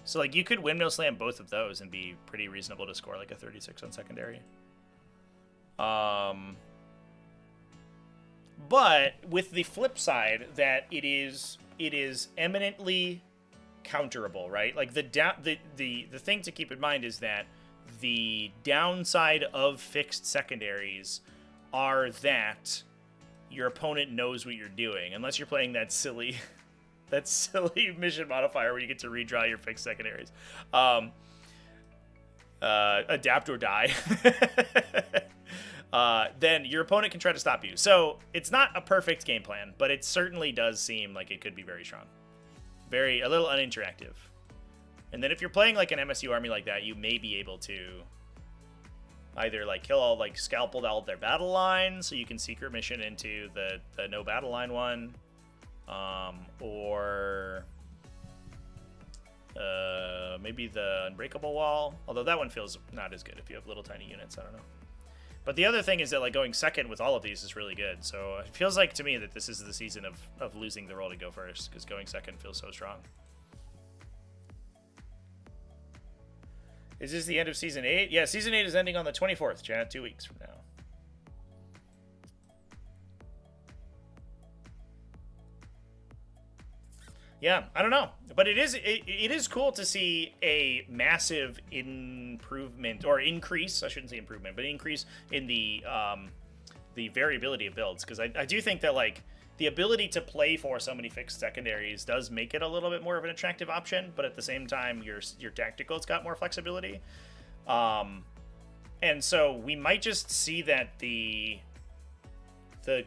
So like you could windmill slam both of those and be pretty reasonable to score like a 36 on secondary. But with the flip side that it is eminently counterable, right? Like the thing to keep in mind is that the downside of fixed secondaries are that your opponent knows what you're doing, unless you're playing that silly mission modifier where you get to redraw your fixed secondaries. Adapt or die. Then your opponent can try to stop you. So it's not a perfect game plan, but it certainly does seem like it could be very strong. A little uninteractive. And then if you're playing like an MSU army like that, you may be able to either like kill all, like scalpel all their battle lines so you can secret mission into the no battle line one. Or maybe the unbreakable wall. Although that one feels not as good if you have little tiny units, I don't know. But the other thing is that like going second with all of these is really good. So it feels like to me that this is the season of losing the role to go first, because going second feels so strong. Is this the end of Season 8? Yeah, Season 8 is ending on the 24th, chat, 2 weeks from now. Yeah, I don't know. But it is cool to see a massive improvement, or increase, I shouldn't say improvement, but increase in the variability of builds. Because I do think that, like, the ability to play for so many fixed secondaries does make it a little bit more of an attractive option, but at the same time, your tactical's got more flexibility. And so we might just see that the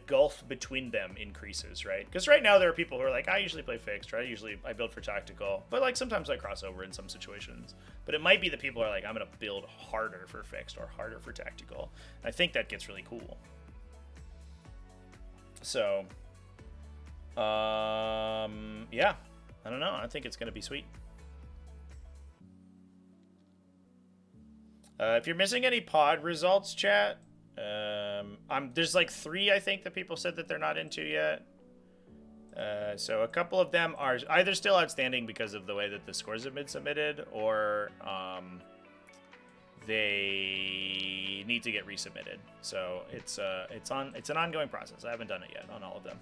gulf between them increases, right? Because right now there are people who are like, I usually play fixed, right? I build for tactical, but like sometimes I cross over in some situations. But it might be that people are like, I'm going to build harder for fixed or harder for tactical. I think that gets really cool. So, yeah, I don't know. I think it's going to be sweet. If you're missing any pod results, chat, there's like 3, I think, that people said that they're not into yet. So a couple of them are either still outstanding because of the way that the scores have been submitted, or they need to get resubmitted. So it's an ongoing process. I haven't done it yet on all of them.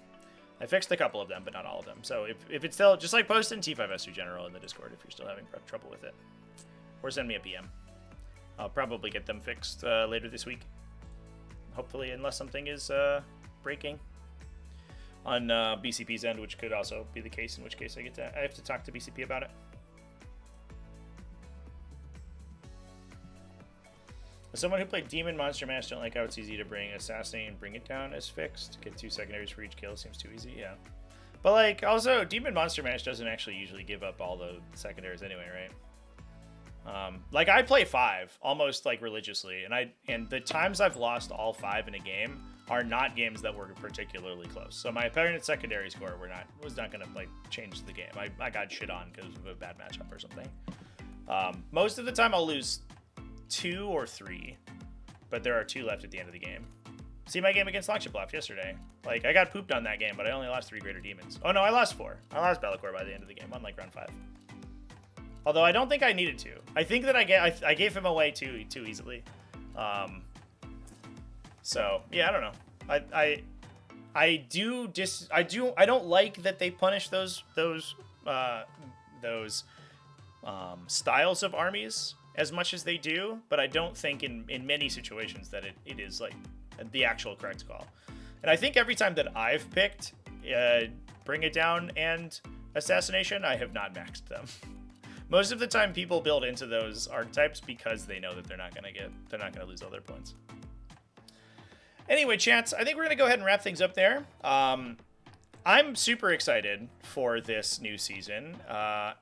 I fixed a couple of them, but not all of them. So if it's still, just like post in T5S2 General in the Discord if you're still having trouble with it, or send me a PM. I'll probably get them fixed later this week. Hopefully, unless something is breaking on BCP's end, which could also be the case, in which case I have to talk to BCP about it. As someone who played Demon Monster Mash, don't like how it's easy to bring Assassinate and bring it down as fixed. Get 2 secondaries for each kill seems too easy, yeah. But like, also, Demon Monster Mash doesn't actually usually give up all the secondaries anyway, right? Like I play 5 almost like religiously, and the times I've lost all 5 in a game are not games that were particularly close. So my apparent secondary score was not gonna like change the game. I got shit on because of a bad matchup or something. Most of the time I'll lose 2 or 3, but there are 2 left at the end of the game. See my game against Longship Loft yesterday. Like I got pooped on that game, but I only lost 3 Greater Demons. Oh no, I lost 4. I lost Be'lakor by the end of the game on like round 5. Although I don't think I needed to. I think that I gave him away too easily. So yeah, I don't know. I don't like that they punish those styles of armies as much as they do, but I don't think in many situations that it is like the actual correct call. And I think every time that I've picked Bring It Down and Assassination, I have not maxed them. Most of the time, people build into those archetypes because they know that they're not gonna lose all their points. Anyway, chats, I think we're gonna go ahead and wrap things up there. I'm super excited for this new season,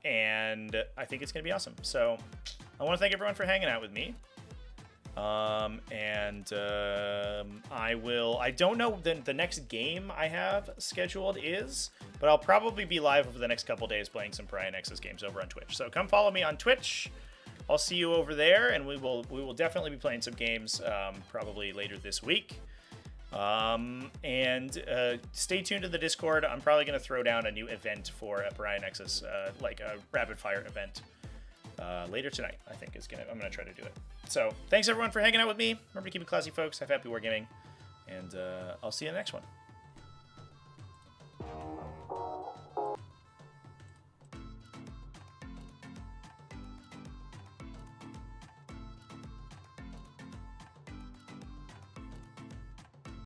and I think it's gonna be awesome. So I want to thank everyone for hanging out with me. I don't know the next game I have scheduled is, but I'll probably be live over the next couple days playing some PARIAH NEXUS games over on Twitch. So come follow me on Twitch. I'll see you over there, and we will definitely be playing some games probably later this week. Stay tuned to the Discord. I'm probably going to throw down a new event for a PARIAH NEXUS, like a rapid fire event. Later tonight, I think I'm gonna try to do it. So thanks everyone for hanging out with me. Remember to keep it classy, folks. Have happy wargaming, and I'll see you in the next one.